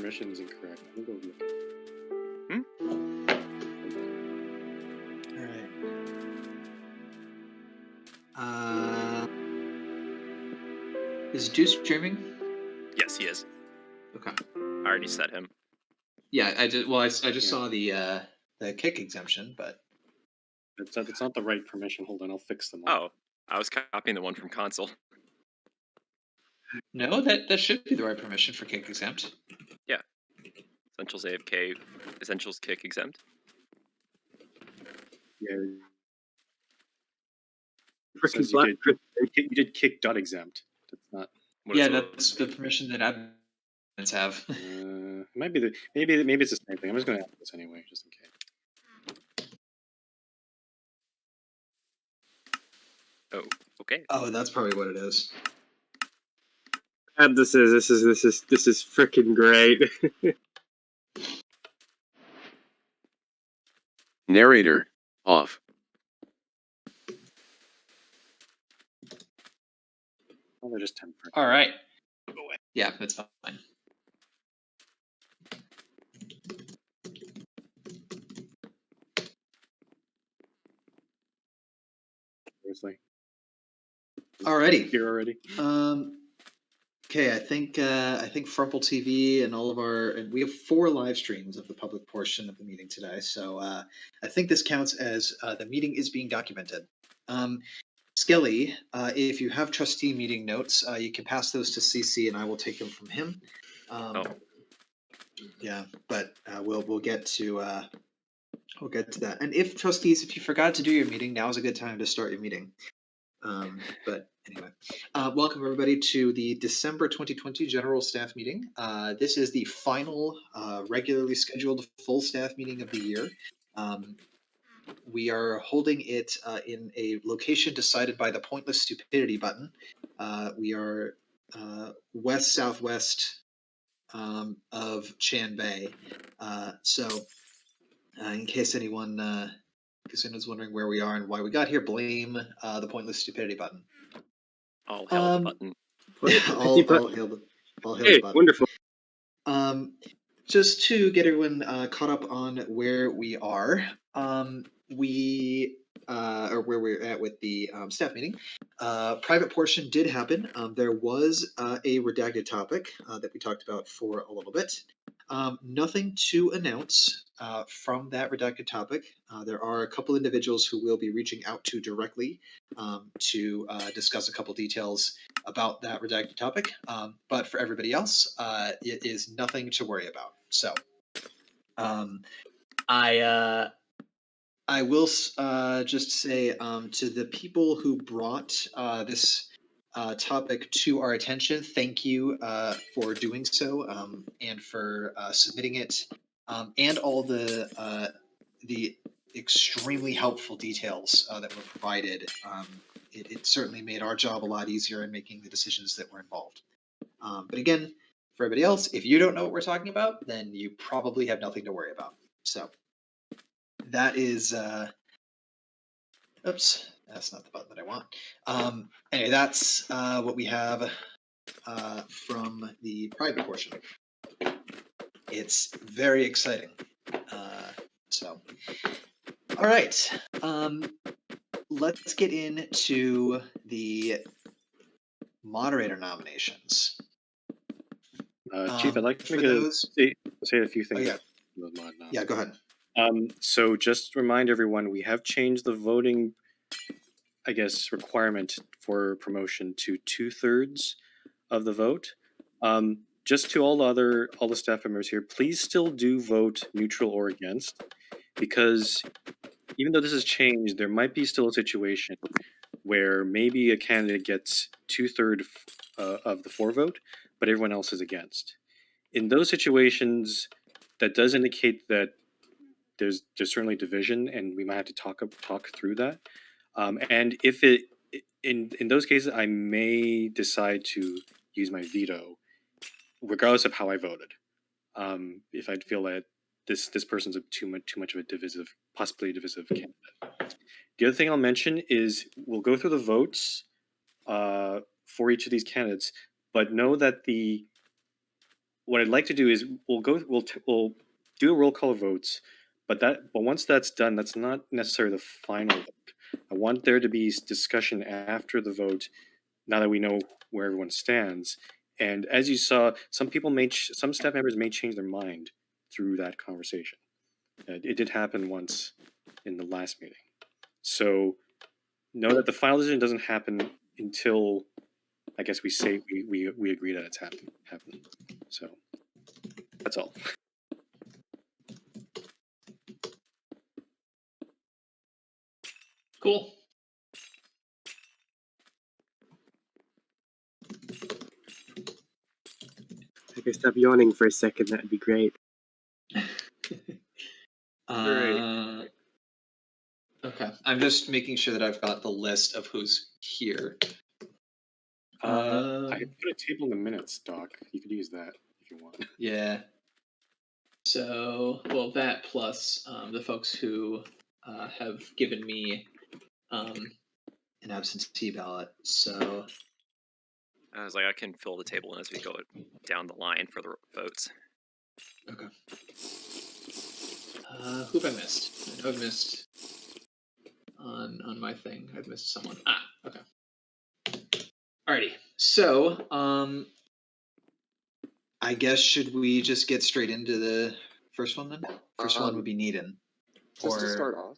permission is incorrect. I'm gonna go look. All right. Is Deuce streaming? Yes, he is. Okay. I already set him. Yeah, I did. Well, I just saw the kick exemption, but it's not the right permission. Hold on, I'll fix them. Oh, I was copying the one from console. No, that should be the right permission for kick exempt. Yeah. Essentials AFK, Essentials kick exempt. Yeah. Freaking you did kick dot exempt. That's not. Yeah, that's the permission that admins have. Maybe it's the same thing. I'm just going to add this anyway, just in case. Oh, okay. Oh, that's probably what it is. This is freaking great. Narrator off. Oh, they're just temporary. All right. Yeah, that's fine. Seriously. Alrighty. Here already. Okay, I think Frumple TV and all of and we have 4 live streams of the public portion of the meeting today. So I think this counts as the meeting is being documented. Skelly, if you have trustee meeting notes, you can pass those to CC and I will take them from him. Yeah, but we'll get to that. And if trustees, if you forgot to do your meeting, now is a good time to start your meeting. But anyway, welcome everybody to the December 2020 General Staff Meeting. This is the final regularly scheduled full staff meeting of the year. We are holding it in a location decided by the pointless stupidity button. We are west-southwest of Chan Bay. So in case anyone's wondering where we are and why we got here, blame the pointless stupidity button. All hail the button. All hail the button. Wonderful. Just to get everyone caught up on where we are, or where we're at with the staff meeting. Private portion did happen. There was a redacted topic that we talked about for a little bit. Nothing to announce from that redacted topic. There are a couple individuals who will be reaching out to directly to discuss a couple details about that redacted topic. But for everybody else, it is nothing to worry about. So I will just say to the people who brought this topic to our attention, thank you for doing so and for submitting it, and all the extremely helpful details that were provided. It certainly made our job a lot easier in making the decisions that were involved. But again, for everybody else, if you don't know what we're talking about, then you probably have nothing to worry about. So that is oops, that's not the button that I want. Anyway, that's what we have from the private portion. It's very exciting. So all right, let's get into the moderator nominations. Chief, I'd like to say a few things. Oh, yeah, go ahead. So just remind everyone, we have changed the voting, I guess, requirement for promotion to 2/3 of the vote. Just to all the staff members here, please still do vote neutral or against, because even though this has changed, there might be still a situation where maybe a candidate gets 2/3 of the for vote, but everyone else is against. In those situations, that does indicate that there's certainly division, and we might have to talk through that. And if in those cases, I may decide to use my veto, regardless of how I voted. If I feel that this person's too much of a possibly divisive candidate. The other thing I'll mention is we'll go through the votes for each of these candidates, but know that the what I'd like to do is we'll do a roll call votes, but once that's done, that's not necessarily the final vote. I want there to be discussion after the vote, now that we know where everyone stands. And as you saw, some staff members may change their mind through that conversation. It did happen once in the last meeting. So know that the final decision doesn't happen until, I guess, we say we agree that it's happening. So that's all. Cool. I could stop yawning for a second. That'd be great. Okay, I'm just making sure that I've got the list of who's here. I put a table in the minutes, Doc. You could use that if you want. Yeah. So, well, that plus the folks who have given me an absentee ballot. So, I was like, I can fill the table in as we go down the line for the votes. okay. Who have I missed? I know I've missed on my thing. I've missed someone. Okay. Alrighty. So, I guess should we just get straight into the first one then? First one would be Needham. Just to start off,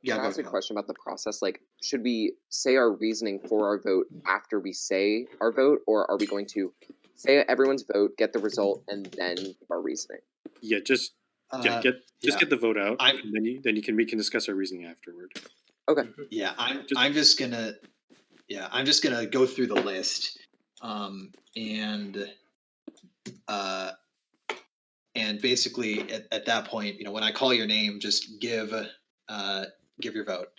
Yeah, can I go ask a ahead. question about the process? Like, should we say our reasoning for our vote after we say our vote, or are we going to say everyone's vote, get the result, and then give our reasoning? Yeah, just get the vote out, and then we can discuss our reasoning afterward. Okay. Yeah, I'm just gonna go through the list, and basically at that point, when I call your name, just give your vote.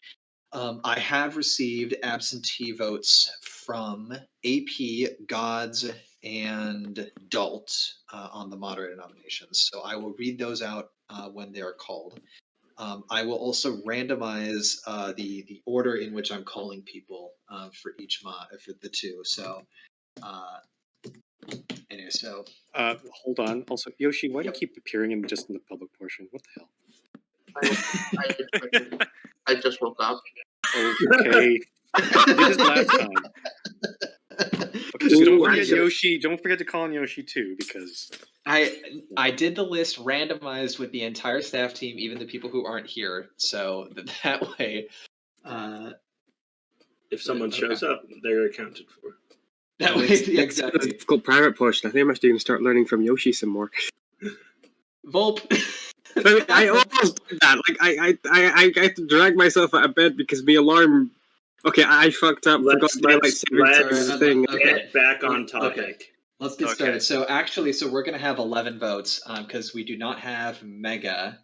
I have received absentee votes from AP, Gods, and Dalt on the moderator nominations. So I will read those out when they are called. I will also randomize the order in which I'm calling people for each for the two. So anyway, so hold on. Also, Yoshi, why do you keep appearing in the public portion? What the hell? I just woke up. Okay. Did this last time. Okay, so don't forget to call on Yoshi too, because I did the list randomized with the entire staff team, even the people who aren't here. So that way, if someone shows up, they're accounted for. That way, yeah, exactly. The difficult private portion. I think I'm actually going to start learning from Yoshi some more. Volp. I almost did that. Like I had to drag myself out of bed because the alarm. Okay, I fucked up. Let's thing. Get back on topic. Okay. Let's get started. So actually, we're going to have 11 votes because we do not have Mega.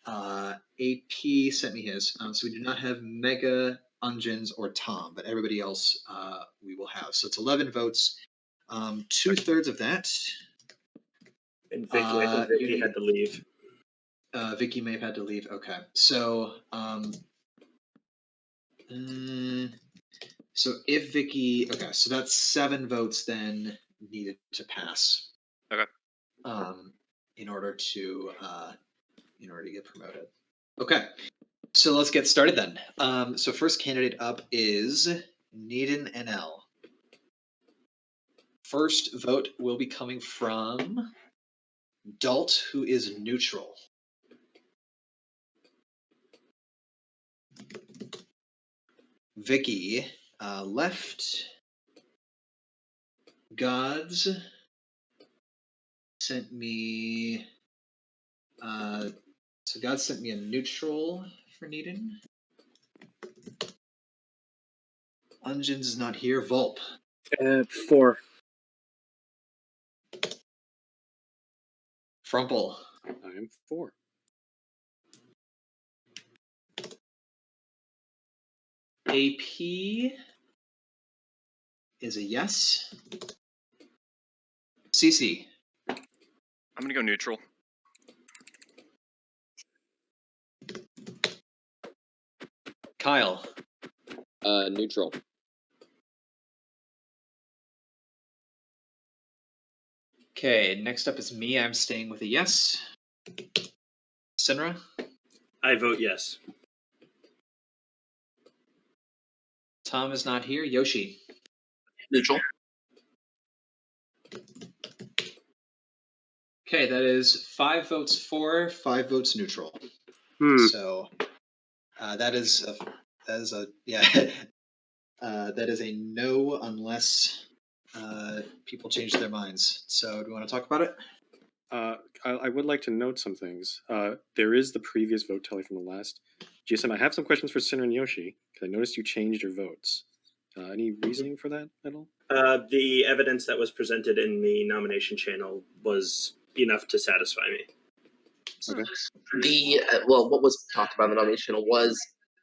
AP sent me his. So we do not have Mega, Ungens, or Tom, but everybody else we will have. So it's 11 votes. 2/3 of that. And Vicky, I think Vicky had to leave. Vicky may have had to leave. Okay. So so if Vicky, okay, so that's 7 votes then needed to pass. Okay. In order to get promoted. Okay. So let's get started then. So first candidate up is Needham NL. First vote will be coming from Dalt, who is neutral. Vicky, left. Gods sent me. So God sent me a neutral for Needham. Ungens is not here. Volp. 4. Frumple. I am 4. AP is a yes. CC. I'm gonna go neutral. Kyle. Neutral. Okay, next up is me. I'm staying with a yes. Sinra? I vote yes. Tom is not here. Yoshi? Neutral. Okay, that is 5 votes for, 5 votes neutral. So that is a that is a no unless people change their minds. So do you want to talk about it? I would like to note some things. There is the previous vote tally from the last GSM. I have some questions for Sinner and Yoshi because I noticed you changed your votes. Any reasoning for that at all? The evidence that was presented in the nomination channel was enough to satisfy me. Okay. Well, what was talked about in the nomination channel was,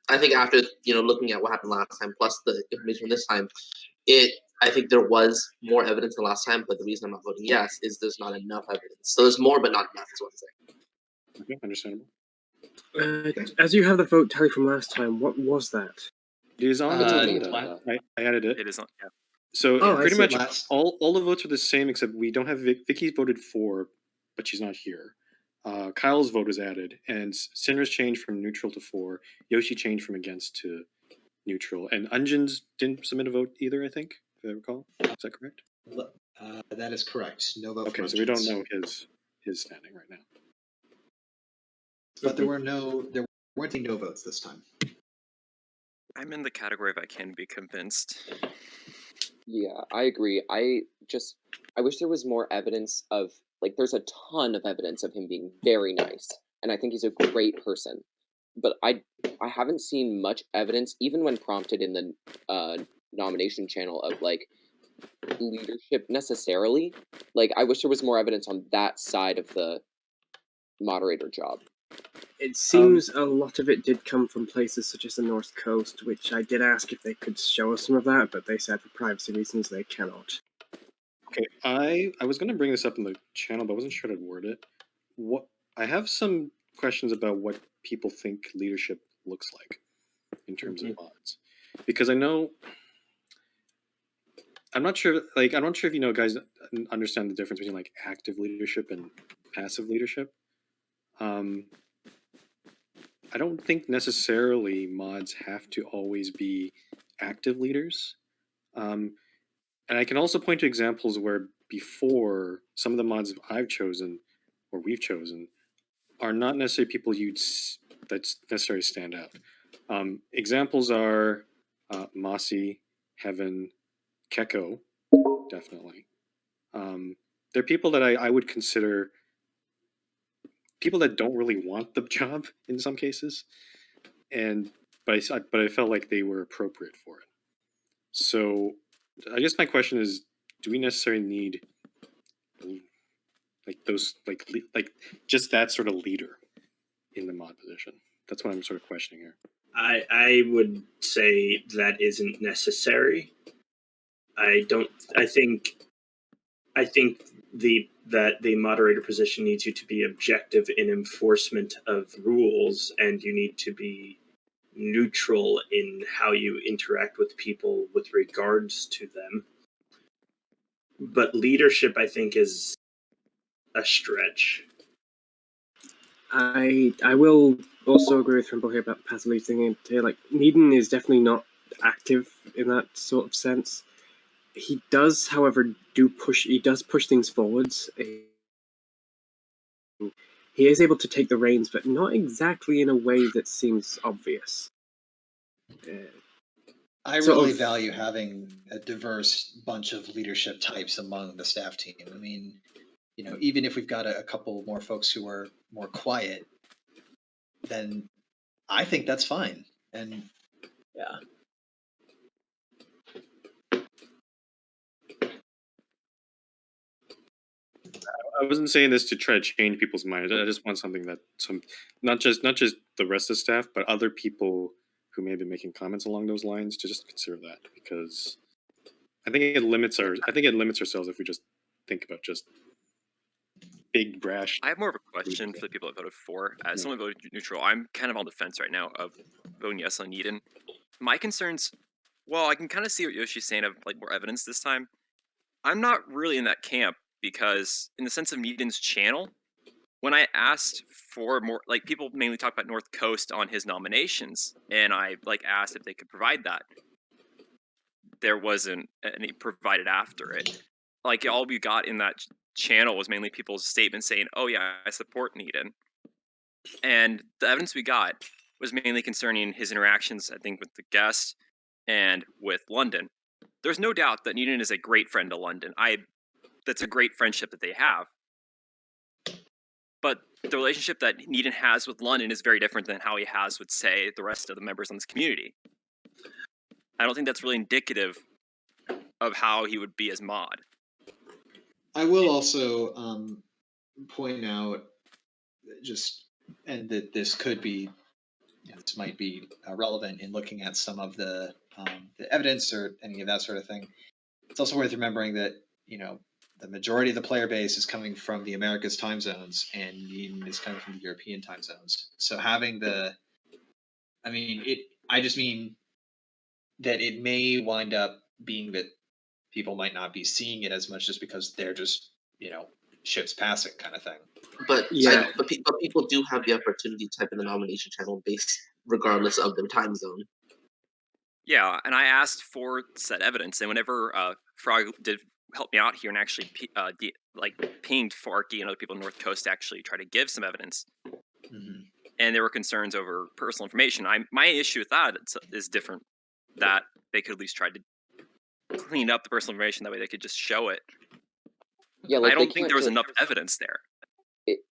I think after looking at what happened last time plus the information this time, I think there was more evidence than last time, but the reason I'm not voting yes is there's not enough evidence. So there's more, but not enough, is what I'm saying. Okay, understandable. As you have the vote tally from last time, what was that? It is on the agenda. agenda. I added it. It is not. Yeah. So Oh, I pretty see. much all the votes are the same except we don't have Vicky's voted for, but she's not here. Kyle's vote was added, and Sinner's changed from neutral to 4. Yoshi changed from against to neutral, and Unjins didn't submit a vote either. I think, if I recall. Is that correct? That is correct. No vote. Okay, so we don't know his standing right now. But there weren't any no votes this time. I'm in the category of I can be convinced. Yeah, I agree. I wish there was more evidence of, like, there's a ton of evidence of him being very nice, and I think he's a great person. But I haven't seen much evidence, even when prompted in the nomination channel, of like leadership necessarily. Like, I wish there was more evidence on that side of the moderator job. It seems a lot of it did come from places such as the North Coast, which I did ask if they could show us some of that, but they said for privacy reasons they cannot. Okay, I was going to bring this up in the channel, but I wasn't sure how to word it. I have some questions about what people think leadership looks like in terms of mods, because I'm not sure. Like, I'm not sure if you guys understand the difference between like active leadership and passive leadership. I don't think necessarily mods have to always be active leaders. And I can also point to examples where before some of the mods I've chosen or we've chosen are not necessarily people that necessarily stand out. Examples are Mossy, Heaven, Keko, definitely. They're people that I would consider people that don't really want the job in some cases, but I felt like they were appropriate for it. So I guess my question is, do we necessarily need like those like just that sort of leader in the mod position? That's what I'm sort of questioning here. I would say that isn't necessary. I think that the moderator position needs you to be objective in enforcement of rules, and you need to be neutral in how you interact with people with regards to them. But leadership, I think, is a stretch. I will also agree with Trimble here about passively thinking. Like, Needon is definitely not active in that sort of sense. He does, however, push things forwards. He is able to take the reins, but not exactly in a way that seems obvious. I really value having a diverse bunch of leadership types among the staff team. I mean, even if we've got a couple more folks who are more quiet, then I think that's fine. And yeah. I wasn't saying this to try to change people's minds. I just want something that not just the rest of the staff, but other people who may be making comments along those lines to just consider that, because I think it limits ourselves if we just think about just big brash. I have more of a question for the people that voted for. As someone voted neutral, I'm kind of on the fence right now of voting yes on Eden. My concerns, well, I can kind of see what Yoshi's saying of like more evidence this time. I'm not really in that camp because in the sense of Needham's channel, when I asked for more, like people mainly talk about North Coast on his nominations, and I like asked if they could provide that. There wasn't any provided after it. Like all we got in that channel was mainly people's statements saying, "Oh yeah, I support Needham," and the evidence we got was mainly concerning his interactions, I think, with the guest and with London. There's no doubt that Needham is a great friend to London. That's a great friendship that they have. But the relationship that Needham has with London is very different than how he has with, say, the rest of the members on this community. I don't think that's really indicative of how he would be as mod. I will also point out and that this could be, this might be relevant in looking at some of the evidence or any of that sort of thing. It's also worth remembering that the majority of the player base is coming from the Americas time zones, and Eden is coming from the European time zones. So having I just mean that it may wind up being that people might not be seeing it as much just because they're just, ships passing kind of thing. But Yeah. but people do have the opportunity to type in the nomination channel based regardless of their time zone. Yeah, and I asked for said evidence, and whenever Frog did help me out here and actually pinged Farky and other people in North Coast to actually try to give some evidence, and there were concerns over personal information. My issue with that is different. That they could at least try to clean up the personal information, that way they could just show it. Yeah, like I they don't think can't there was just- enough evidence there.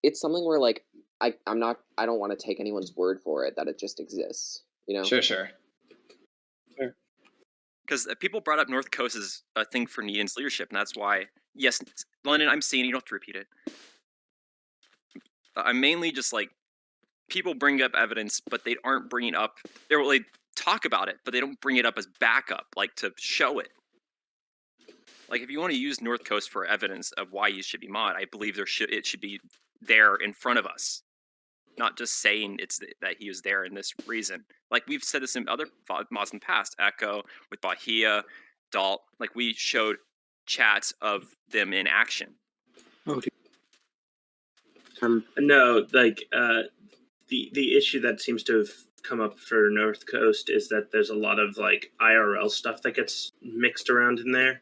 It's something where like I don't want to take anyone's word for it that it just exists. Sure. Because people brought up North Coast as a thing for Needham's leadership, and that's why, yes, London, I'm seeing, you don't have to repeat it. I'm mainly just like, people bring up evidence, but they aren't bringing up, they talk about it, but they don't bring it up as backup, like to show it. Like if you want to use North Coast for evidence of why you should be mod, I believe it should be there in front of us. Not just saying that he was there in this reason. Like we've said this in other mods in the past, Echo, with Bahia, Dalt, like we showed chats of them in action. Oh, No, like the issue that seems to have come up for North Coast is that there's a lot of like IRL stuff that gets mixed around in there,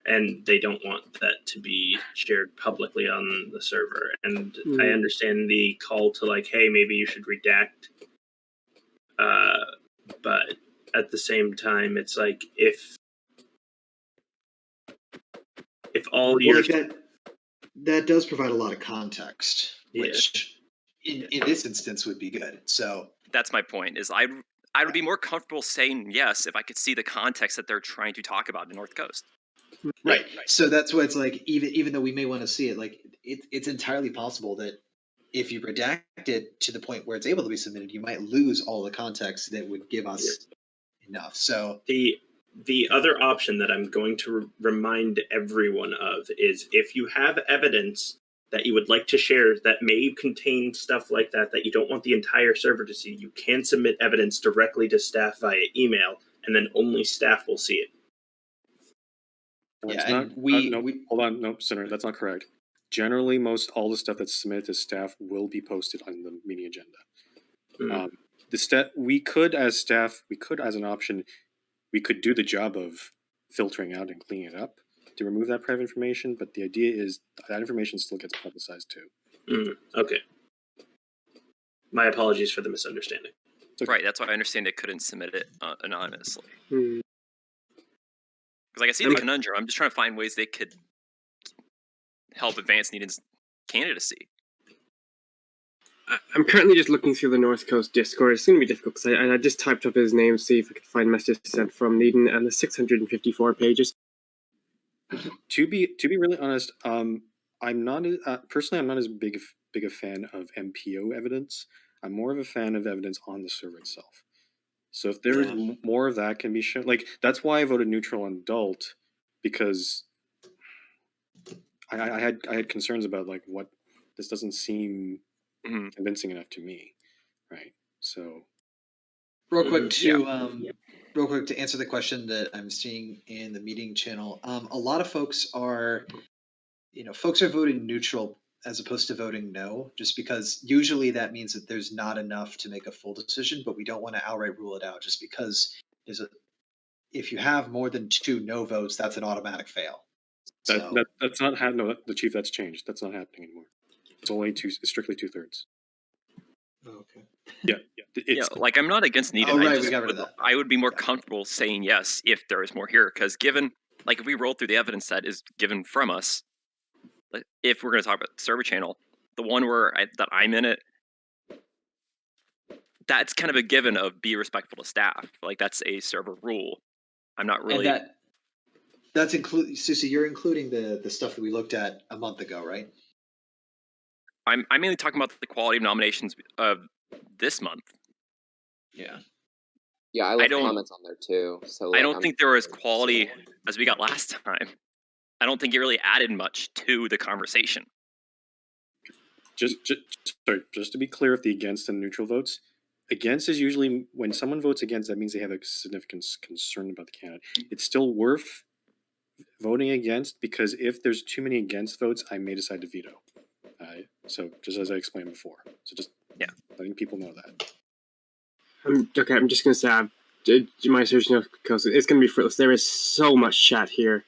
and they don't want that to be shared publicly on the server. And I understand the call to like, hey, maybe you should redact. But at the same time, it's like if all your that does provide a lot of context, Yeah. which in this instance would be good. So that's my point. Is I would be more comfortable saying yes if I could see the context that they're trying to talk about in North Coast. Right. So that's why it's like, even though we may want to see it, like it's entirely possible that if you redact it to the point where it's able to be submitted, you might lose all the context that would give us enough. So the other option that I'm going to remind everyone of is if you have evidence that you would like to share that may contain stuff like that you don't want the entire server to see, you can submit evidence directly to staff via email, and then only staff will see it. Hold on, no, Senator, that's not correct. Generally, all the stuff that's submitted to staff will be posted on the meeting agenda. We could, as an option, we could do the job of filtering out and cleaning it up to remove that private information, but the idea is that information still gets publicized too. Okay. My apologies for the misunderstanding. Okay. Right, that's why I understand they couldn't submit it anonymously. Because like I see the conundrum, I'm just trying to find ways they could help advance Needham's candidacy. I'm currently just looking through the North Coast Discord. It's going to be difficult because I just typed up his name to see if I could find messages sent from Needham, and there's 654 pages. To be really honest, I'm not personally. I'm not as big a fan of MPO evidence. I'm more of a fan of evidence on the server itself. So if there is more of that can be shown, like that's why I voted neutral on Dalt, because I had concerns about like what this doesn't seem convincing enough to me, right? So real quick to answer the question that I'm seeing in the meeting channel, a lot of folks are folks are voting neutral as opposed to voting no, just because usually that means that there's not enough to make a full decision, but we don't want to outright rule it out just because if you have more than 2 no votes, that's an automatic fail. That's not happening. No, the chief, that's changed. That's not happening anymore. It's only strictly 2/3. Okay. Yeah. It's like I'm not against Needham. Oh, right, we got rid of that. I would be more comfortable saying yes if there is more here, because given, like, if we roll through the evidence that is given from us, if we're going to talk about the server channel, the one that I'm in it, that's kind of a given of be respectful to staff. Like, that's a server rule. I'm not really. And that's Susie, you're including the stuff that we looked at a month ago, right? I'm mainly talking about the quality of nominations of this month. Yeah. Yeah, I left comments on there too. So I don't think there was quality as we got last time. I don't think it really added much to the conversation. Just to be clear, with the against and neutral votes, against is usually when someone votes against, that means they have a significant concern about the candidate. It's still worth voting against, because if there's too many against votes, I may decide to veto. So just as I explained before, so just letting people know that. Okay, I'm just going to say, my assertion, because it's going to be fruitless. There is so much chat here.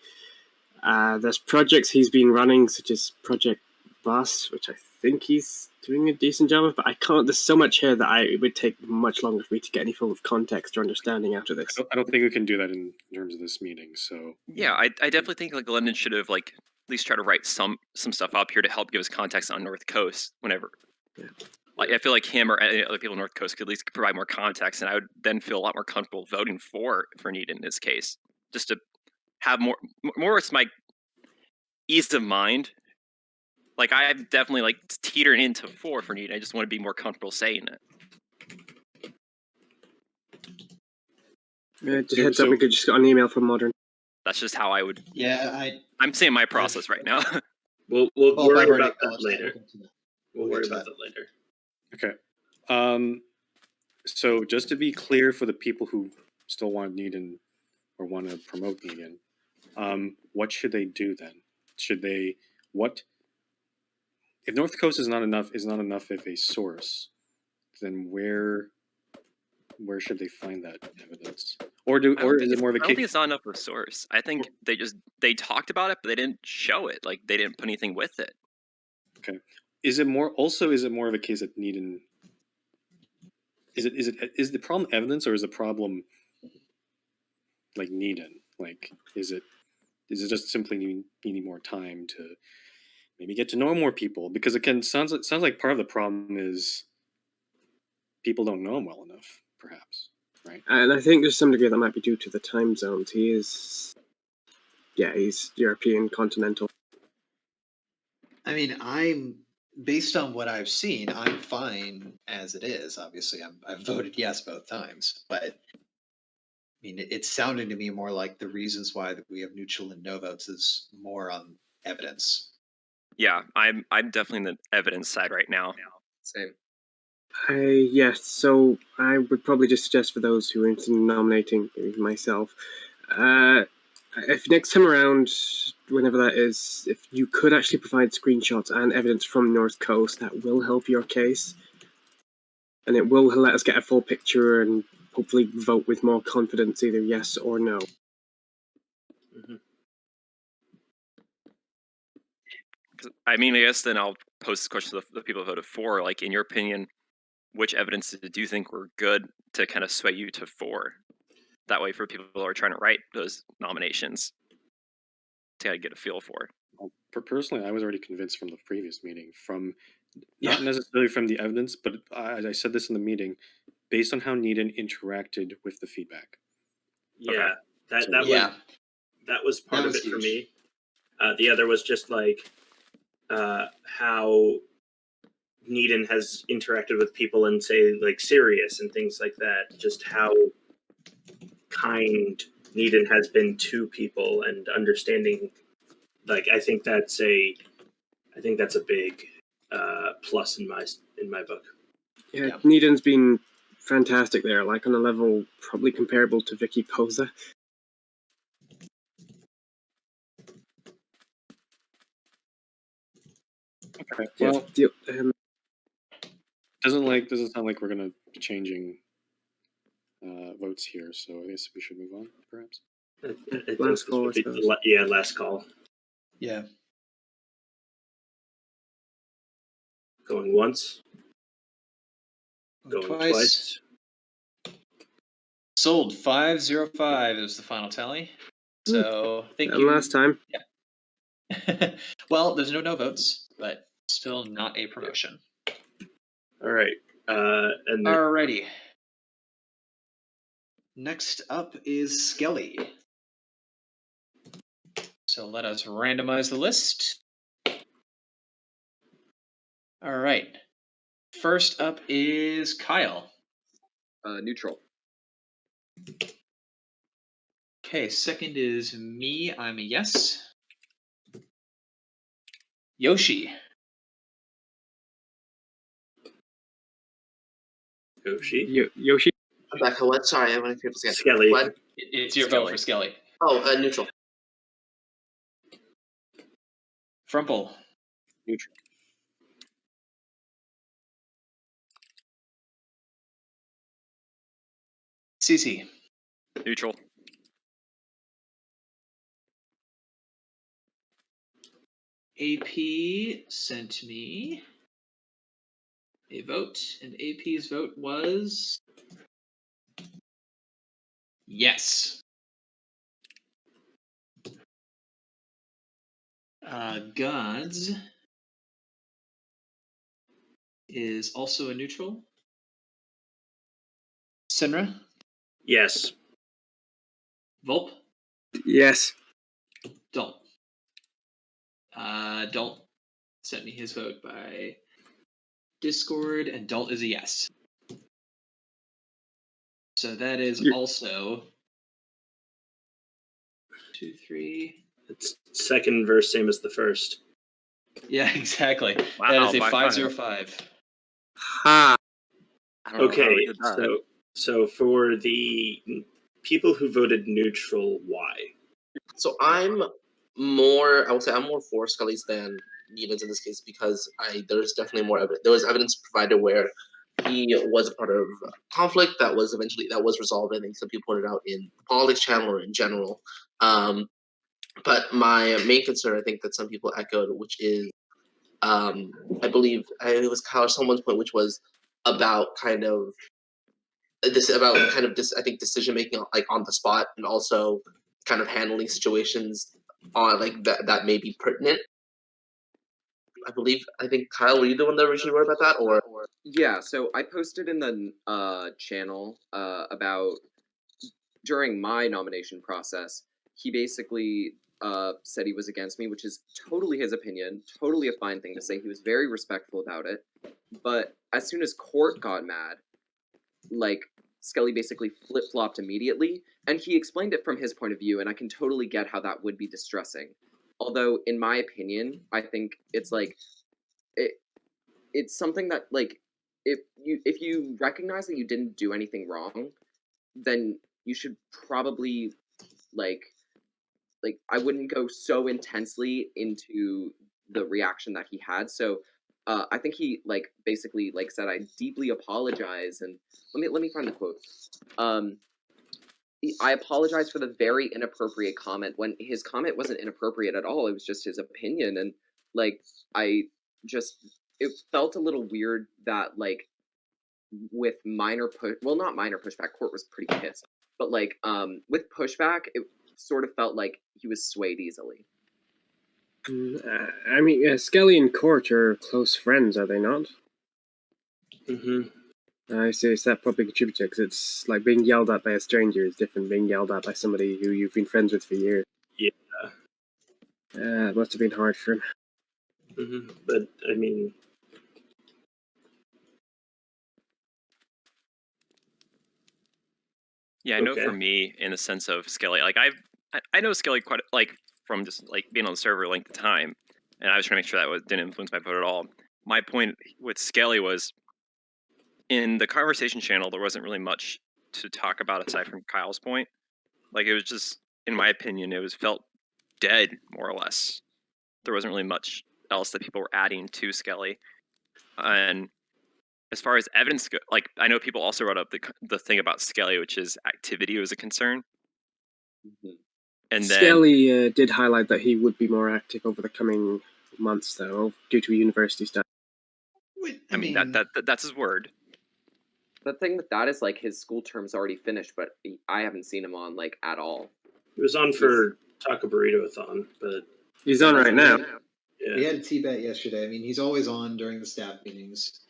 There's projects he's been running, such as Project Bus, which I think he's doing a decent job of, but I can't. There's so much here that it would take much longer for me to get any form of context or understanding out of this. I don't think we can do that in terms of this meeting. So yeah, I definitely think like London should have like at least try to write some stuff up here to help give us context on North Coast whenever. Yeah. Like I feel like him or any other people in North Coast could at least provide more context, and I would then feel a lot more comfortable voting for Need in this case, just to have more. It's my ease of mind. Like I'm definitely like teetering into 4 for Need. I just want to be more comfortable saying it. Just heads up, we could just get an email from Modern. That's just how I would. Yeah, I'm saying my process right now. We'll worry about that later. We'll worry about that later. Okay. So just to be clear for the people who still want Needham or want to promote Needham, what should they do then? If North Coast is not enough of a source, then where should they find that evidence? Or is it more of a case? I don't think it's not enough of a source. I think they talked about it, but they didn't show it. Like they didn't put anything with it. Okay. Is it more of a case that Needham? Is the problem evidence, or is the problem like Needham? Like is it just simply needing more time to maybe get to know more people? Because again, sounds like part of the problem is people don't know him well enough, perhaps, right? And I think there's some degree that might be due to the time zones. He's European continental. I mean, based on what I've seen, I'm fine as it is. Obviously, I've voted yes both times, but I mean, it's sounding to me more like the reasons why we have neutral and no votes is more on evidence. Yeah, I'm definitely in the evidence side right now. Same. Yes, so I would probably just suggest for those who are interested in nominating, myself, if next time around, whenever that is, if you could actually provide screenshots and evidence from North Coast, that will help your case. And it will let us get a full picture and hopefully vote with more confidence, either yes or no. Mm-hmm. I mean, I guess then I'll pose this question to the people who voted for. Like, in your opinion, which evidence do you think were good to kind of sway you to 4? That way, for people who are trying to write those nominations, to kind of get a feel for. Well, personally, I was already convinced from the previous meeting, not necessarily from the evidence, but as I said this in the meeting, based on how Needham interacted with the feedback. Yeah, okay. that was part of it huge for me. The other was just like how Needham has interacted with people and say like Sirius and things like that. Just how kind Needham has been to people and understanding. Like I think that's a big plus in my book. Yeah, Needham's been fantastic there, like on a level probably comparable to Vicky Posa. Okay. Yeah, Well, doesn't sound like we're gonna be changing votes here, so I guess we should move on, perhaps. I think Last this call, would I be suppose. last call. Yeah. Going once, going twice. Sold 505 is the final tally. So thank And you. last time. Yeah. Well, there's no votes, but still not a promotion. All right. And then, Alrighty. Next up is Skelly. So let us randomize the list. All right. First up is Kyle. Neutral. Okay, second is me. I'm a yes. Yoshi. Yoshi. Rebecca, what? Sorry, I want to hear this again. Skelly. What? It's your vote for Skelly. Oh, neutral. Frumple. Neutral. Cece. Neutral. AP sent me a vote, and AP's vote was yes. Gods is also a neutral. Sinra. Yes. Volp. Yes. Don't. Don't sent me his vote by Discord, and Dalt is a yes. So that is also 2, 3. It's second verse, same as the first. Yeah, exactly. Wow, that is a 5-5. 505. Ha. I don't know how Okay, we did that. so for the people who voted neutral, why? So I'm more. I would say I'm more for Scully's than Needham's in this case because there's definitely more evidence. There was evidence provided where he was a part of conflict that was resolved. I think some people pointed out in the politics channel or in general. But my main concern, I think, that some people echoed, which is, I believe it was Kyle or someone's point, which was about kind of I think decision making like on the spot, and also kind of handling situations on like that may be pertinent. I think Kyle, were you the one that originally wrote about that, or? Yeah, so I posted in the channel about during my nomination process. He basically said he was against me, which is totally his opinion, totally a fine thing to say. He was very respectful about it. But as soon as Court got mad, like Skelly basically flip flopped immediately, and he explained it from his point of view, and I can totally get how that would be distressing. Although, in my opinion, I think it's like it's something that like if you recognize that you didn't do anything wrong, then you should probably like I wouldn't go so intensely into the reaction that he had. So I think he like basically like said, I deeply apologize, and let me find the quote. I apologize for the very inappropriate comment, when his comment wasn't inappropriate at all. It was just his opinion, and like I just it felt a little weird that like with not minor pushback, Court was pretty pissed, but like with pushback, it sort of felt like he was swayed easily. I mean, Skelly and Court are close friends, are they not? Mm-hmm. I see, so that probably contributed, because it's like being yelled at by a stranger is different than being yelled at by somebody who you've been friends with for years. Yeah. It must have been hard for him. Mm-hmm. But I mean, Yeah, I know for me, in the sense of Skelly, like I know Skelly quite like from just like being on the server length of time, and I was trying to make sure that didn't influence my vote at all. My point with Skelly was in the conversation channel, there wasn't really much to talk about aside from Kyle's point. Like it was just, in my opinion, it was felt dead more or less. There wasn't really much else that people were adding to Skelly. And as far as evidence go, like I know people also brought up the thing about Skelly, which is activity was a concern. Mhm. And then Skelly did highlight that he would be more active over the coming months, though, due to university stuff. I mean that's his word. The thing with that is like his school term's already finished, but I haven't seen him on like at all. He was on for Taco Burrito-a-thon, but He's on right now. We yeah. had a T-Bet yesterday. I mean, he's always on during the staff meetings.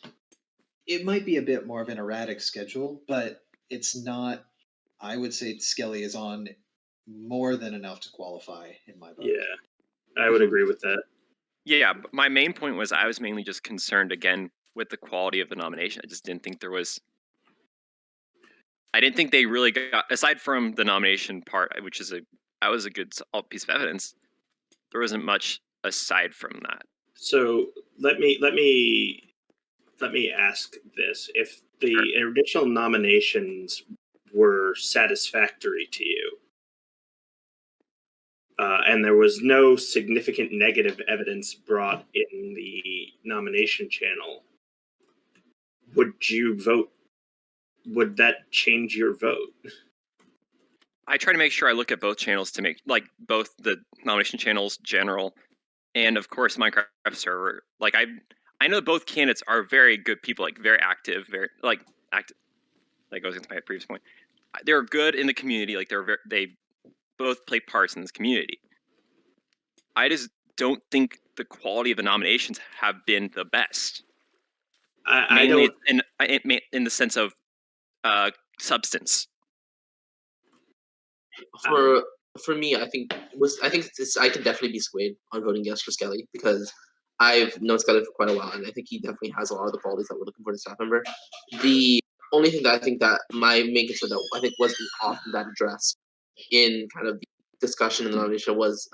It might be a bit more of an erratic schedule, but it's not. I would say Skelly is on more than enough to qualify in my book. Yeah, I would agree with that. Yeah, but my main point was I was mainly just concerned again with the quality of the nomination. I just didn't think there was. I didn't think they really got, aside from the nomination part, which is that was a good piece of evidence. There wasn't much aside from that. So let me ask this: if the initial nominations were satisfactory to you, and there was no significant negative evidence brought in the nomination channel, would you vote? Would that change your vote? I try to make sure I look at both channels to make like both the nomination channels, general, and of course Minecraft server. Like I know both candidates are very good people, like very active, very like active. Like goes into my previous point, they're good in the community. Like they both play parts in this community. I just don't think the quality of the nominations have been the best. I Mainly don't. in the sense of substance. For me, I think I could definitely be swayed on voting yes for Skelly because I've known Skelly for quite a while, and I think he definitely has a lot of the qualities that we're looking for in a staff member. The only thing that I think that my main concern that I think wasn't often that addressed in kind of the discussion in the nomination was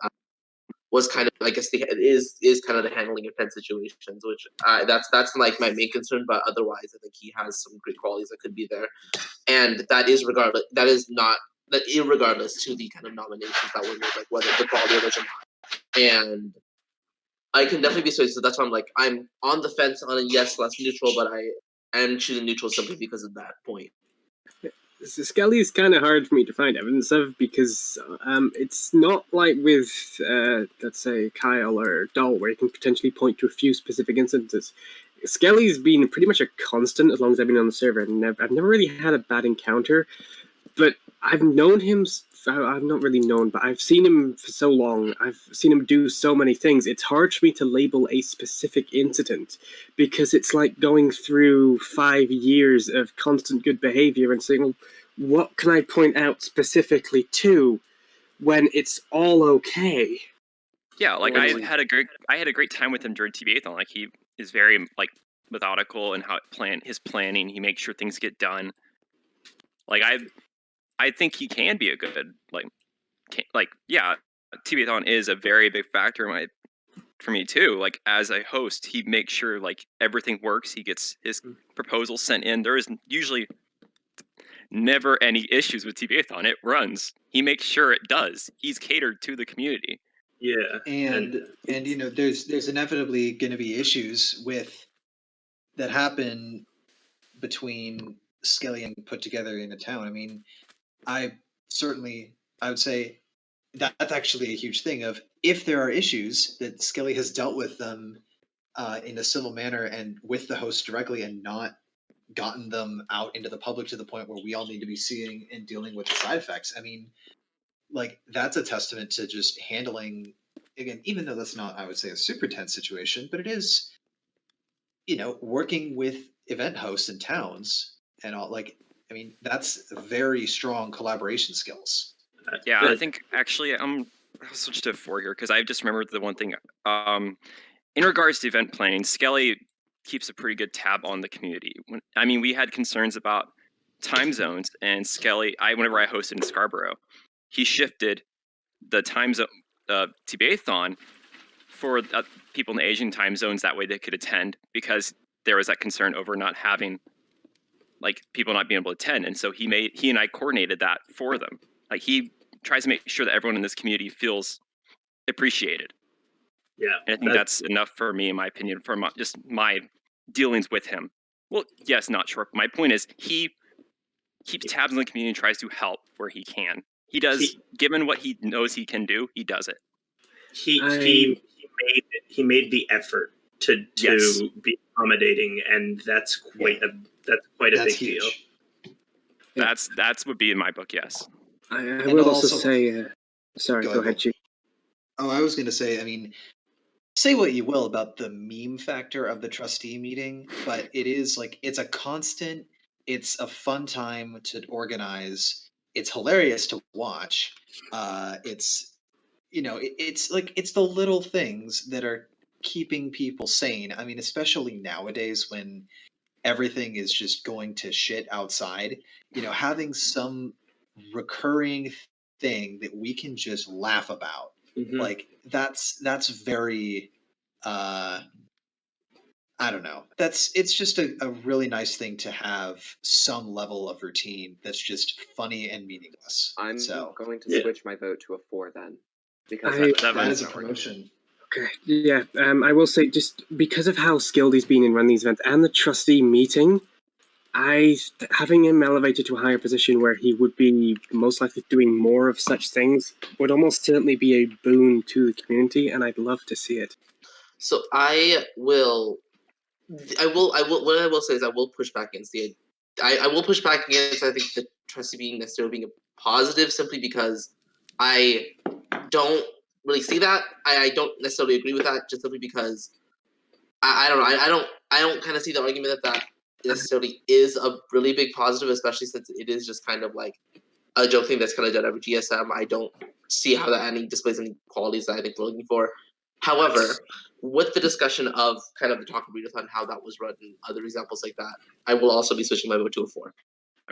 kind of, I guess, is kind of the handling of tense situations, which that's like my main concern. But otherwise, I think he has some great qualities that could be there, and that is regardless. That is not that irregardless to the kind of nominations that were made, like whether the quality of those or not. And I can definitely be swayed. So that's why I'm on the fence on a yes less neutral, but I am choosing neutral simply because of that point. So Skelly is kind of hard for me to find evidence of because it's not like with, let's say, Kyle or Doll, where you can potentially point to a few specific instances. Skelly's been pretty much a constant as long as I've been on the server. I've never really had a bad encounter, but I've known him. I've not really known, but I've seen him for so long. I've seen him do so many things. It's hard for me to label a specific incident because it's like going through 5 years of constant good behavior and saying, well, what can I point out specifically to when it's all okay? Yeah, like I had a great time with him during TBA-thon. Like he is very like methodical in how his planning. He makes sure things get done. Like I think he can be a good yeah. TBA-thon is a very big factor for me too. Like as a host, he makes sure like everything works. He gets his proposals sent in. There is usually never any issues with TBA-thon. It runs. He makes sure it does. He's catered to the community. Yeah, And you know, there's inevitably going to be issues that happen between Skelly and put together in a town. I mean, I would say that's actually a huge thing of if there are issues that Skelly has dealt with them in a civil manner and with the host directly and not gotten them out into the public to the point where we all need to be seeing and dealing with the side effects. I mean, like that's a testament to just handling, again, even though that's not, I would say, a super tense situation, but it is, you know, working with event hosts and towns and all. Like, I mean, that's very strong collaboration skills. Yeah, I think actually I'll switch to 4 here because I just remembered the one thing. In regards to event planning, Skelly keeps a pretty good tab on the community. I mean, we had concerns about time zones, and Skelly, whenever I hosted in Scarborough, he shifted the time zone TBA-thon for people in the Asian time zones. That way they could attend because there was that concern over not having like people not being able to attend, and so he and I coordinated that for them. Like he tries to make sure that everyone in this community feels appreciated. Yeah, And I think that's enough for me, in my opinion, for just my dealings with him. Well, yes, not sure. My point is, he keeps tabs on the community and tries to help where he can. He does, given what he knows he can do, he does it. He made the effort to Yes. be accommodating, and that's quite a big huge. deal. Yeah. That's would be in my book. Yes. I will also say. Sorry, go ahead, Chief. Oh, I was going to say. I mean, say what you will about the meme factor of the trustee meeting, but it is like it's a constant. It's a fun time to organize. It's hilarious to watch. It's it's like it's the little things that are keeping people sane. I mean, especially nowadays when everything is just going to shit outside. Having some recurring thing that we can just laugh about, like that's very I don't know. It's just a really nice thing to have some level of routine that's just funny and meaningless. I'm So going to switch my vote to a 4 then, because that is a promotion. Okay, yeah. I will say, just because of how skilled he's been in running these events and the trustee meeting, having him elevated to a higher position where he would be most likely doing more of such things would almost certainly be a boon to the community, and I'd love to see it. So what I will say is I will push back against I will push back against, I think, the trustee being necessarily being a positive, simply because I don't really see that. I don't necessarily agree with that, just simply because I don't know. I don't kind of see the argument that necessarily is a really big positive, especially since it is just kind of like a joke thing that's kind of done every GSM. I don't see how that displays any qualities that I think we're looking for. However, with the discussion of kind of the talk of readathon, how that was run, and other examples like that, I will also be switching my vote to a 4.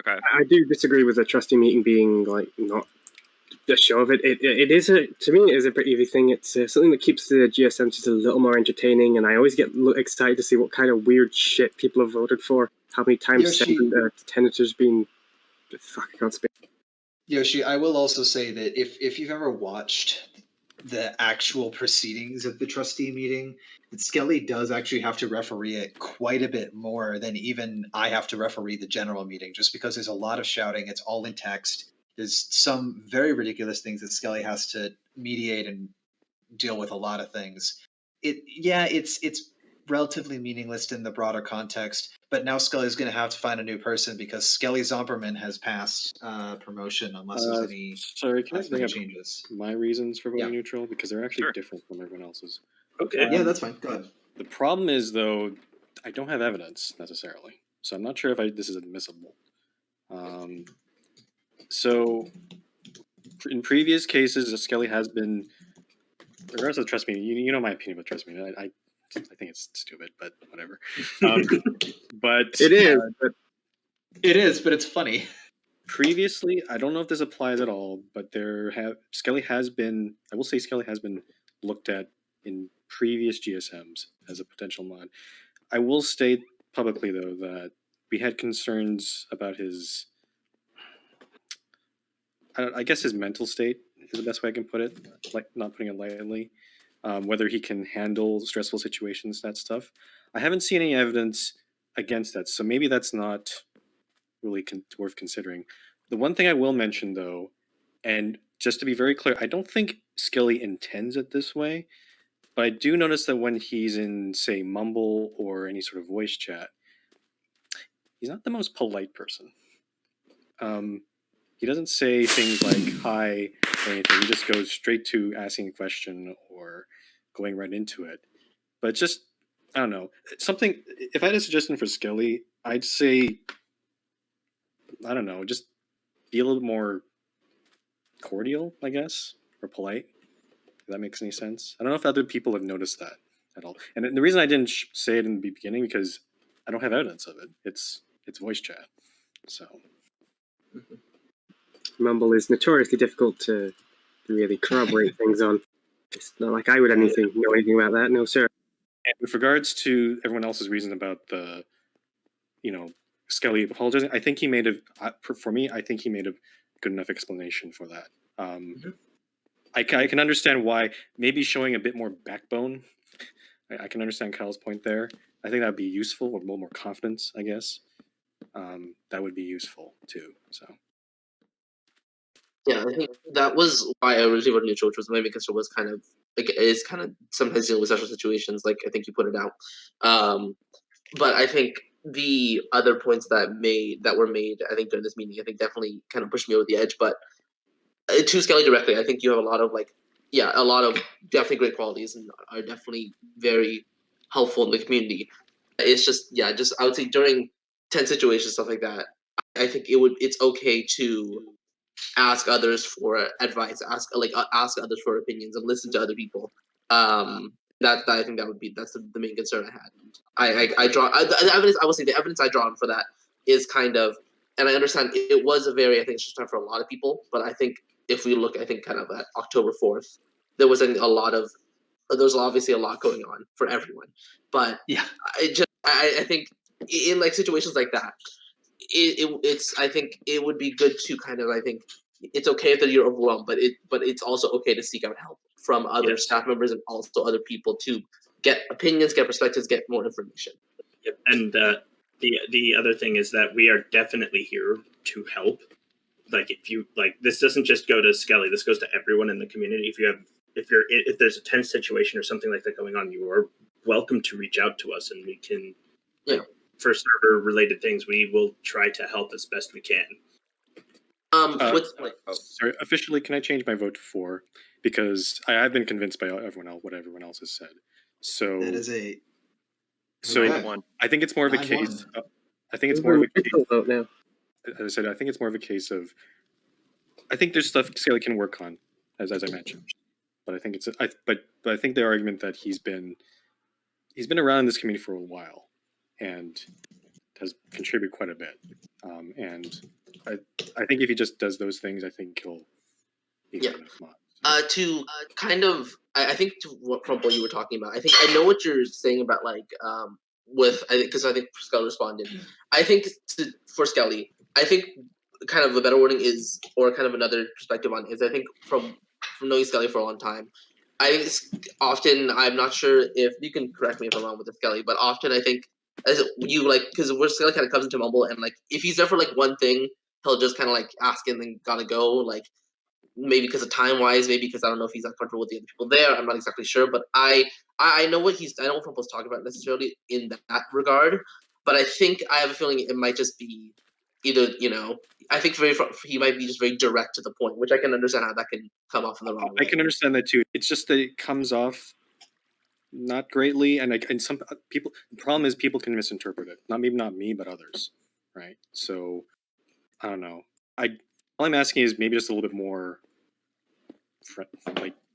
Okay. I do disagree with the trustee meeting being like not the show of it. It is to me it is a pretty easy thing. It's something that keeps the GSM just a little more entertaining, and I always get excited to see what kind of weird shit people have voted for. How many times senators been? Fuck, I can't speak. Yoshi, I will also say that if you've ever watched the actual proceedings of the trustee meeting, that Skelly does actually have to referee it quite a bit more than even I have to referee the general meeting, just because there's a lot of shouting. It's all in text. There's some very ridiculous things that Skelly has to mediate and deal with a lot of things. It's relatively meaningless in the broader context, but now Skelly's going to have to find a new person because Skelly Zomperman has passed promotion unless there's any sorry, can I bring up changes. my reasons for voting neutral, because they're actually different from everyone else's. Okay. Yeah, that's fine. Go ahead. The problem is, though, I don't have evidence necessarily, so I'm not sure if this is admissible. So, in previous cases, Skelly has been, regardless of trust me, you know my opinion about trust me. I think it's stupid, but whatever. But it is. It is, but it's funny. Previously, I don't know if this applies at all, but Skelly has been. I will say Skelly has been looked at in previous GSMs as a potential mod. I will state publicly, though, that we had concerns about his. I guess his mental state is the best way I can put it. Like, not putting it lightly. Whether he can handle stressful situations, that stuff. I haven't seen any evidence against that, so maybe that's not really worth considering. The one thing I will mention, though, and just to be very clear, I don't think Skelly intends it this way, but I do notice that when he's in, say, Mumble or any sort of voice chat, he's not the most polite person. He doesn't say things like hi or anything. He just goes straight to asking a question or going right into it. But just, I don't know. Something, if I had a suggestion for Skelly, I'd say, I don't know, just be a little bit more cordial, I guess, or polite. If that makes any sense. I don't know if other people have noticed that at all. And the reason I didn't say it in the beginning because I don't have evidence of it. It's voice chat. So Mumble is notoriously difficult to really corroborate things on. It's not like I would know anything about that. No, sir. And with regards to everyone else's reason about the, Skelly apologizing, I think he made for me, I think he made a good enough explanation for that. I can understand why maybe showing a bit more backbone. I can understand Kyle's point there. I think that would be useful, or a little more confidence, I guess. That would be useful too. So Yeah, I think that was why I originally voted neutral, which was maybe because it was kind of like it's kind of sometimes dealing with special situations, like I think you put it out. But I think the other points that were made, I think during this meeting, I think definitely kind of pushed me over the edge. But to Skelly directly, I think you have a lot of a lot of definitely great qualities and are definitely very helpful in the community. It's just I would say during tense situations, stuff like that, I think it's okay to ask others for advice, ask others for opinions, and listen to other people. That I think that's the main concern I had. The evidence. I will say the evidence I draw on for that is kind of, and I understand it was a very, I think it's just time for a lot of people, but I think if we look, I think kind of at October 4th, there was there's obviously a lot going on for everyone, but Yeah. I think in like situations like that, it's I think it would be good to kind of, I think it's okay that you're overwhelmed, but it's also okay to seek out help from other Yes. staff members and also other people to get opinions, get perspectives, get more information. Yep. And the other thing is that we are definitely here to help. Like this doesn't just go to Skelly. This goes to everyone in the community. If there's a tense situation or something like that going on, you are welcome to reach out to us, and we can. For server related things, we will try to help as best we can. Sorry, officially, can I change my vote to 4? Because I've been convinced by what everyone else has said. So that is a. So Okay. I think it's more of a 9-1. case. I think it's more of a case. Vote now. As I said, I think it's more of a case of. I think there's stuff Skelly can work on, as I mentioned, but I think but I think the argument that he's been around in this community for a while, and has contributed quite a bit. And I think if he just does those things, I think he'll be good enough mod. To kind of, I think from what you were talking about, I think I know what you're saying about because I think Skelly responded. I think for Skelly, I think kind of a better wording is, or kind of another perspective on is, I think from knowing Skelly for a long time, I think often, I'm not sure if you can correct me if I'm wrong with the Skelly, but often I think as you because where Skelly kind of comes into Mumble, and like if he's there for like one thing, he'll just kind of like ask and then gotta go, like maybe because of time wise, maybe because I don't know if he's not comfortable with the other people there. I'm not exactly sure, but I know what I know what Trumple's talking about necessarily in that regard. But I think I have a feeling it might just be either I think he might be just very direct to the point, which I can understand how that can come off in the wrong way. I can understand that too. It's just that it comes off not greatly, and some people. The problem is people can misinterpret it. Not me, but others, right? So I don't know. All I'm asking is maybe just a little bit more,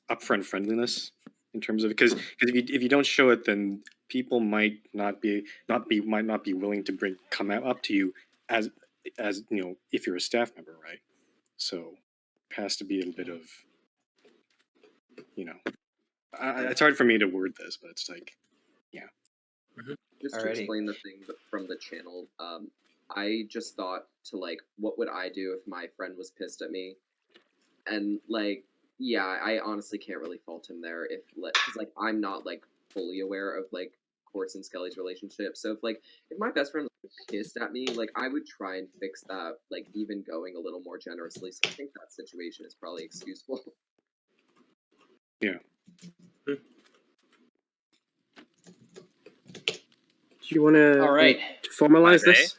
upfront friendliness in terms of because if you don't show it, then people might not be willing to come up to you as if you're a staff member, right? So it has to be a bit of it's hard for me to word this, but it's like Just to Alrighty. explain the thing from the channel, I just thought to what would I do if my friend was pissed at me, and yeah, I honestly can't really fault him there because I'm not fully aware of Quartz and Skelly's relationship. So if my best friend was pissed at me, I would try and fix that, even going a little more generously. So I think that situation is probably excusable. Yeah. Do you want to All right. formalize this?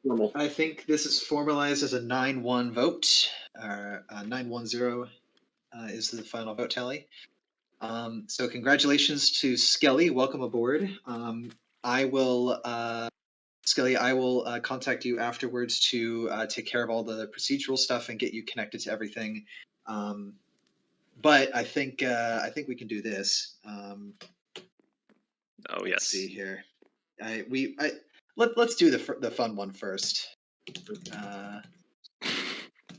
Normal. I think this is formalized as a 9-1 vote. 9-1-0 is the final vote tally. So congratulations to Skelly. Welcome aboard. I will, Skelly, I will contact you afterwards to take care of all the procedural stuff and get you connected to everything. But I think we can do this. Let's see here. Let's do the fun one first.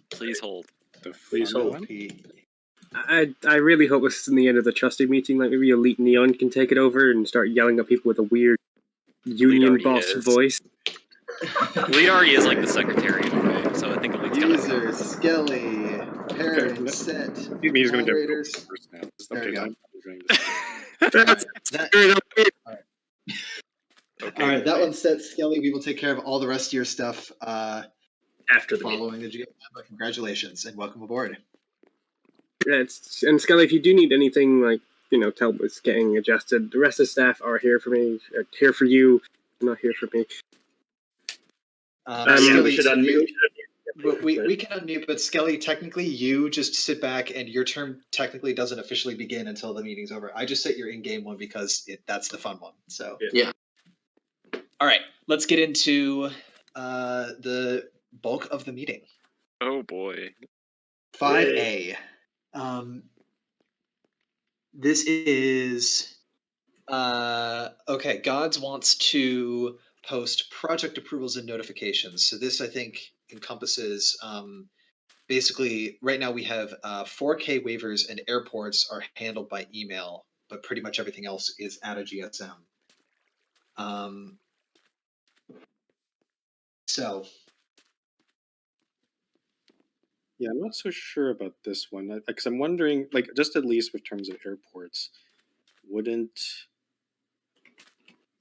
Please hold. Please hold. I really hope this isn't the end of the trusting meeting. Maybe Elite Neon can take it over and start yelling at people with a weird union boss voice. Lee already is like the secretary in a way, so I think Lee's got it. User Skelly parent set He's going to moderators. first now. This There we update go. I'm going to Alright, Okay. all right, that one's set, Skelly. We will take care of all the rest of your stuff After the meeting. following the GSM. But congratulations and welcome aboard. Yeah, and Scully, if you do need anything, like, to help with getting adjusted, the rest of the staff are here for me, here for you, not here for me. Yeah, Skelly, we should unmute. we can unmute, but Skelly, technically you just sit back and your term technically doesn't officially begin until the meeting's over. I just set your in-game one because that's the fun one. So Yeah. all right, let's get into the bulk of the meeting. Oh boy. 5A. This is okay. Gods wants to post project approvals and notifications. So this, I think, encompasses basically right now we have 4K waivers and airports are handled by email, but pretty much everything else is at a GSM. So Yeah, I'm not so sure about this one because I'm wondering, like, just at least with terms of airports, wouldn't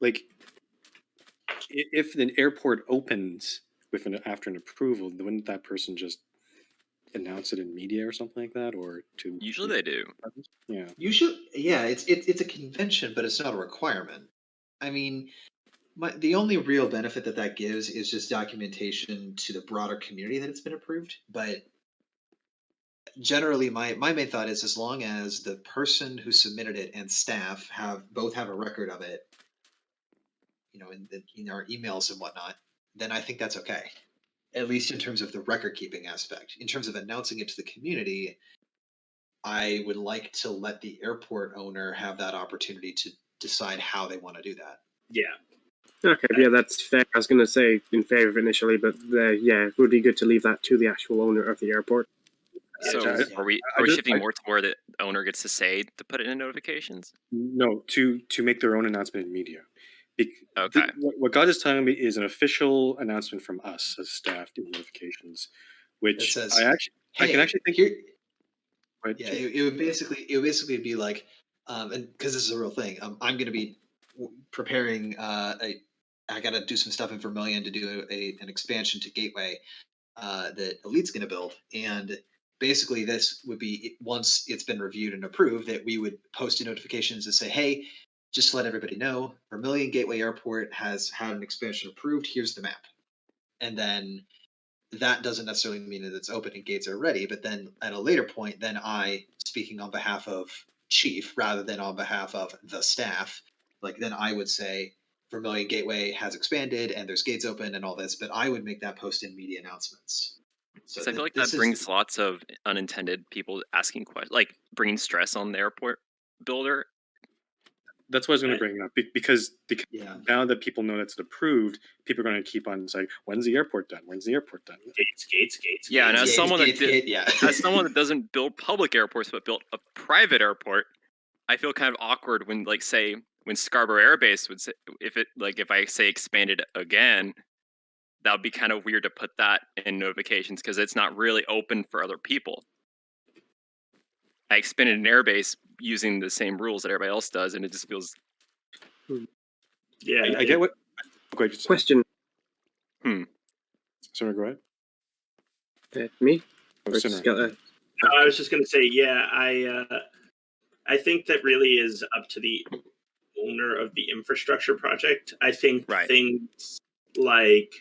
like if an airport opens with after an approval, wouldn't that person just announce it in media or something like that, or to Usually they do. Yeah, you should, yeah, it's a convention, but it's not a requirement. I mean, the only real benefit that gives is just documentation to the broader community that it's been approved. But generally, my main thought is as long as the person who submitted it and staff both have a record of it, in our emails and whatnot, then I think that's okay. At least in terms of the record keeping aspect. In terms of announcing it to the community, I would like to let the airport owner have that opportunity to decide how they want to do that. Yeah. Okay, yeah, that's fair. I was going to say in favor of initially, but yeah, it would be good to leave that to the actual owner of the airport. So I- are we shifting more to where the owner gets to say to put it in notifications? no, to make their own announcement in media. Okay. What God is telling me is an official announcement from us as staff in notifications, which It says, I can actually think. here. Right, Yeah, it would basically be like, and because this is a real thing, I'm going to be preparing I got to do some stuff in Vermilion to do an expansion to Gateway that Elite's going to build, and basically this would be once it's been reviewed and approved that we would post notifications to say, hey, just to let everybody know, Vermilion Gateway Airport has had an expansion approved. Here's the map, and then that doesn't necessarily mean that it's open and gates are ready, but then at a later point, then I, speaking on behalf of Chief rather than on behalf of the staff, like then I would say Vermilion Gateway has expanded and there's gates open and all this, but I would make that post in media announcements. So Because I feel like that brings lots of unintended people asking questions, like bringing stress on the airport builder. That's what I was going to bring up because yeah. now that people know that's approved, people are going to keep on saying, "When's the airport done? When's the airport done?" Gates. Yeah, and as someone as someone that doesn't build public airports but built a private airport, I feel kind of awkward when, like, say, when Scarborough Air Base would say, if I say expanded again, that would be kind of weird to put that in notifications because it's not really open for other people. I expanded an airbase using the same rules that everybody else does, and it just feels. Yeah, I get what. Question. Sorry, go ahead. Me? Oh, No, I was just going to say, yeah, I think that really is up to the owner of the infrastructure project. I think things like,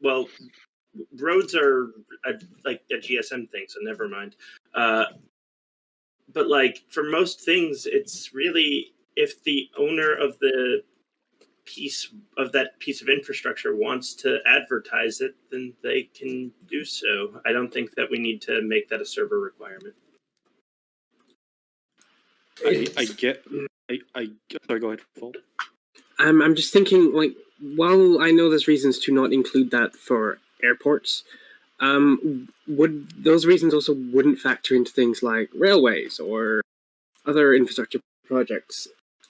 well, roads are like a GSM thing, so never mind. But like for most things, it's really if the owner of the piece of infrastructure wants to advertise it, then they can do so. I don't think that we need to make that a server requirement. I get. Sorry, go ahead, Paul. I'm just thinking, like, while I know there's reasons to not include that for airports, would those reasons also wouldn't factor into things like railways or other infrastructure projects?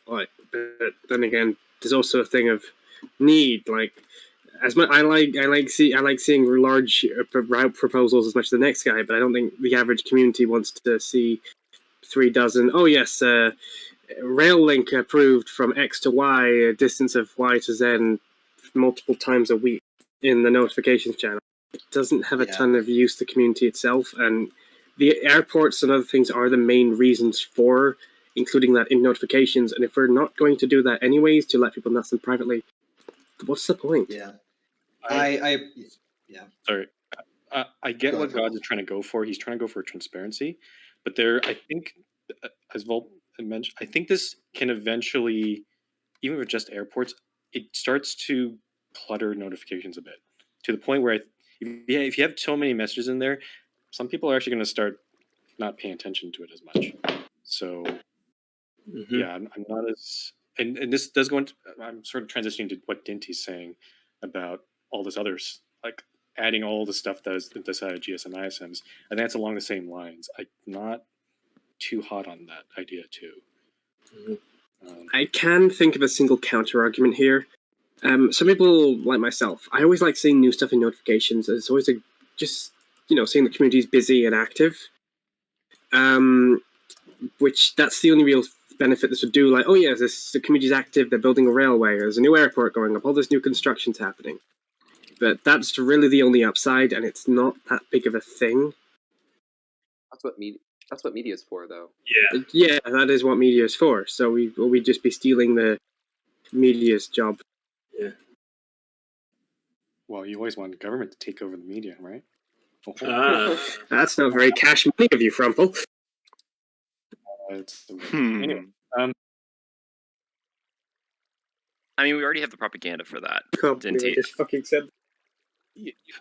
Like, but then again, there's also a thing of need. Like, as much I like seeing large route proposals as much as the next guy, but I don't think the average community wants to see 3 dozen. Oh yes, rail link approved from X to Y, a distance of Y to Z, multiple times a week in the notifications channel. It doesn't have a ton of use to the community itself, and the airports and other things are the main reasons for including that in notifications. And if we're not going to do that anyways to let people know them privately, what's the point? Yeah. Sorry. I get Go what ahead, God is trying to go for. He's trying to go for transparency, but there, I think, as Volt mentioned, I think this can eventually, even with just airports, it starts to clutter notifications a bit to the point where if you have so many messages in there, some people are actually going to start not paying attention to it as much. So yeah, I'm not as, and this does go into, I'm sort of transitioning to what Dinty's saying about all this others, like adding all the stuff that is inside of GSM ISMs. I think that's along the same lines. I'm not too hot on that idea too. I can think of a single counter argument here. Some people, like myself, I always like seeing new stuff in notifications. It's always just seeing the community is busy and active. Which that's the only real benefit this would do. Like, oh yeah, the community's active. They're building a railway. There's a new airport going up. All this new construction's happening. But that's really the only upside, and it's not that big of a thing. That's what media is for, though. Yeah, that is what media is for. So we'd just be stealing the media's job. Yeah. Well, you always want government to take over the media, right? That's not very cash money of you, Frumple. Anyway, I mean, we already have the propaganda for that. Didn't he? Just fucking said.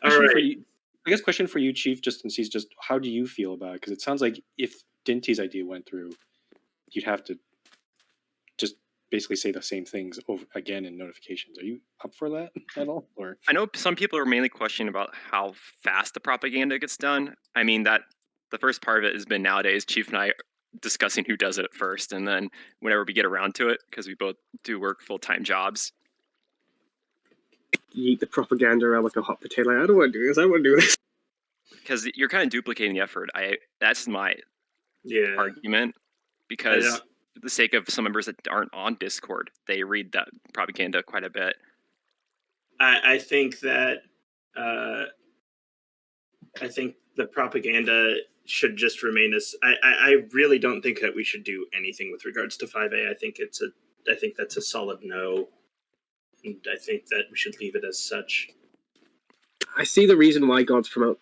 All right. I guess question for you, Chief, just since he's just, how do you feel about it? Because it sounds like if Dinty's idea went through, you'd have to just basically say the same things over again in notifications. Are you up for that at all? Or I know some people are mainly questioning about how fast the propaganda gets done. I mean, that the first part of it has been nowadays Chief and I discussing who does it first, and then whenever we get around to it, because we both do work full-time jobs. You eat the propaganda out like a hot potato. Like, I don't want to do this. I want to do this. Because you're kind of duplicating the effort. That's my argument. Because for the sake of some members that aren't on Discord, they read that propaganda quite a bit. I think that I think the propaganda should just remain as. I really don't think that we should do anything with regards to 5A. I think that's a solid no, and I think that we should leave it as such. I see the reason why God's promote.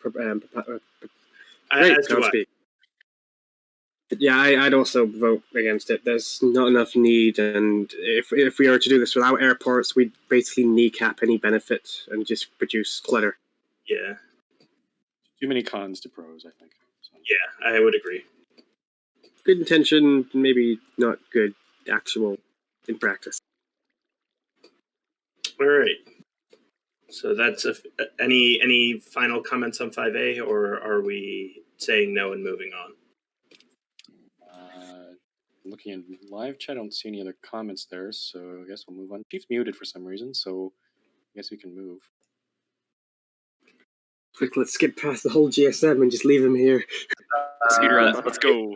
Godspeed. Yeah, I'd also vote against it. There's not enough need, and if we are to do this without airports, we'd basically kneecap any benefit and just produce clutter. Yeah. Too many cons to pros, I think. So. Yeah, I would agree. Good intention, maybe not good actual in practice. All right. So that's any final comments on 5A, or are we saying no and moving on? Looking in live chat, I don't see any other comments there, so I guess we'll move on. Chief's muted for some reason, so I guess we can move. Quick, let's skip past the whole GSM and just leave him here. Speedrun, let's go.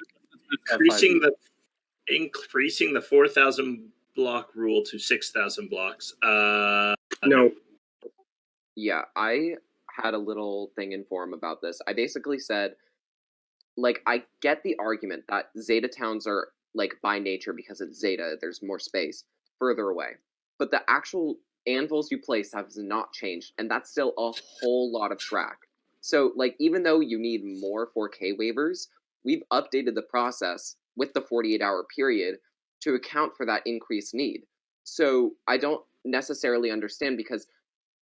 Increasing the 4,000 block rule to 6,000 blocks. No. Yeah, I had a little thing in forum about this. I basically said, like, I get the argument that Zeta towns are, like, by nature, because it's Zeta, there's more space, further away. But the actual anvils you place have not changed, and that's still a whole lot of track. So, like, even though you need more 4K waivers, we've updated the process with the 48-hour period to account for that increased need. So I don't necessarily understand, because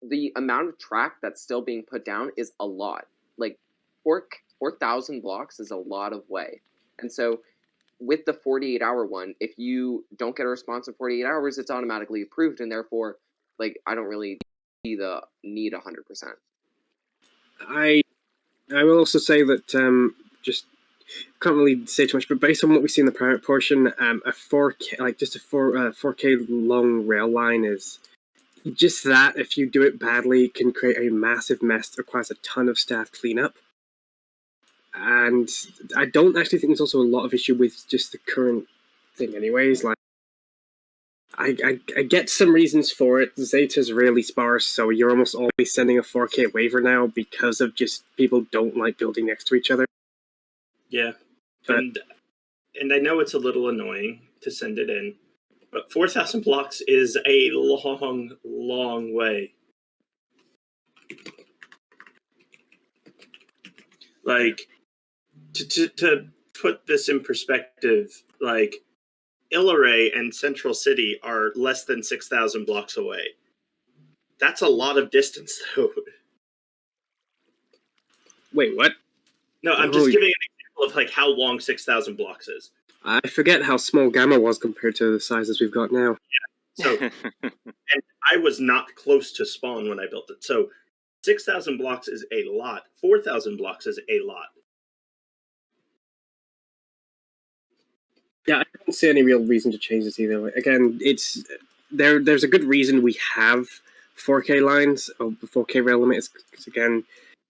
the amount of track that's still being put down is a lot. Like, 4,000 blocks is a lot of way. And so with the 48-hour one, if you don't get a response in 48 hours, it's automatically approved, and therefore, like, I don't really see the need 100%. I will also say that just can't really say too much, but based on what we see in the private portion, a 4K, like just a 4K long rail line is just that, if you do it badly, can create a massive mess that requires a ton of staff cleanup. And I don't actually think there's also a lot of issue with just the current thing anyways. Like, I get some reasons for it. Zeta's really sparse, so you're almost always sending a 4K waiver now because of just people don't like building next to each other. Yeah. But, and I know it's a little annoying to send it in, but 4,000 blocks is a long, long way. Like, to put this in perspective, like, Illinois and Central City are less than 6,000 blocks away. That's a lot of distance, though. Wait, what? No, I'm just giving an example of like how long 6,000 blocks is. I forget how small Gamma was compared to the sizes we've got now. Yeah. So, and I was not close to spawn when I built it. So, 6,000 blocks is a lot. 4,000 blocks is a lot. Yeah, I don't see any real reason to change this either. Again, it's there's a good reason we have 4K lines of the 4K rail limit. Because again,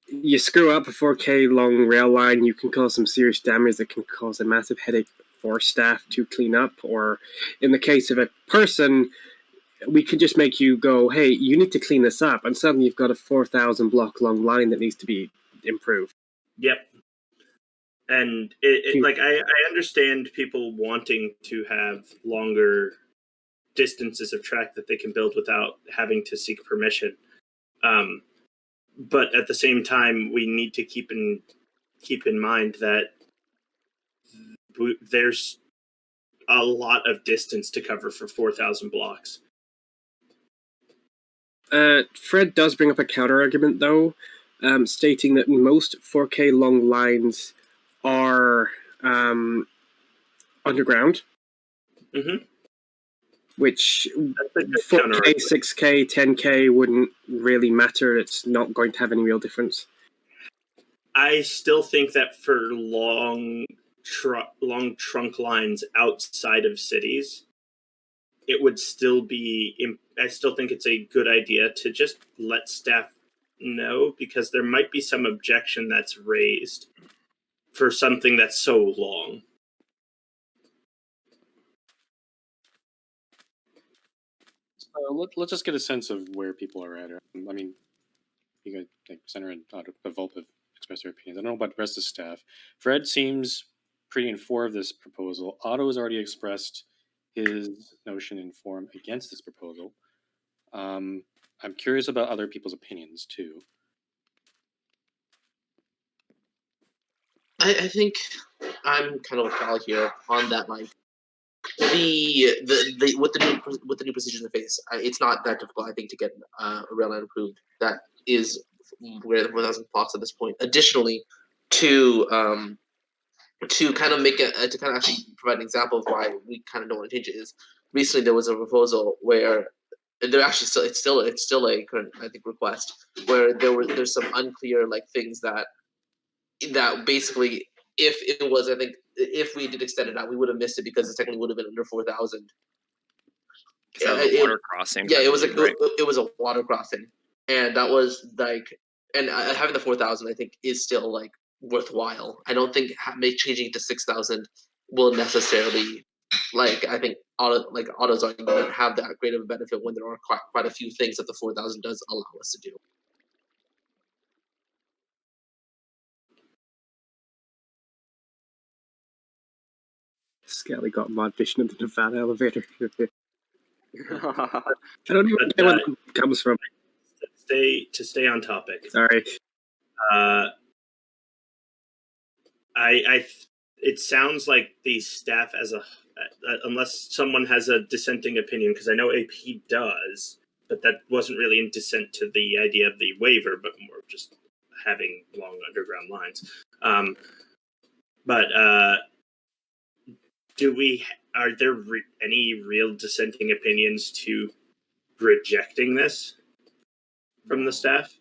you screw up a 4K long rail line, you can cause some serious damage that can cause a massive headache for staff to clean up. Or in the case of a person, we could just make you go, hey, you need to clean this up, and suddenly you've got a 4,000 block long line that needs to be improved. Yep. And like I understand people wanting to have longer distances of track that they can build without having to seek permission. But at the same time, we need to keep in mind that there's a lot of distance to cover for 4,000 blocks. Fred does bring up a counter argument, though, stating that most 4K long lines are underground, which 4K, 6K, 10K wouldn't really matter. It's not going to have any real difference. I still think that for long trunk lines outside of cities, it would still be. I still think it's a good idea to just let staff know, because there might be some objection that's raised for something that's so long. So let's just get a sense of where people are at. I mean, you guys, like Center and Vault have expressed their opinions. I don't know about the rest of the staff. Fred seems pretty in favor of this proposal. Otto has already expressed his notion in form against this proposal. I'm curious about other people's opinions too. I think I'm kind of with Cal here on that. Like the with the new procedures in face, it's not that difficult, I think, to get a rail line approved that is greater than 4,000 blocks at this point. Additionally, to kind of make to kind of actually provide an example of why we kind of don't want to change it is recently there was a proposal where they're actually still it's still a current, I think, request where there's some unclear like things that basically, if it was, I think, if we did extend it out, we would have missed it because it technically would have been under 4,000. Because that was a water crossing. Yeah, it was it was a water crossing, and that was like, and having the 4,000, I think, is still like worthwhile. I don't think changing it to 6,000 will necessarily, like, I think Otto's argument have that great of a benefit when there are quite a few things that the 4,000 does allow us to do. Skelly got mod vision into the van elevator. I don't even know where that comes from. To stay on topic. Sorry. It sounds like the staff unless someone has a dissenting opinion, because I know AP does, but that wasn't really in dissent to the idea of the waiver, but more just having long underground lines. Are there any real dissenting opinions to rejecting this from the staff?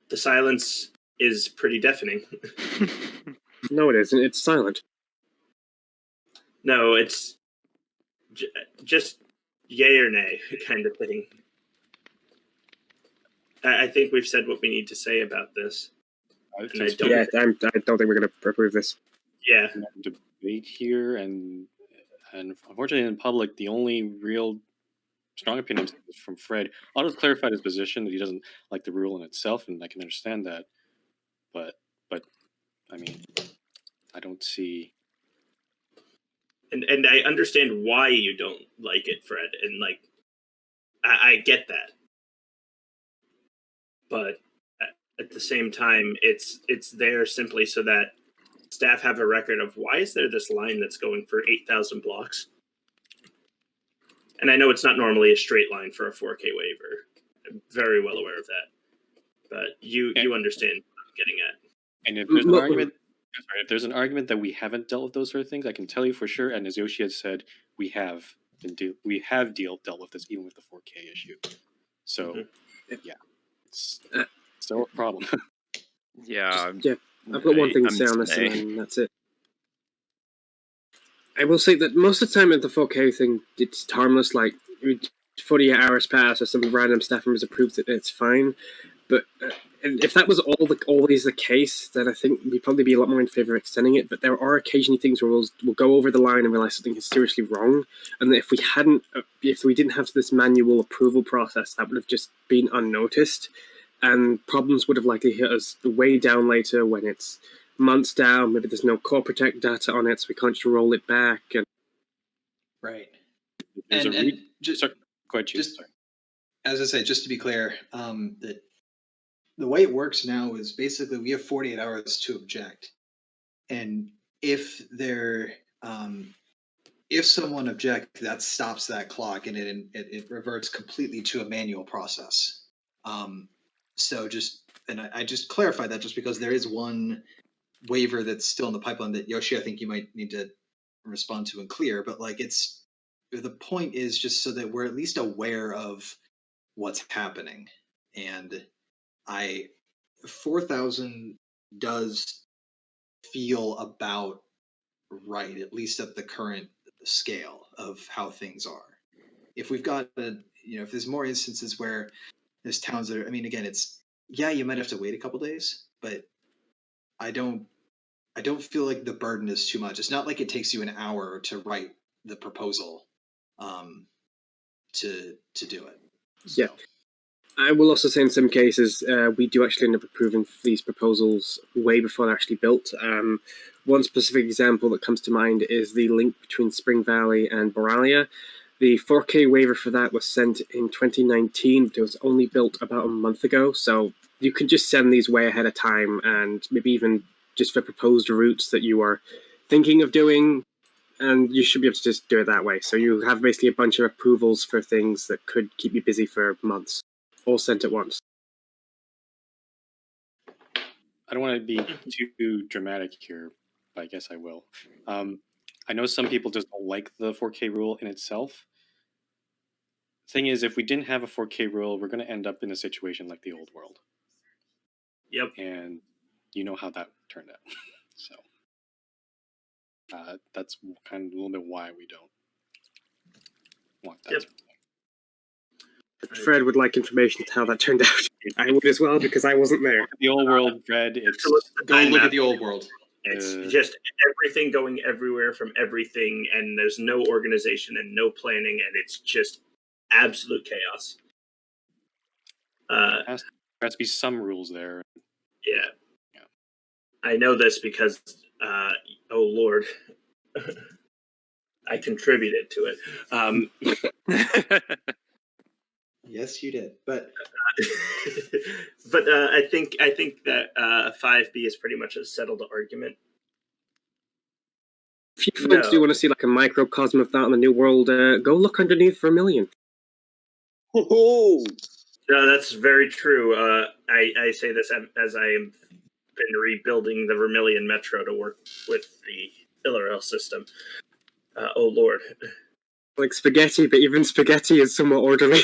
The silence is pretty deafening. No, it isn't. It's silent. No, it's just yay or nay kind of thing. I think we've said what we need to say about this. I And I don't, Yeah, I don't think we're going to approve this. yeah. debate here, and unfortunately in public, the only real strong opinion is from Fred. Otto's clarified his position that he doesn't like the rule in itself, and I can understand that. But I mean, I don't see. And I understand why you don't like it, Fred, and like I get that. But at the same time, it's there simply so that staff have a record of why is there this line that's going for 8,000 blocks. And I know it's not normally a straight line for a 4K waiver. I'm very well aware of that. But you understand what I'm getting at. And if there's an argument, if there's an argument that we haven't dealt with those sort of things, I can tell you for sure. And as Yoshi has said, we have dealt with this, even with the 4K issue. So yeah, it's still a problem. Yeah. I've got one thing to say on this, and then that's it. I will say that most of the time at the 4K thing, it's harmless. Like 48 hours pass, or some random staff members approves it, it's fine. But if that was always the case, then I think we'd probably be a lot more in favor of extending it. But there are occasionally things where we'll go over the line and realize something is seriously wrong, and if we didn't have this manual approval process, that would have just been unnoticed, and problems would have likely hit us way down later when it's months down. Maybe there's no core protect data on it, so we can't just roll it back. And Right. There's And just, sorry, go ahead, just sorry. as I say, just to be clear, that the way it works now is basically we have 48 hours to object, and if someone objects, that stops that clock, and it reverts completely to a manual process. So I just clarified that just because there is one waiver that's still in the pipeline that Yoshi, I think you might need to respond to and clear, but like the point is just so that we're at least aware of what's happening. And 4,000 does feel about right, at least at the current scale of how things are. If we've got if there's more instances where there's towns that are, I mean, again, you might have to wait a couple days, but I don't feel like the burden is too much. It's not like it takes you an hour to write the proposal to do it. So. Yeah. I will also say in some cases, we do actually end up approving these proposals way before they're actually built. One specific example that comes to mind is the link between Spring Valley and Boralia. The 4K waiver for that was sent in 2019, but it was only built about a month ago. So you can just send these way ahead of time, and maybe even just for proposed routes that you are thinking of doing, and you should be able to just do it that way. So you have basically a bunch of approvals for things that could keep you busy for months, all sent at once. I don't want to be too dramatic here, but I guess I will. I know some people just don't like the 4K rule in itself. Thing is, if we didn't have a 4K rule, we're going to end up in a situation like the old world. Yep. And you know how that turned out. So that's kind of a little bit why we don't want that. Yep. Fred would like information to how that turned out. I would as well, because I wasn't there. The old world, Fred, it's... Go look at the old world. It's just everything going everywhere from everything, and there's no organization and no planning, and it's just absolute chaos. There has to be some rules there. Yeah. I know this because, oh Lord, I contributed to it. Yes, you did, but I think that 5B is pretty much a settled argument. If you folks do want to see like a microcosm of that in the New World, go look underneath Vermilion. Oh, no, that's very true. I say this as I am been rebuilding the Vermilion Metro to work with the Illarel system. Oh Lord. Like spaghetti, but even spaghetti is somewhat orderly.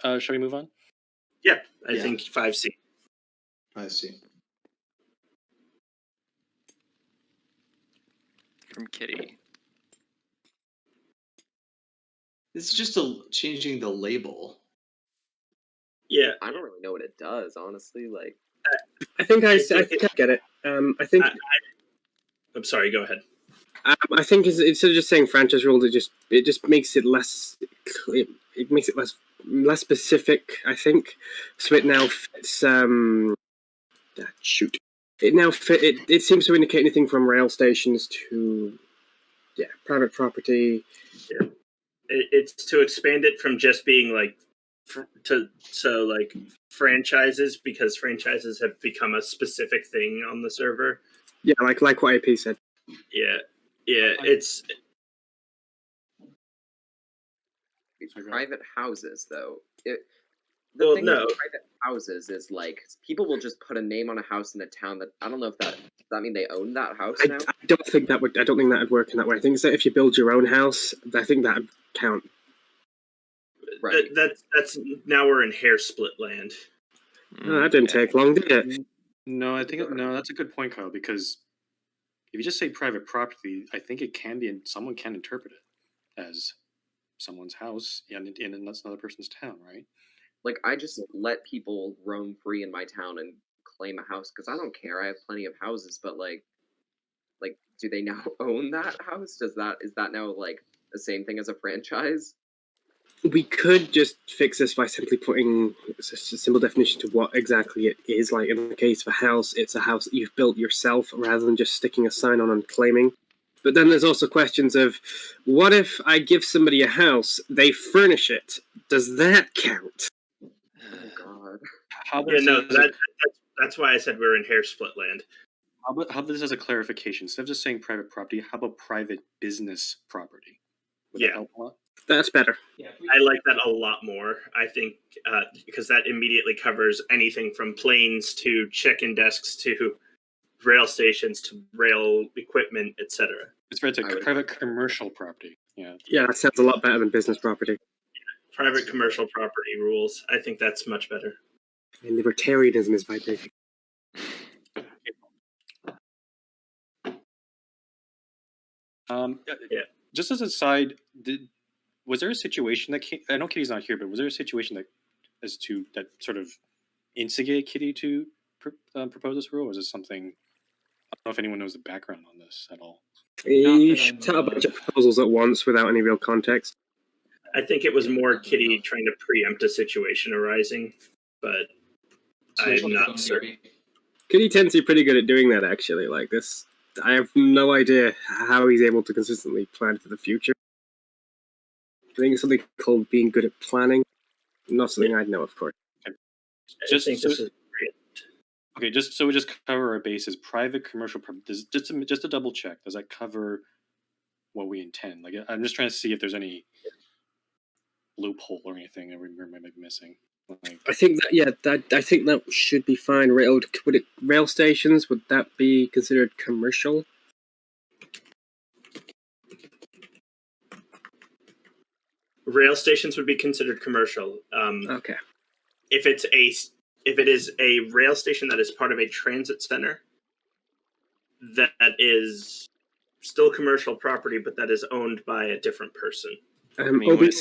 All right, shall we move on? Yeah, I think 5C. I see. from Kitty. This is just changing the label. Yeah, I don't really know what it does, honestly. Like, I think I get it. I think I'm sorry. Go ahead. I think instead of just saying franchise rules, it just makes it less. It makes it less specific. I think so. It now fits. Shoot. It now fit. It seems to indicate anything from rail stations to private property. Yeah. It's to expand it from just being like like franchises, because franchises have become a specific thing on the server. Yeah, like what AP said. Yeah, it's private houses, though. The Well, thing no. with private houses is, like, people will just put a name on a house in a town that, I don't know if does that mean they own that house now? I don't think that would work in that way. I think that if you build your own house, I think that would count. Right. That's now we're in hair split land. Oh, that didn't take long, did it? No, I think no. That's a good point, Kyle. Because if you just say private property, I think it can be, and someone can interpret it as someone's house in another person's town, right? Like, I just let people roam free in my town and claim a house because I don't care. I have plenty of houses, but like, do they now own that house? Is that now like the same thing as a franchise? We could just fix this by simply putting a simple definition to what exactly it is. Like in the case of a house, it's a house that you've built yourself, rather than just sticking a sign on and claiming. But then there's also questions of, what if I give somebody a house, they furnish it? Does that count? Oh God. That's why I said we're in hair split land. How about this as a clarification? Instead of just saying private property, how about private business property? Would that help a lot? That's better. Yeah, I like that a lot more. I think because that immediately covers anything from planes to check-in desks to rail stations to rail equipment, etc. It's right. It's private commercial property. Yeah. Yeah, that sounds a lot better than business property. Private commercial property rules. I think that's much better. And libertarianism is vibrating. Just as a side, was there a situation that came, I know Kitty's not here, but was there a situation that sort of instigated Kitty to propose this rule, or is this something? I don't know if anyone knows the background on this at all. You should tell a bunch of proposals at once without any real context. I think it was more Kitty trying to preempt a situation arising, but I'm not certain. Kitty tends to be pretty good at doing that, actually. Like this, I have no idea how he's able to consistently plan for the future. I think it's something called being good at planning. Not something I'd know, of course. Just so we just cover our bases. Private commercial just to double check. Does that cover what we intend? Like, I'm just trying to see if there's any loophole or anything that we might be missing. Like, I think I think that should be fine. Rail stations, would that be considered commercial? Rail stations would be considered commercial. Okay. If it is a rail station that is part of a transit center, that is still commercial property, but that is owned by a different person. Obi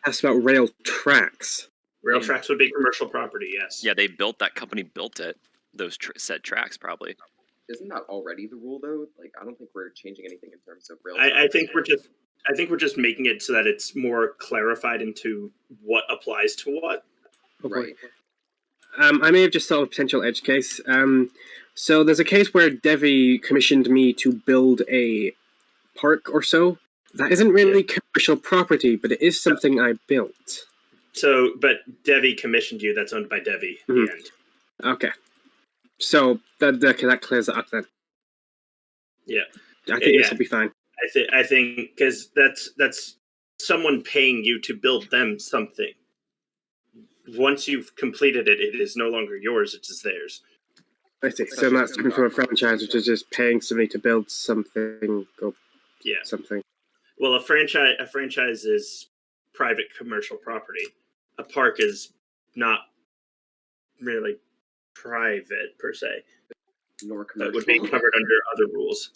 asked about rail tracks. Rail tracks would be commercial property, yes. Yeah, that company built it. Those said tracks, probably. Isn't that already the rule, though? Like, I don't think we're changing anything in terms of rail. I think we're just making it so that it's more clarified into what applies to what. Okay. Right. I may have just thought of a potential edge case. So there's a case where Devi commissioned me to build a park or so. That isn't really commercial property, but it is something I built. So, but Devi commissioned you. That's owned by Devi. Mm-hmm. The end. Okay. So that clears it up then. Yeah. I think this will be fine. I think because that's someone paying you to build them something. Once you've completed it, it is no longer yours; it is theirs. I see. So that's different from a franchise, which is just paying somebody to build something. Something. Well, a franchise is private commercial property. A park is not really private per se. Nor commercial. That would be covered under other rules.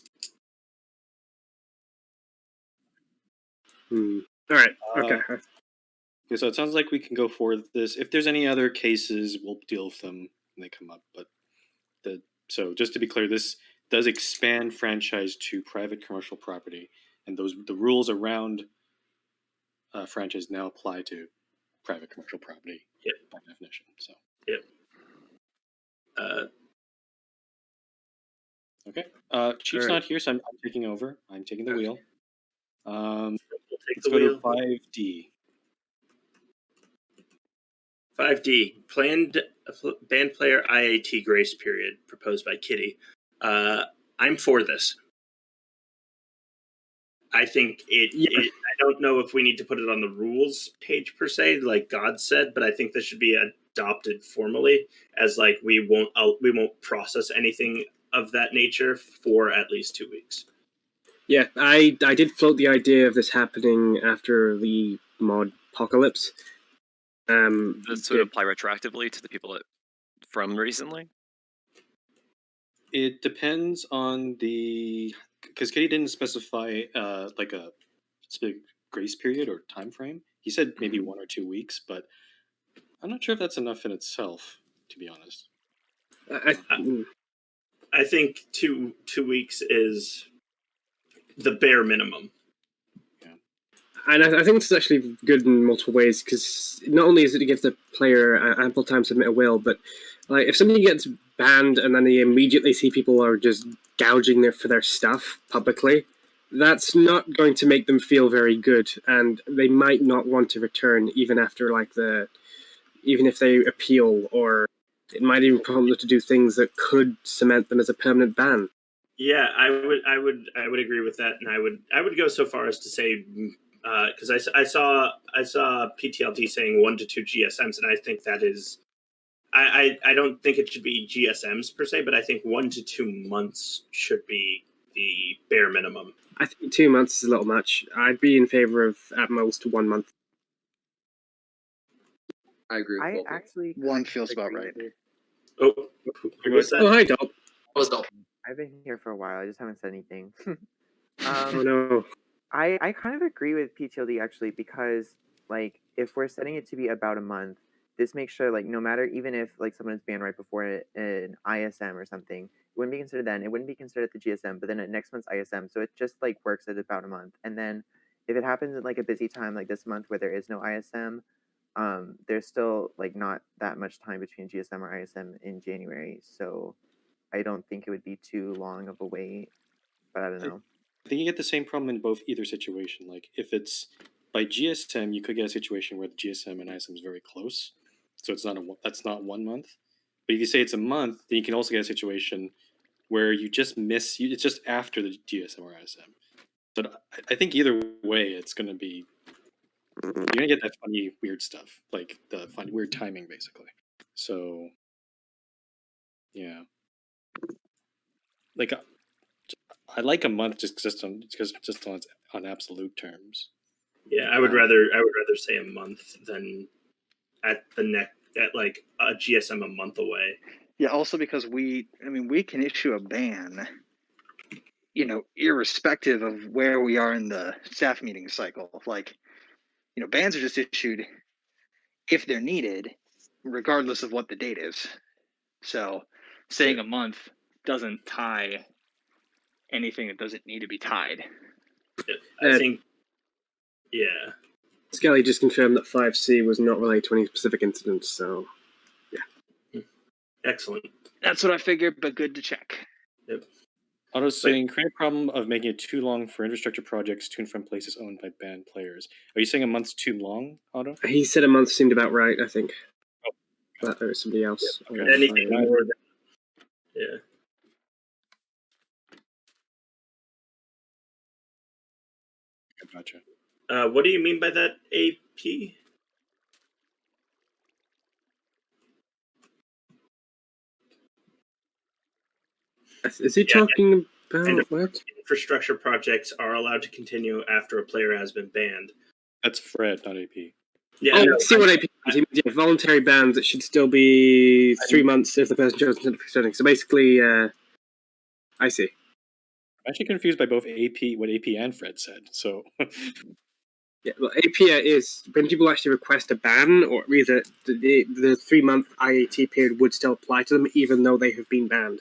All right. Okay. Okay, so it sounds like we can go forward with this. If there's any other cases, we'll deal with them when they come up. But so just to be clear, this does expand franchise to private commercial property, and the rules around franchise now apply to private commercial property. Yep. By definition. So. Yep. Okay. Chief's Alright. not here, so I'm taking over. I'm taking the wheel. We'll take Let's the go wheel. to 5D. 5D, planned band player IAT grace period proposed by Kitty. I'm for this. I think I don't know if we need to put it on the rules page per se, like God said, but I think this should be adopted formally as like we won't process anything of that nature for at least 2 weeks. Yeah, I did float the idea of this happening after the mod apocalypse. This would apply retroactively to the people from recently. It depends on because Kitty didn't specify like a specific grace period or time frame. He said maybe 1 or 2 weeks, but I'm not sure if that's enough in itself, to be honest. I think two weeks is the bare minimum. And I think this is actually good in multiple ways, because not only is it to give the player ample time to submit a will, but like if somebody gets banned and then they immediately see people are just gouging for their stuff publicly, that's not going to make them feel very good, and they might not want to return even after even if they appeal, or it might even prompt them to do things that could cement them as a permanent ban. Yeah, I would agree with that, and I would go so far as to say, because I saw PTLD saying 1 to 2 GSMs, and I think that is, I don't think it should be GSMs per se, but I think 1 to 2 months should be the bare minimum. I think 2 months is a little much. I'd be in favor of at most 1 month. I agree with both. Actually 1 feels about right. Oh, who was that? Oh, hi, Doc. That was dope. I've been here for a while. I just haven't said anything. Oh no. I kind of agree with PTLD actually, because like if we're setting it to be about a month, this makes sure like no matter, even if like someone is banned right before an ISM or something, it wouldn't be considered then. It wouldn't be considered at the GSM, but then at next month's ISM. So it just like works at about a month. And then if it happens at like a busy time like this month where there is no ISM, there's still like not that much time between GSM or ISM in January. So I don't think it would be too long of a wait. But I don't know. I think you get the same problem in either situation. Like if it's by GSM, you could get a situation where the GSM and ISM is very close, so that's not 1 month. But if you say it's a month, then you can also get a situation where you just it's just after the GSM or ISM. But I think either way, it's going to be, you're going to get that funny, weird stuff, like the funny, weird timing, basically. So, yeah. Like, I like a month just on absolute terms. Yeah, I would rather say a month than at like a GSM a month away. Yeah, also because we can issue a ban, irrespective of where we are in the staff meeting cycle. Like, bans are just issued if they're needed, regardless of what the date is. So saying a month doesn't tie anything that doesn't need to be tied. I think, yeah. Skelly just confirmed that 5C was not related to any specific incidents, so yeah. Excellent. That's what I figured, but good to check. Yep. Otto's saying, create a problem of making it too long for infrastructure projects to and from places owned by banned players. Are you saying a month's too long, Otto? He said a month seemed about right, I think. That or somebody else. Yep. Okay. Anything more than, yeah. Gotcha. What do you mean by that, AP? Is he talking about what? Infrastructure projects are allowed to continue after a player has been banned. That's Fred, not AP. Yeah, I see what AP means. Yeah, voluntary bans, it should still be 3 months if the person chosen to setting. So basically, I see. I'm actually confused by both what AP and Fred said. So Yeah, well, APIA is when people actually request a ban, or either the 3-month IAT period would still apply to them, even though they have been banned.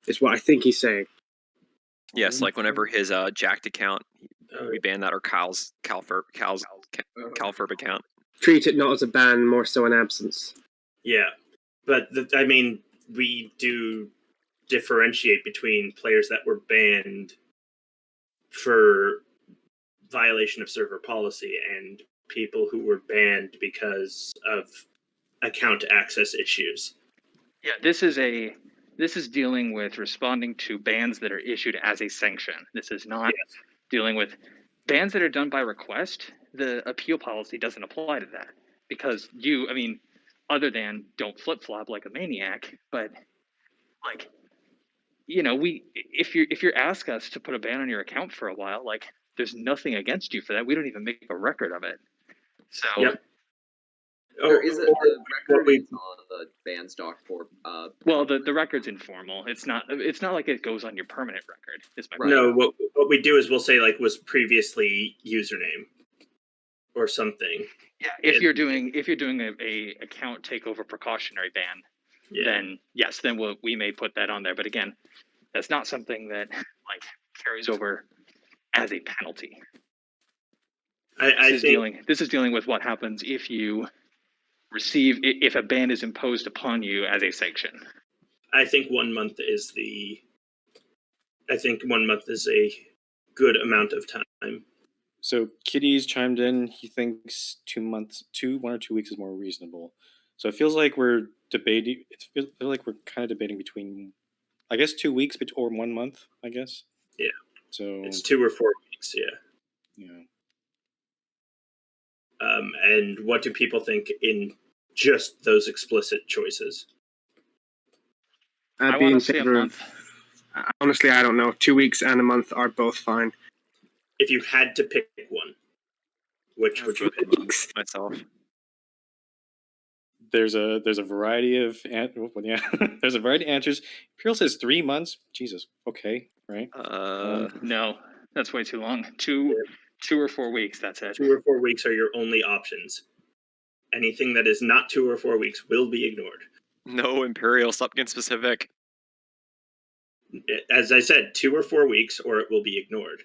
Is what I think he's saying. Yes, like whenever his jacked account, we banned that, or Cal's Calferb account. Treat it not as a ban, more so an absence. Yeah, but I mean, we do differentiate between players that were banned for violation of server policy and people who were banned because of account access issues. Yeah, this is dealing with responding to bans that are issued as a sanction. This is not dealing with bans that are done by request. The appeal policy doesn't apply to that because other than don't flip-flop like a maniac, but like, if you're ask us to put a ban on your account for a while, like there's nothing against you for that. We don't even make a record of it. So There is the record is on the bands doc for well, the record's informal. It's not like it goes on your permanent record. Is my No, what we do is we'll say like was previously username or something. Yeah, if you're doing a account takeover precautionary ban, then yes, then we may put that on there. But again, that's not something that like carries over as a penalty. This is dealing with what happens if you receive if a ban is imposed upon you as a sanction. I think 1 month is a good amount of time. So Kitty's chimed in. He thinks 1 or 2 weeks is more reasonable. So it feels like we're debating. It feels like we're kind of debating between, I guess, 2 weeks or 1 month. I guess. Yeah. So it's 2 or 4 weeks. Yeah. Yeah. And what do people think in just those explicit choices? I'd be in favor of. Honestly, I don't know. 2 weeks and a month are both fine. If you had to pick one, which would you pick? Myself. There's a variety of there's a variety of answers. Imperial says 3 months. Jesus. Okay. Right. No, that's way too long. 2 or 4 weeks. That's it. 2 or 4 weeks are your only options. Anything that is not 2 or 4 weeks will be ignored. No, Imperial, stop getting specific. As I said, 2 or 4 weeks, or it will be ignored.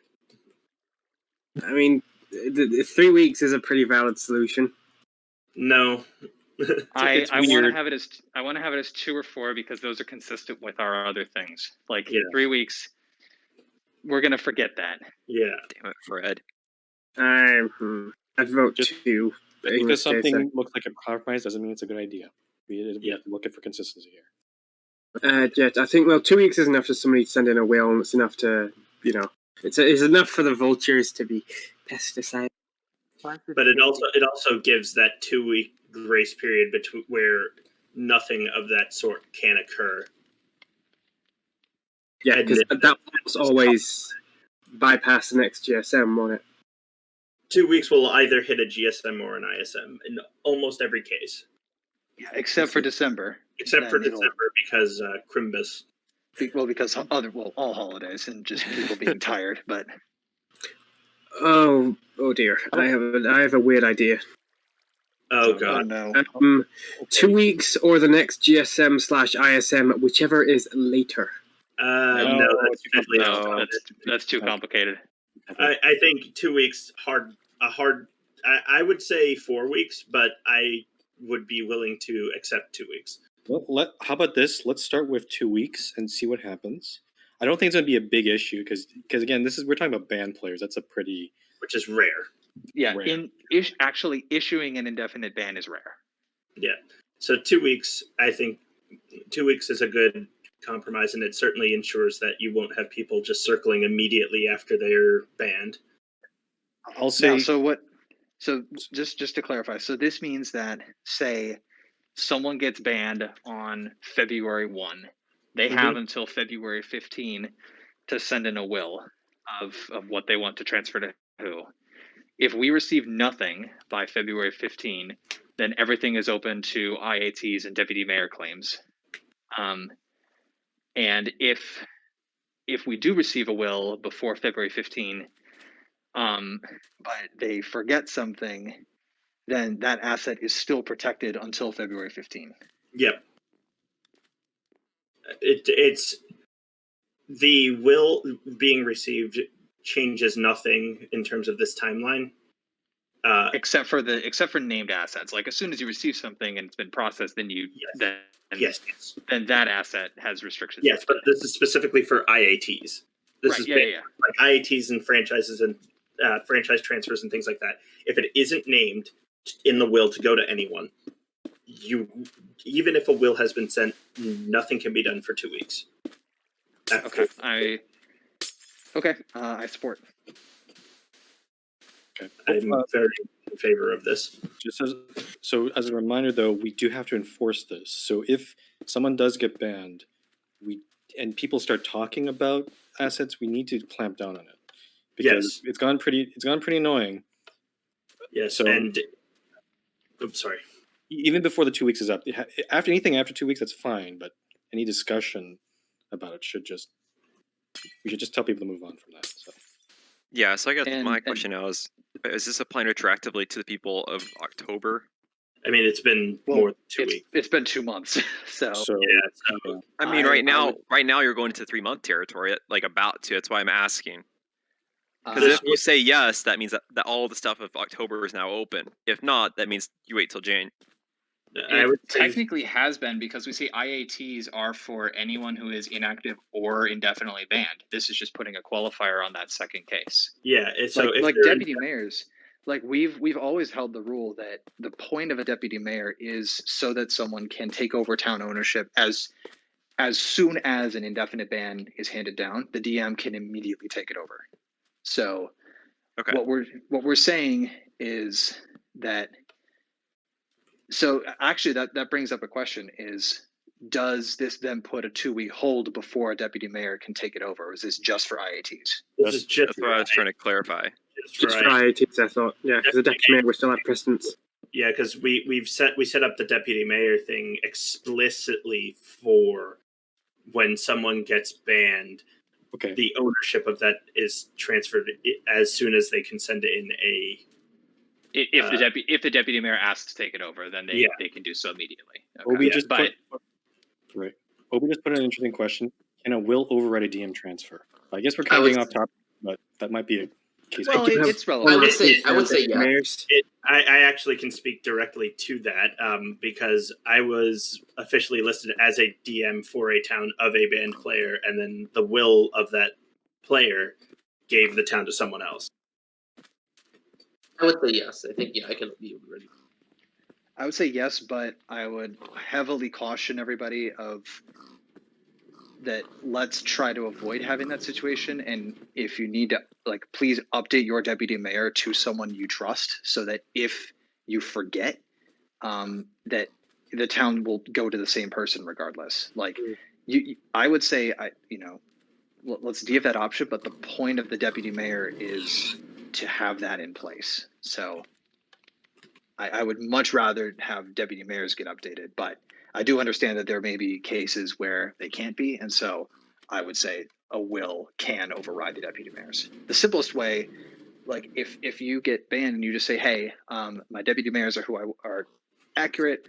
I mean, 3 weeks is a pretty valid solution. No. I want to have it as 2 or 4 because those are consistent with our other things. Like 3 weeks, we're gonna forget that. Yeah. Damn it, Fred. I'd vote 2. Because something looks like a compromise doesn't mean it's a good idea. We have to look for consistency here. Yeah, I think 2 weeks is enough for somebody to send in a will, and it's enough to it's enough for the vultures to be pesticided. But it also gives that 2-week grace period between where nothing of that sort can occur. Yeah, because that will always bypass the next GSM, won't it? 2 weeks will either hit a GSM or an ISM in almost every case. Yeah, except for December. Except for December because Crimbus. Well, because all holidays and just people being tired, but. Oh dear! I have a weird idea. Oh god! No. 2 weeks or the next GSM/ISM, whichever is later. No, that's definitely not. That's too complicated. I think 2 weeks I would say 4 weeks, but I would be willing to accept 2 weeks. Well, how about this? Let's start with 2 weeks and see what happens. I don't think it's going to be a big issue because again, we're talking about band players. That's which is rare. Yeah, actually issuing an indefinite ban is rare. Yeah, so 2 weeks. I think 2 weeks is a good compromise, and it certainly ensures that you won't have people just circling immediately after they're banned. I'll say. Now, so just to clarify, so this means that say someone gets banned on February 1, they have until February 15 to send in a will of what they want to transfer to who. If we receive nothing by February 15, then everything is open to IATs and deputy mayor claims. And if we do receive a will before February 15, but they forget something, then that asset is still protected until February 15. Yep. It's the will being received changes nothing in terms of this timeline. Except for named assets. Like as soon as you receive something and it's been processed, then Yes. then that asset has restrictions. Yes, but this is specifically for IATs. This Right, is yeah. like IATs and franchises and franchise transfers and things like that. If it isn't named in the will to go to anyone, even if a will has been sent, nothing can be done for 2 weeks. Okay, I support. Okay. I'm very in favor of this. As a reminder, though, we do have to enforce this. So if someone does get banned, and people start talking about assets, we need to clamp down on it because it's gone pretty annoying. Yes. So oops, sorry. Even before the 2 weeks is up, after 2 weeks, that's fine. But any discussion about it we should just tell people to move on from that. So. Yeah, so I guess my question now is this applying retroactively to the people of October? I mean, it's been more than 2 weeks. It's been 2 months, so yeah. I mean, right now you're going into 3-month territory, like about to. That's why I'm asking. Because if you say yes, that means that all the stuff of October is now open. If not, that means you wait till June. It technically has been, because we say IATs are for anyone who is inactive or indefinitely banned. This is just putting a qualifier on that second case. Yeah, so like deputy mayors, like we've always held the rule that the point of a deputy mayor is so that someone can take over town ownership as soon as an indefinite ban is handed down. The DM can immediately take it over. So what we're saying is that. So actually, that brings up a question: does this then put a 2-week hold before a deputy mayor can take it over, or is this just for IATs? That's what I was trying to clarify. Just for IATs, I thought. Yeah, because the deputy mayor will still have precedence. Yeah, because we set up the deputy mayor thing explicitly for when someone gets banned. Okay. The ownership of that is transferred as soon as they can send in a. If the deputy mayor asks to take it over, then they can do so immediately. Okay. Obi just put an interesting question. Can a will override a DM transfer? I guess we're kind of getting off topic, but that might be a case. Well, it's relevant. I would say yeah. I actually can speak directly to that because I was officially listed as a DM for a town of a banned player, and then the will of that player gave the town to someone else. I would say yes. I think I can be ready. I would say yes, but I would heavily caution everybody that let's try to avoid having that situation. And if you need to, please update your deputy mayor to someone you trust, so that if you forget, that the town will go to the same person regardless. I would say, let's give that option, but the point of the deputy mayor is to have that in place. So I would much rather have deputy mayors get updated, but I do understand that there may be cases where they can't be, and so I would say a will can override the deputy mayors. The simplest way, if you get banned and you just say, hey, my deputy mayors are accurate,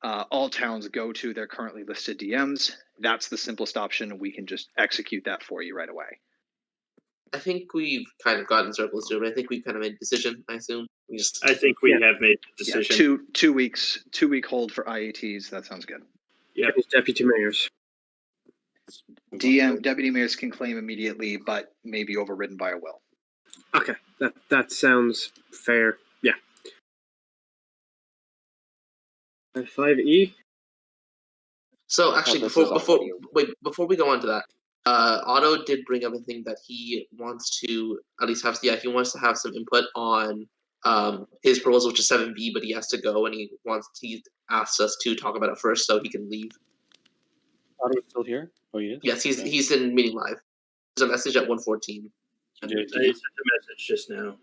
all towns go to their currently listed DMs, that's the simplest option, and we can just execute that for you right away. I think we've kind of gotten circles to it, but I think we've kind of made a decision, I assume. I think we have made a decision. Yeah, 2 weeks, 2-week hold for IATs, that sounds good. Yeah. Deputy mayors. Deputy mayors can claim immediately, but may be overridden by a will. Okay, that sounds fair. Yeah. 5E. So actually, before we go on to that, Otto did bring up a thing that he wants to at least have. Yeah, he wants to have some input on his proposal, which is 7B, but he has to go, and he asked us to talk about it first, so he can leave. Otto's still here? Oh, he is? Yes, he's in meeting live. There's a message at 1:14. I sent a message just now.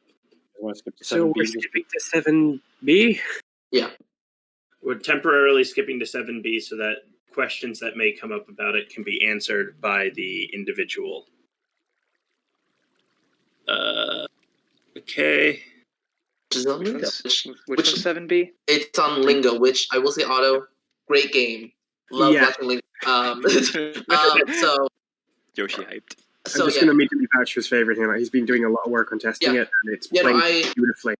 So we're skipping to 7B? Yeah. We're temporarily skipping to 7B so that questions that may come up about it can be answered by the individual. Okay. Which is on Which Lingo. one's, which one's 7B? It's on Lingo, which I will say, Otto, great game. Love Yeah. watching Lingo. So Yoshi hyped. I'm just going to immediately vouch for his favorite here. Like, he's been doing a lot of work on testing it, and it's Yeah, no, playing beautifully.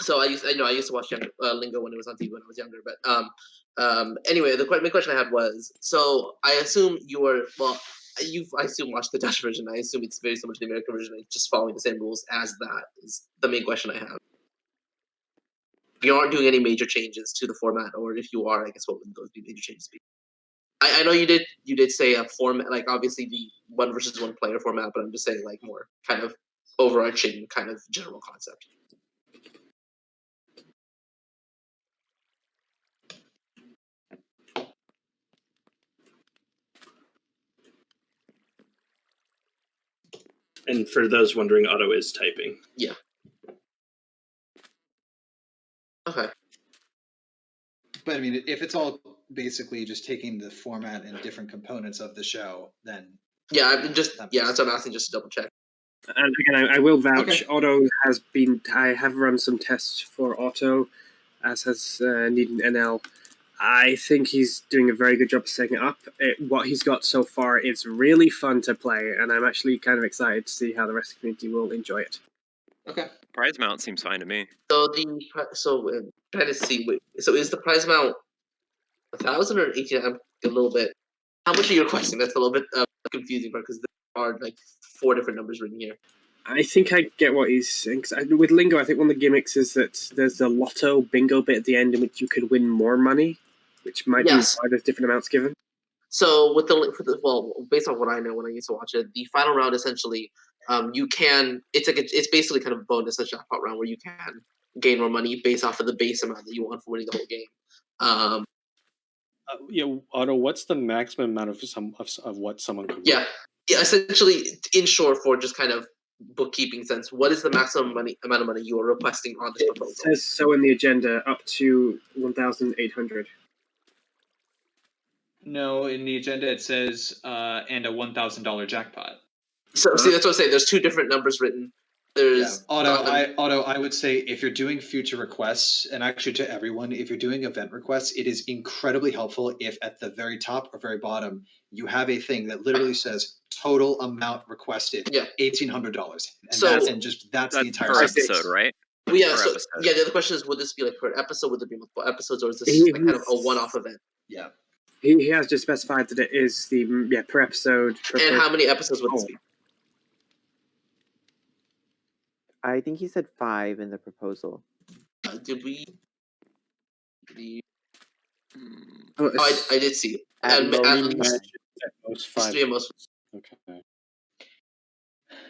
So I used to watch Lingo when it was on TV when I was younger. But anyway, the main question I had was, so I assume I assume watched the Dutch version. I assume it's very similar to the American version. It's just following the same rules as that is the main question I have. You aren't doing any major changes to the format, or if you are, I guess what would those major changes be? I know you did say a format, like obviously the 1 versus 1 player format, but I'm just saying like more kind of overarching kind of general concept. And for those wondering, Otto is typing. Yeah. Okay. But I mean, if it's all basically just taking the format and different components of the show, then yeah, that's what I'm asking, just to double check. And again, I will vouch. Okay. Otto has been. I have run some tests for Otto, as has Needham NL. I think he's doing a very good job of setting it up. What he's got so far is really fun to play, and I'm actually kind of excited to see how the rest of the community will enjoy it. Okay. Prize amount seems fine to me. So trying to see. So is the prize amount 1,000 or 1,800? I'm a little bit. How much are you requesting? That's a little bit confusing because there are like 4 different numbers written here. I think I get what he's saying. With Lingo, I think one of the gimmicks is that there's the lotto bingo bit at the end in which you can win more money, which might be why there's different amounts given. So based on what I know when I used to watch it, the final round essentially, it's basically kind of a bonus, a jackpot round where you can gain more money based off of the base amount that you want for winning the whole game. Otto, what's the maximum amount of what someone can win? Yeah. Essentially, in short, for just kind of bookkeeping sense, what is the maximum amount of money you are requesting on this proposal? It says so in the agenda, up to 1,800. No, in the agenda it says and a $1,000 jackpot. So see, that's what I'm saying. There's 2 different numbers written. There's Otto, I would say if you're doing future requests, and actually to everyone, if you're doing event requests, it is incredibly helpful if at the very top or very bottom you have a thing that literally says total amount requested, $1,800, and that's the entire per episode, right? Well, yeah. Per So episode. the other question is, would this be like per episode? Would there be multiple episodes, or is this like kind of a one-off event? Yeah. He has just specified that it is per episode. And how many episodes would this be? I think he said 5 in the proposal. Did we? I did see it. At most 5. Okay.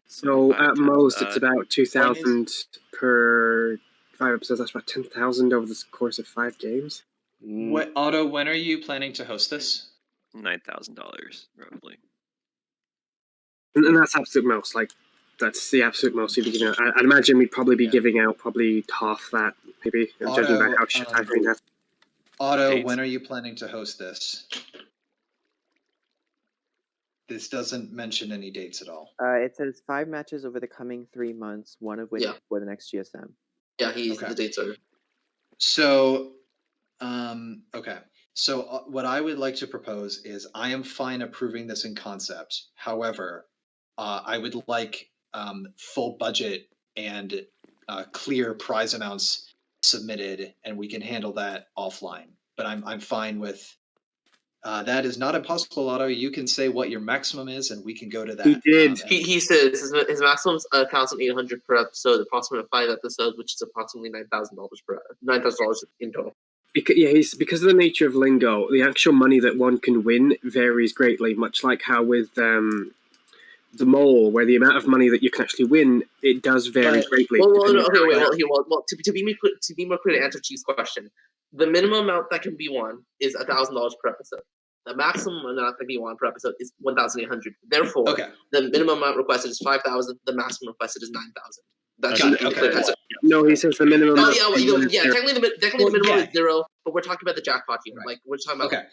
So at most, it's about 2,000 per 5 episodes. That's about 10,000 over the course of 5 games. What, Otto? When are you planning to host this? $9,000 roughly. And that's absolute most. Like, that's the absolute most you'd be giving out. I'd imagine we'd probably be giving out probably half that, maybe, judging by how shit I've been at. Otto, when are you planning to host this? This doesn't mention any dates at all. It says 5 matches over the coming 3 months, one of which for the next GSM. Yeah, the dates are. So, okay. So what I would like to propose is I am fine approving this in concept. However, I would like full budget and clear prize amounts submitted, and we can handle that offline. But I'm fine with that. Is not impossible, Otto. You can say what your maximum is, and we can go to that. He did. He says his maximum is 1,800 per episode, approximately 5 episodes, which is approximately $9,000 in total. Because of the nature of Lingo, the actual money that one can win varies greatly, much like how with the Mole, where the amount of money that you can actually win, it does vary greatly. To be more clear to answer Chief's question, the minimum amount that can be won is $1,000 per episode. The maximum amount that can be won per episode is 1,800. Therefore, the minimum amount requested is 5,000. The maximum requested is 9,000. That's clear. No, he says the minimum. Technically the minimum is 0, but we're talking about the jackpot here. Like we're talking about. Okay,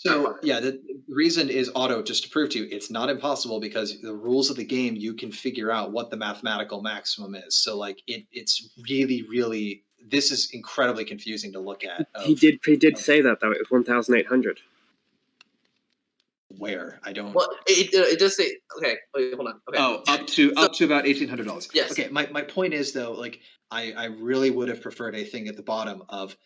So yeah, the reason is auto, just to prove to you, it's not impossible because the rules of the game, you can figure out what the mathematical maximum is. So like it's really, really, this is incredibly confusing to look at. He did say that though. It was 1,800. Where I don't. Well, it does say okay. Wait, hold on. Okay. Oh, up to about $1,800. Yes. Okay, my point is though, like I really would have preferred a thing at the bottom of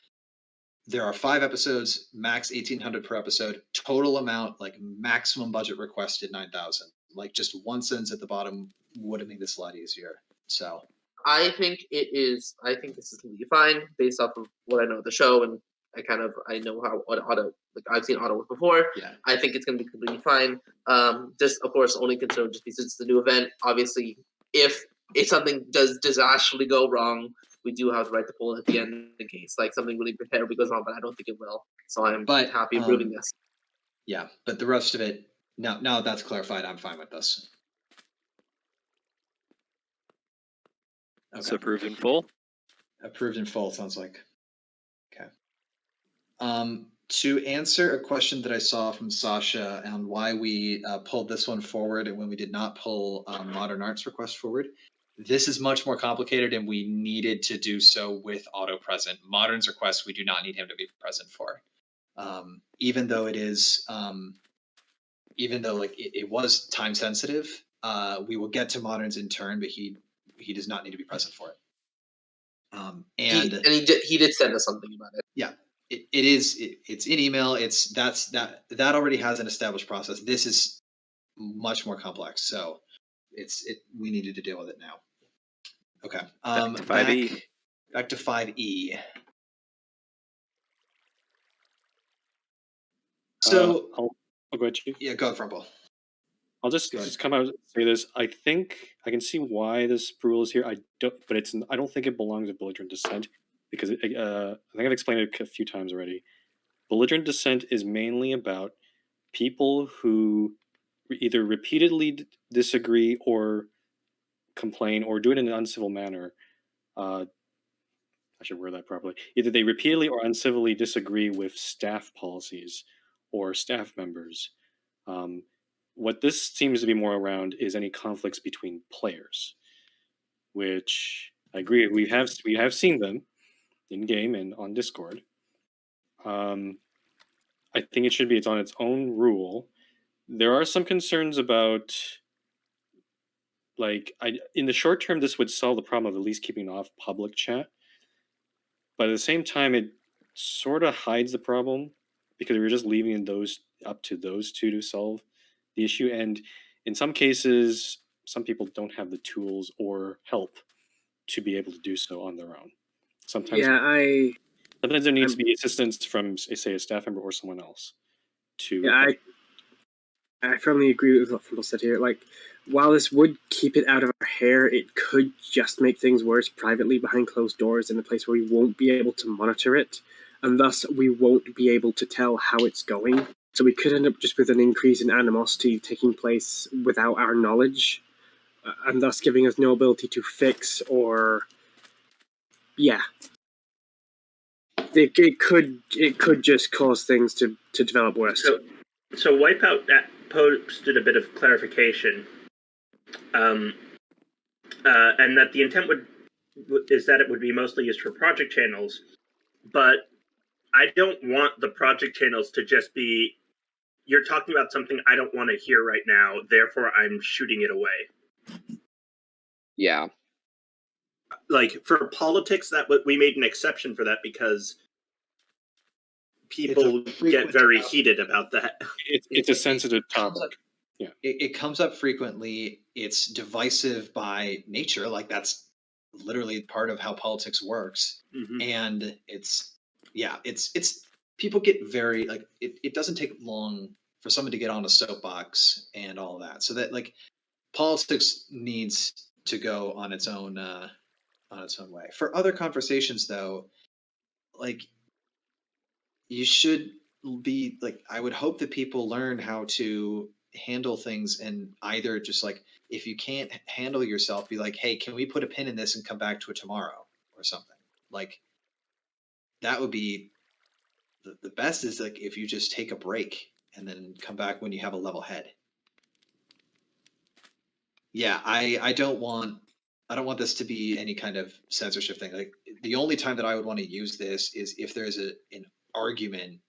there are 5 episodes, max 1,800 per episode, total amount, like maximum budget requested 9,000. Like just one sentence at the bottom would have made this a lot easier. So I think it is. I think this is completely fine based off of what I know of the show, and I know how auto like I've seen auto work before. yeah, I think it's going to be completely fine. Just of course, only concern just because it's the new event. Obviously, if something does disastrously go wrong, we do have the right to pull it at the end in case like something really terribly goes wrong. But I don't think it will. So I'm happy approving this. Yeah, but the rest of it, now that that's clarified, I'm fine with this. Okay. So approved in full? Approved in full, sounds like. Okay. To answer a question that I saw from Sasha on why we pulled this one forward and when we did not pull Modern Art's request forward, this is much more complicated and we needed to do so with auto present. Modern's request, we do not need him to be present for. Even though it is, even though like it was time sensitive, we will get to Modern's in turn, but he does not need to be present for it. He did send us something about it. Yeah, it's in email. That already has an established process. This is much more complex, so we needed to deal with it now. Okay. Back to 5E. Back to 5E. So I'll go ahead, Chief. Yeah, go ahead, Frumple. I'll just come out and say this. I think I can see why this rule is here. I don't think it belongs with belligerent dissent because I think I've explained it a few times already. Belligerent dissent is mainly about people who either repeatedly disagree or complain or do it in an uncivil manner. I should word that properly. Either they repeatedly or uncivilly disagree with staff policies or staff members. What this seems to be more around is any conflicts between players, which I agree we have seen them in game and on Discord. I think it's on its own rule. There are some concerns about in the short term this would solve the problem of at least keeping off public chat, but at the same time it sort of hides the problem because we're just leaving those up to those two to solve the issue, and in some cases some people don't have the tools or help to be able to do so on their own. Sometimes there needs to be assistance from say a staff member or someone else to I firmly agree with what Frumple said here. Like, while this would keep it out of our hair, it could just make things worse privately behind closed doors in a place where we won't be able to monitor it, and thus we won't be able to tell how it's going. So we could end up just with an increase in animosity taking place without our knowledge, and thus giving us no ability to fix or... Yeah. It could just cause things to develop worse. So Wipeout posted a bit of clarification, and that the intent is that it would be mostly used for project channels, but I don't want the project channels to just be, you're talking about something I don't want to hear right now, therefore I'm shooting it away. Yeah. Like, for politics, we made an exception for that because people get very heated about that. It's a sensitive topic. Yeah, it comes up frequently. It's divisive by nature. Like that's literally part of how politics works. Mm-hmm. And it's people get very like it doesn't take long for someone to get on a soapbox and all that. So that like politics needs to go on its own way. For other conversations though, like you should be like I would hope that people learn how to handle things and either just like if you can't handle yourself be like, hey, can we put a pin in this and come back to it tomorrow or something. Like that would be the best is like if you just take a break and then come back when you have a level head. Yeah, I don't want this to be any kind of censorship thing. Like the only time that I would want to use this is if there's an argument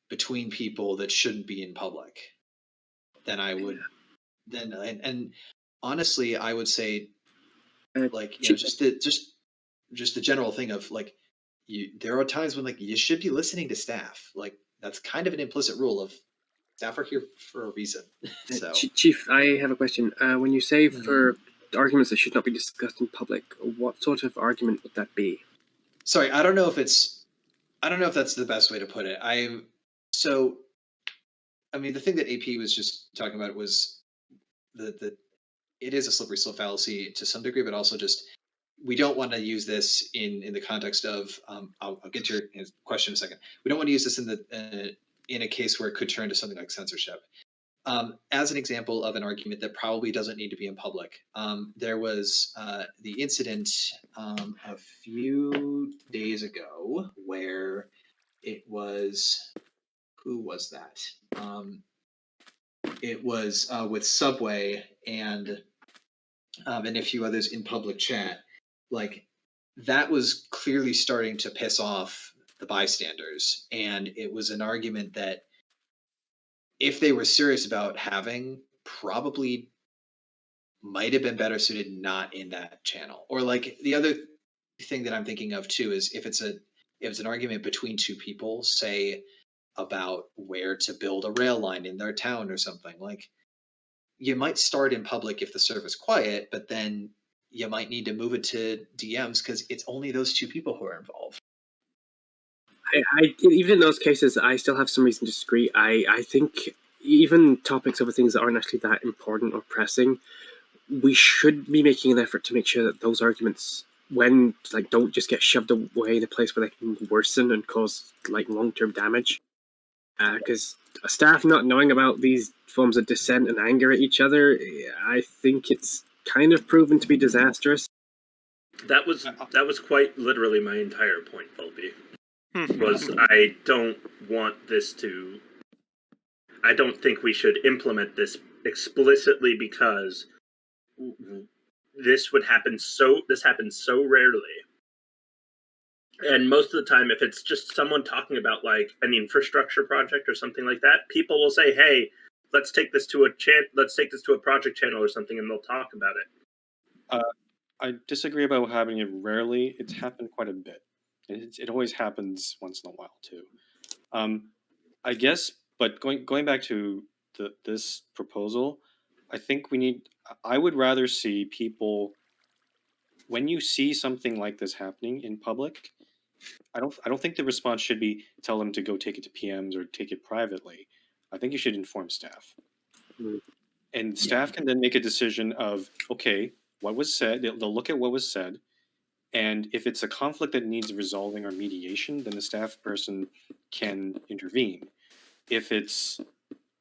between people that shouldn't be in public. Then I would and honestly I would say like just the general thing of like there are times when like you should be listening to staff. Like that's kind of an implicit rule of staff are here for a reason. So Chief, I have a question. When you say for arguments that should not be discussed in public, what sort of argument would that be? Sorry, I don't know if that's the best way to put it. I mean, the thing that AP was just talking about was the it is a slippery slope fallacy to some degree, but also just we don't want to use this in the context of I'll get to your question in a second. We don't want to use this in a case where it could turn to something like censorship. As an example of an argument that probably doesn't need to be in public, there was the incident a few days ago where it was who was that? It was with Subway and a few others in public chat. Like that was clearly starting to piss off the bystanders, and it was an argument that if they were serious about having, probably might have been better suited not in that channel. Or like the other thing that I'm thinking of too is if it's an argument between two people, say about where to build a rail line in their town or something, like you might start in public if the server's quiet, but then you might need to move it to DMs because it's only those two people who are involved. Even in those cases, I still have some reason to disagree. I think even topics over things that aren't actually that important or pressing, we should be making an effort to make sure that those arguments, when like, don't just get shoved away in a place where they can worsen and cause like long-term damage. Because staff not knowing about these forms of dissent and anger at each other, I think it's kind of proven to be disastrous. That was quite literally my entire point, Volby. Was I don't want this to. I don't think we should implement this explicitly because this happens so rarely. And most of the time, if it's just someone talking about like an infrastructure project or something like that, people will say, "Hey, let's take this to a project channel or something," and they'll talk about it. I disagree about having it rarely. It's happened quite a bit. It always happens once in a while too. I guess, but going back to this proposal, I think I would rather see people when you see something like this happening in public. I don't think the response should be tell them to go take it to PMs or take it privately. I think you should inform staff. And staff can then make a decision of, okay, what was said. They'll look at what was said. And if it's a conflict that needs resolving or mediation, then the staff person can intervene. If it's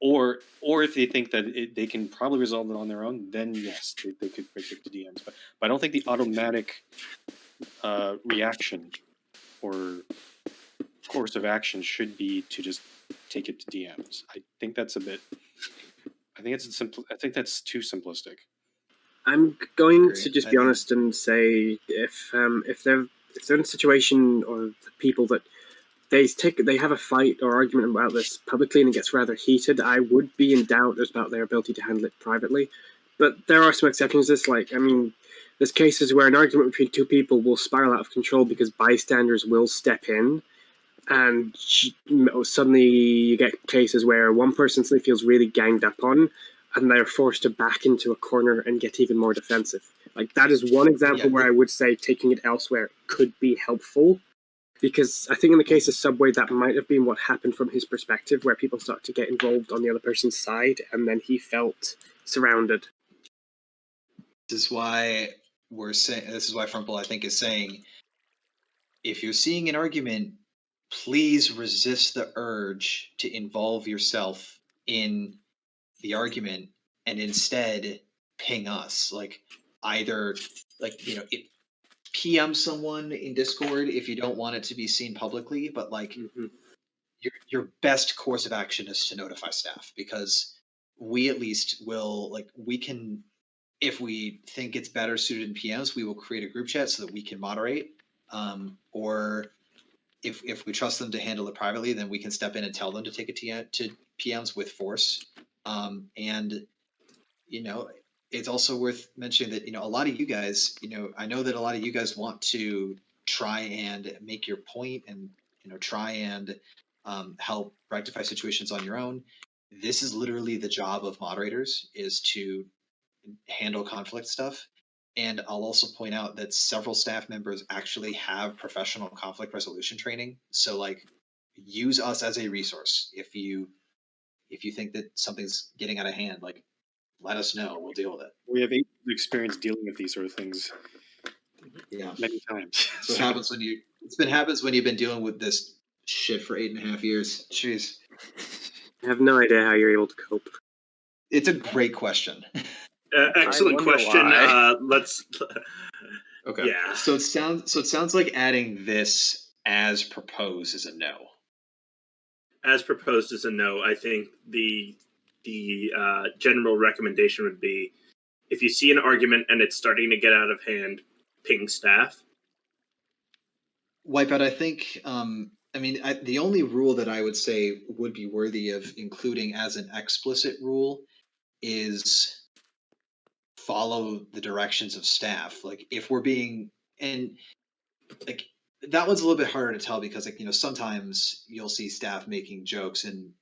or if they think that they can probably resolve it on their own, then yes, they could break it to DMs. But I don't think the automatic reaction or course of action should be to just take it to DMs. I think that's a bit. I think that's too simplistic. I'm going to just be honest and say if they're in a situation or the people that they have a fight or argument about this publicly and it gets rather heated, I would be in doubt about their ability to handle it privately. But there are some exceptions to this. Like, I mean, there's cases where an argument between two people will spiral out of control because bystanders will step in, and suddenly you get cases where one person suddenly feels really ganged up on, and they're forced to back into a corner and get even more defensive. Like, that is one example where I would say taking it elsewhere could be helpful. Because I think in the case of Subway, that might have been what happened from his perspective, where people start to get involved on the other person's side, and then he felt surrounded. This is why Frumple, I think, is saying, if you're seeing an argument, please resist the urge to involve yourself in the argument and instead ping us. Like, either, like, PM someone in Discord if you don't want it to be seen publicly, but like your best course of action is to notify staff, because we at least will, like, we can, if we think it's better suited in PMs, we will create a group chat so that we can moderate. Or if we trust them to handle it privately, then we can step in and tell them to take it to PMs with force. And it's also worth mentioning that a lot of you guys, I know that a lot of you guys want to try and make your point and try and help rectify situations on your own. This is literally the job of moderators, is to handle conflict stuff. And I'll also point out that several staff members actually have professional conflict resolution training. So, like, use us as a resource. If you think that something's getting out of hand, like, let us know. We'll deal with it. We have 8 years of experience dealing with these sort of things. Yeah, many times. So it happens when happens when you've been dealing with this shit for 8.5 years. Jeez, I have no idea how you're able to cope. it's a great question. Excellent wonder question. why. Let's. Okay. Yeah. So it sounds like adding this as proposed is a no. As proposed is a no. I think the general recommendation would be, if you see an argument and it's starting to get out of hand, ping staff. Wipeout, I think, the only rule that I would say would be worthy of including as an explicit rule is follow the directions of staff. Like, if we're being, and like, that one's a little bit harder to tell, because, like, sometimes you'll see staff making jokes and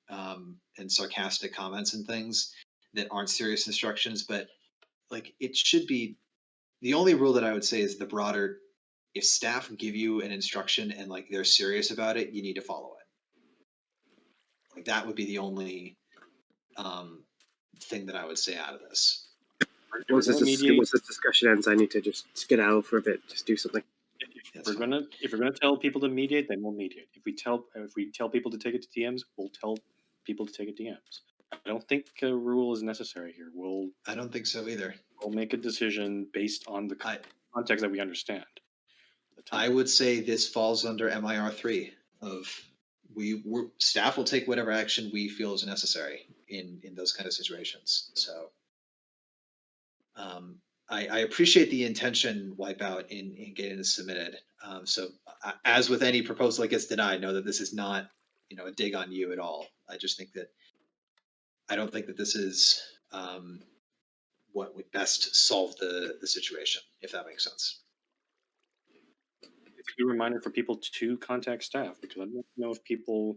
sarcastic comments and things that aren't serious instructions, but, like, it should be, the only rule that I would say is the broader, if staff give you an instruction and, like, they're serious about it, you need to follow it. Like, that would be the only thing that I would say out of this. Once this discussion ends, I need to just skedaddle for a bit, just do something. If we're gonna tell people to mediate, then we'll mediate. If we tell people to take it to DMs, we'll tell people to take it to DMs. I don't think a rule is necessary here. I don't think so either. We'll make a decision based on the context that we understand. I would say this falls under MIR 3 of staff will take whatever action we feel is necessary in those kind of situations. So I appreciate the intention, Wipeout, in getting this submitted. So as with any proposal that gets denied, know that this is not a dig on you at all. I just think that I don't think that this is what would best solve the situation, if that makes sense. It's a good reminder for people to contact staff, because I don't know if people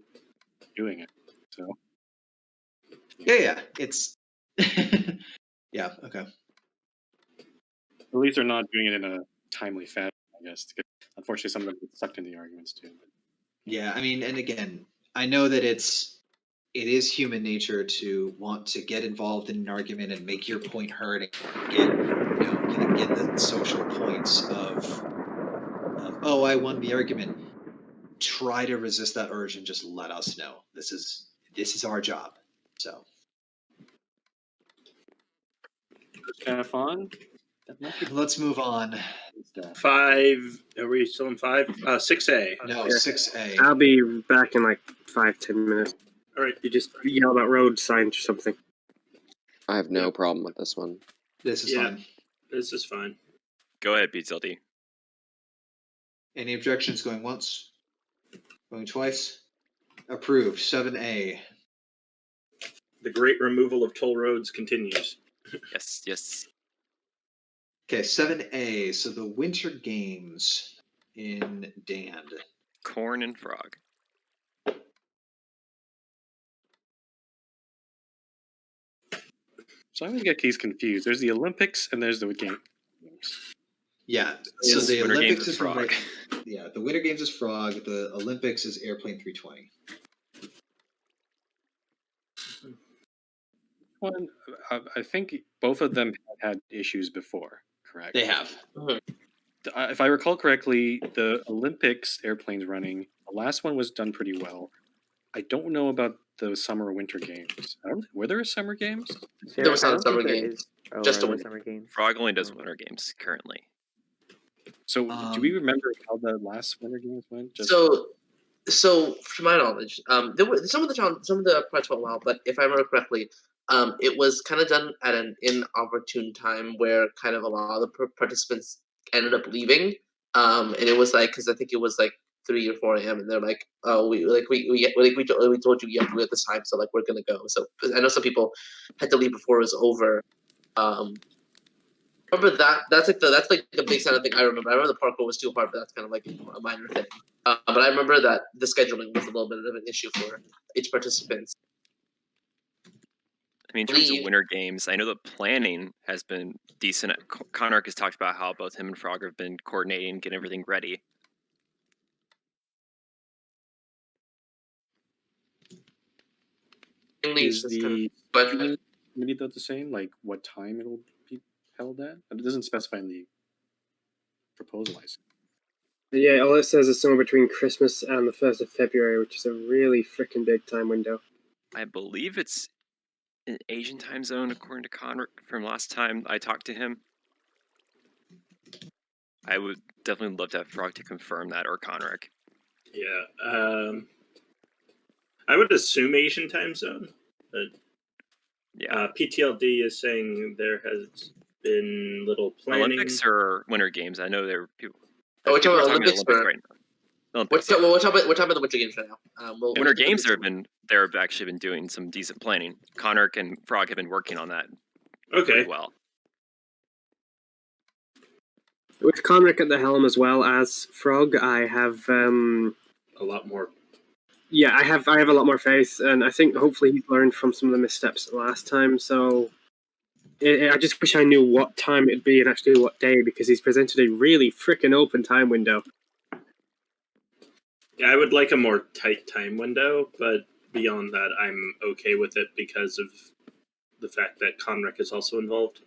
are doing it. So yeah, it's yeah, okay. At least they're not doing it in a timely fashion, I guess. Unfortunately, some of them get sucked into the arguments too. But. Yeah, I mean, and again, I know that it is human nature to want to get involved in an argument and make your point heard and get the social points of oh, I won the argument. Try to resist that urge and just let us know. This is our job. So Stefan? Let's move on. 5. Are we still in 5? 6A. No, 6A. I'll be back in like 5-10 minutes. All right. You just yell about road signs or something. I have no problem with this one. This is fine. This is fine. Go ahead, PTLD. Any objections? Going once? Going twice? Approved. 7A. The great removal of toll roads continues. Yes. Okay, 7A. So the Winter Games in Dand. Corn and frog. So I always get these confused. There's the Olympics and there's the Games. Yeah. So the Winter Olympics Games is frog. Yeah, the Winter Games is frog. The Olympics is airplane 320. One, I think both of them had issues before, correct? They have. If I recall correctly, the Olympics airplanes running, the last one was done pretty well. I don't know about the summer winter games. Were there summer games? There was not a summer game. Just a winter. Summer game. Frog only does winter games currently. So do we remember how the last winter games went? So So, to my knowledge, there were some of the projects went well, but if I remember correctly, it was kind of done at an inopportune time where kind of a lot of the participants ended up leaving, and it was like because I think it was like 3 or 4 a.m. and they're like, oh, we told you you have to leave at this time, so like we're gonna go. So I know some people had to leave before it was over. Remember that that's like the big kind of thing I remember. I remember the parkour was too hard, but that's kind of like a minor thing. But I remember that the scheduling was a little bit of an issue for each participant. I mean, in terms of winter games, I know the planning has been decent. Conark has talked about how both him and Frog have been coordinating, getting everything ready. Is the committee though the same? Like what time it'll be held at? It doesn't specify in the proposal. I see. Yeah, all it says is somewhere between Christmas and the 1st of February, which is a really freaking big time window. I believe it's an Asian time zone, according to Conrick from last time I talked to him. I would definitely love to have Frog to confirm that, or Conrick. Yeah, I would assume Asian time zone, but yeah, PTLD is saying there has been little planning. Olympics or Winter Games? I know there are people. Oh, we're talking about Olympics right now. Olympics, we're talking about the Winter Games right now. Winter Games, they've actually been doing some decent planning. Conark and Frog have been working on that. Okay. Well, with Conrick at the helm as well as Frog, I have a lot more. Yeah, I have a lot more faith, and I think hopefully he's learned from some of the missteps last time. So I just wish I knew what time it'd be and actually what day, because he's presented a really freaking open time window. Yeah, I would like a more tight time window, but beyond that, I'm okay with it because of the fact that Conrick is also involved.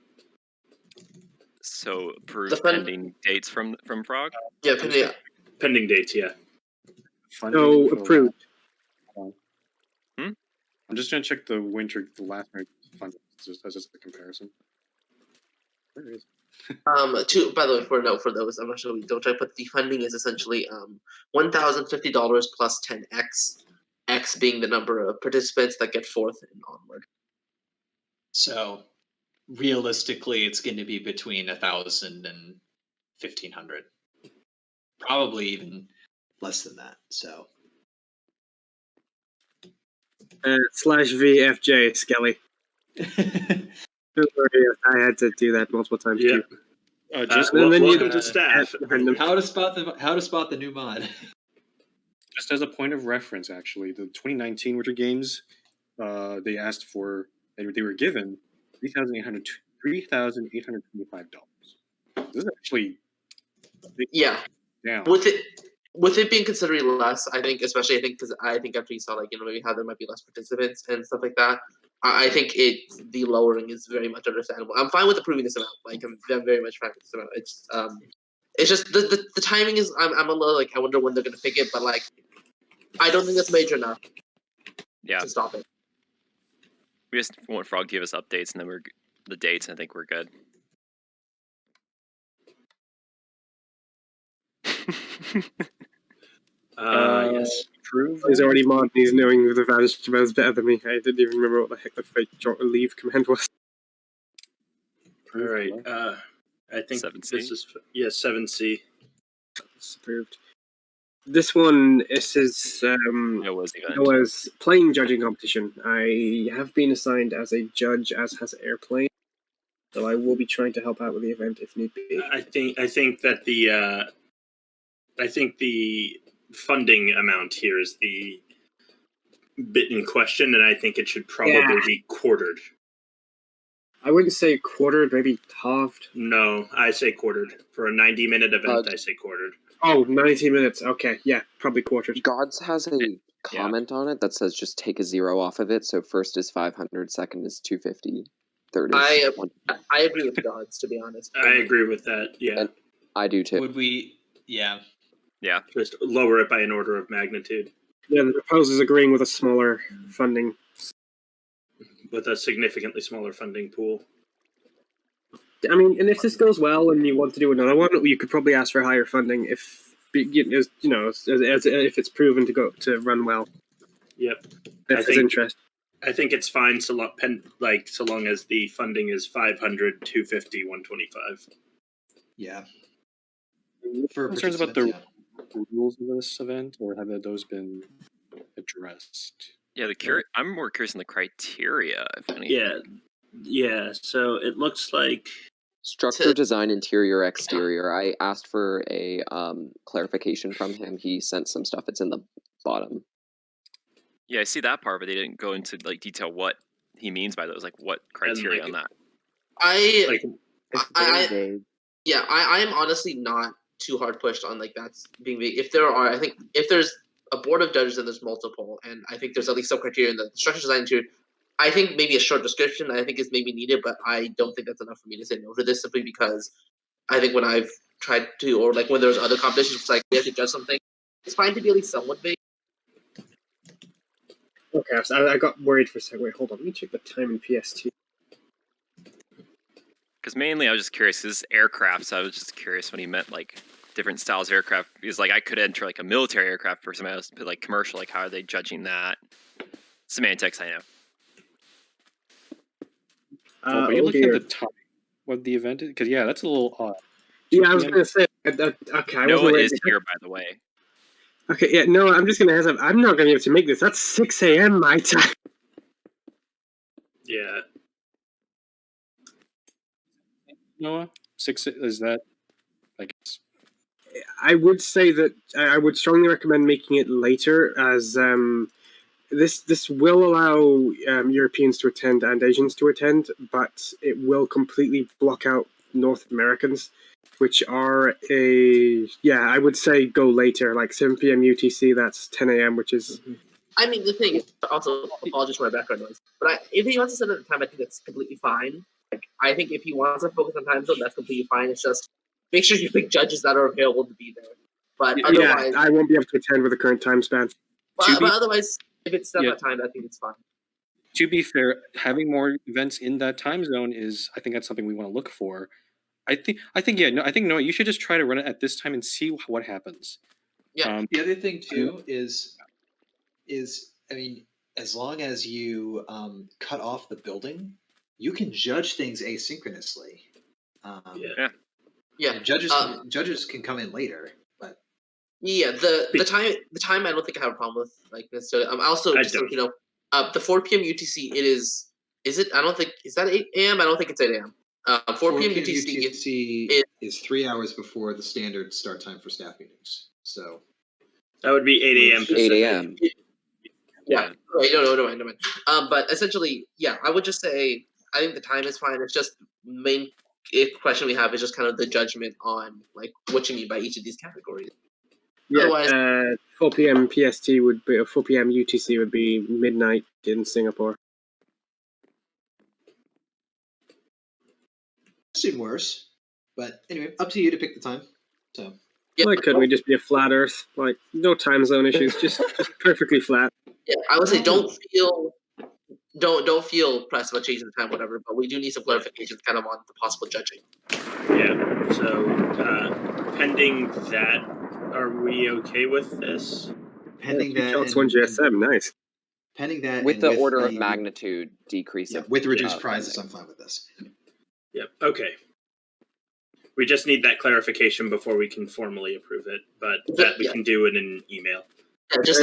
So approved pending dates from Frog? Yeah, pending dates, yeah. So approved. I'm just gonna check the last winter funding as just a comparison. Where is it? By the way, for those, I'm not sure we don't try, but the funding is essentially $1,050 plus 10x, x being the number of participants that get fourth and onward. So realistically, it's going to be between 1,000 and 1,500, probably even less than that. So /VFJ Skelly. Don't worry, I had to do that multiple times too. Just welcome to staff. How to spot the new mod. Just as a point of reference, actually, the 2019 Winter Games, they asked for, they were given $3,825. This is actually down. With it being considerably less, I think because after you saw maybe how there might be less participants and stuff like that, I think the lowering is very much understandable. I'm fine with approving this amount. I'm very much fine with this amount. It's just the timing is I'm a little I wonder when they're gonna pick it, but I don't think that's major enough. Yeah. To stop it. We just want Frog to give us updates, and then the dates, and I think we're good. Yes. True. He's already mod. He's knowing the advantage to is better than me. I didn't even remember what the heck the fake leave command was. All right. I think 7C? this is 7C. It's approved. This one is Noah's plane judging competition. I have been assigned as a judge, as has Airplane, so I will be trying to help out with the event if need be. I think that the funding amount here is the bit in question, and I think it should probably be quartered. I wouldn't say quartered, maybe halved. No, I say quartered. For a 90-minute event, I say quartered. Oh, 90 minutes. Okay, yeah, probably quartered. Gods has a comment on it that says just take a 0 off of it. So first is 500, second is 250, third is I agree with Gods, to be honest. I agree with that. Yeah, and I do too. Would we? Yeah. Yeah. Just lower it by an order of magnitude. Yeah, the proposer's agreeing with a smaller funding. With a significantly smaller funding pool. I mean, and if this goes well and you want to do another one, you could probably ask for higher funding if as if it's proven to run well. Yep. If there's interest. I think it's fine so long as the funding is 500, 250, 125. Yeah. For concerns about the rules of this event, or have those been addressed? Yeah, I'm more curious on the criteria, if anything. Yeah. So it looks like structure, design, interior, exterior. I asked for a clarification from him. He sent some stuff. It's in the bottom. Yeah, I see that part, but they didn't go into like detail what he means by those, like what criteria on that. I am honestly not too hard pushed on like that's being big. If there's a board of judges and there's multiple, and I think there's at least some criteria in the structure design too. I think maybe a short description I think is maybe needed, but I don't think that's enough for me to say no to this simply because I think when I've tried to, or like when there's other competitions, it's like we have to judge something. It's fine to be at least somewhat vague. Okay, so I got worried for a second. Wait, hold on. Let me check the time in PST. Because mainly I was just curious, this is aircraft, so I was just curious when he meant like different styles of aircraft. Because like I could enter like a military aircraft for somebody else, but like commercial, like how are they judging that? Semantics, I know. Are you looking at the time of the event? Because that's a little odd. Yeah, I was going to say. Okay, Noah is here, by the way. Okay, yeah, no, I'm just going to heads up. I'm not going to be able to make this. That's 6 a.m. my time. Yeah. Noah, 6 is that? I guess. I would say that I would strongly recommend making it later, as this will allow Europeans to attend and Asians to attend, but it will completely block out North Americans, which are I would say go later, like 7 p.m. UTC. That's 10 a.m., which is. I mean, the thing is, also apologies for my background noise, but if he wants to set it at the time, I think that's completely fine. Like, I think if he wants to focus on time zone, that's completely fine. It's just make sure you pick judges that are available to be there. But otherwise, I won't be able to attend with the current time span. But otherwise, if it's set that time, I think it's fine. To be fair, having more events in that time zone I think that's something we want to look for. I think no, you should just try to run it at this time and see what happens. Yeah. The other thing too is I mean, as long as you cut off the building, you can judge things asynchronously. Yeah. Judges can come in later, but the time I don't think I have a problem with like necessarily. Also just so you know, the 4 p.m. UTC it is it? I don't think is that 8 a.m. I don't think it's 8 a.m. 4 p.m. UTC is 3 hours before the standard start time for staff meetings. So that would be 8 a.m. 8 a.m. Yeah. Right, no mind. But essentially, I would just say I think the time is fine. It's just main question we have is just kind of the judgment on like what you mean by each of these categories. Yeah, otherwise, 4 p.m. PST would be, or 4 p.m. UTC would be midnight in Singapore. Soon worse, but anyway, up to you to pick the time. So. Why couldn't we just be a flat Earth? Like, no time zone issues, just perfectly flat. Yeah, I would say don't feel pressed about changing the time, whatever. But we do need some clarifications, kind of on the possible judging. Yeah. So, pending that, are we okay with this? Pending that, and GSM, nice. Pending that, with the order of magnitude decrease of with the reduced prizes, I'm fine with this. Yep. Okay. We just need that clarification before we can formally approve it, but that we can do in an email. Yeah, just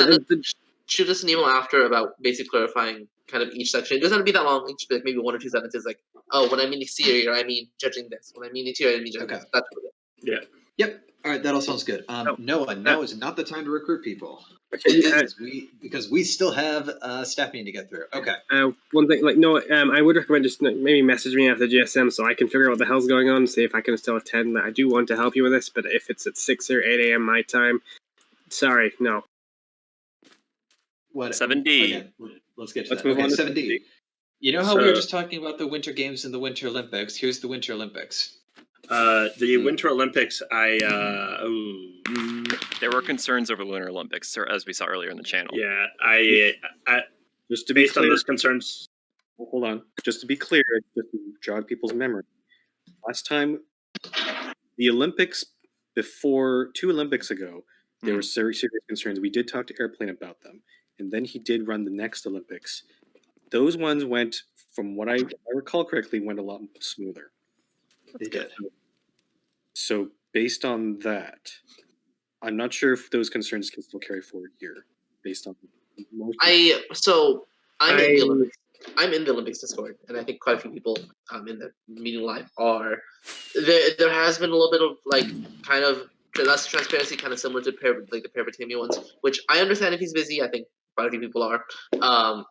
shoot us an email after about basically clarifying kind of each section. It doesn't have to be that long. It should be like maybe 1 or 2 sentences, like, oh, when I mean exterior, I mean judging this. When I mean interior, I mean judging this. That's really good. Yeah. Yep. All right, that all sounds good. Noah, now is not the time to recruit people because we still have staff meeting to get through. Okay. One thing, I would recommend just maybe message me after GSM so I can figure out what the hell's going on, see if I can still attend. I do want to help you with this, but if it's at 6 or 8 a.m. my time, sorry, no. What 7D? Okay, let's get to that. Okay, 7D. You know how we were just talking about the Winter Games and the Winter Olympics? Here's the Winter Olympics. The Winter Olympics, there were concerns over the Winter Olympics, as we saw earlier in the channel. Yeah, I just to be based clear, on those concerns. Hold on, just to be clear, just to jog people's memory. Last time, the Olympics before 2 Olympics ago, there were serious concerns. We did talk to Airplane about them, and then he did run the next Olympics. Those ones went, from what I recall correctly, went a lot smoother. They did. So based on that, I'm not sure if those concerns can still carry forward here, based on most. I'm in the Olympics. I'm in the Olympics Discord, and I think quite a few people in the meeting live are. There has been a little bit of like kind of less transparency, kind of similar to the Parabatamia ones, which I understand if he's busy. I think quite a few people are.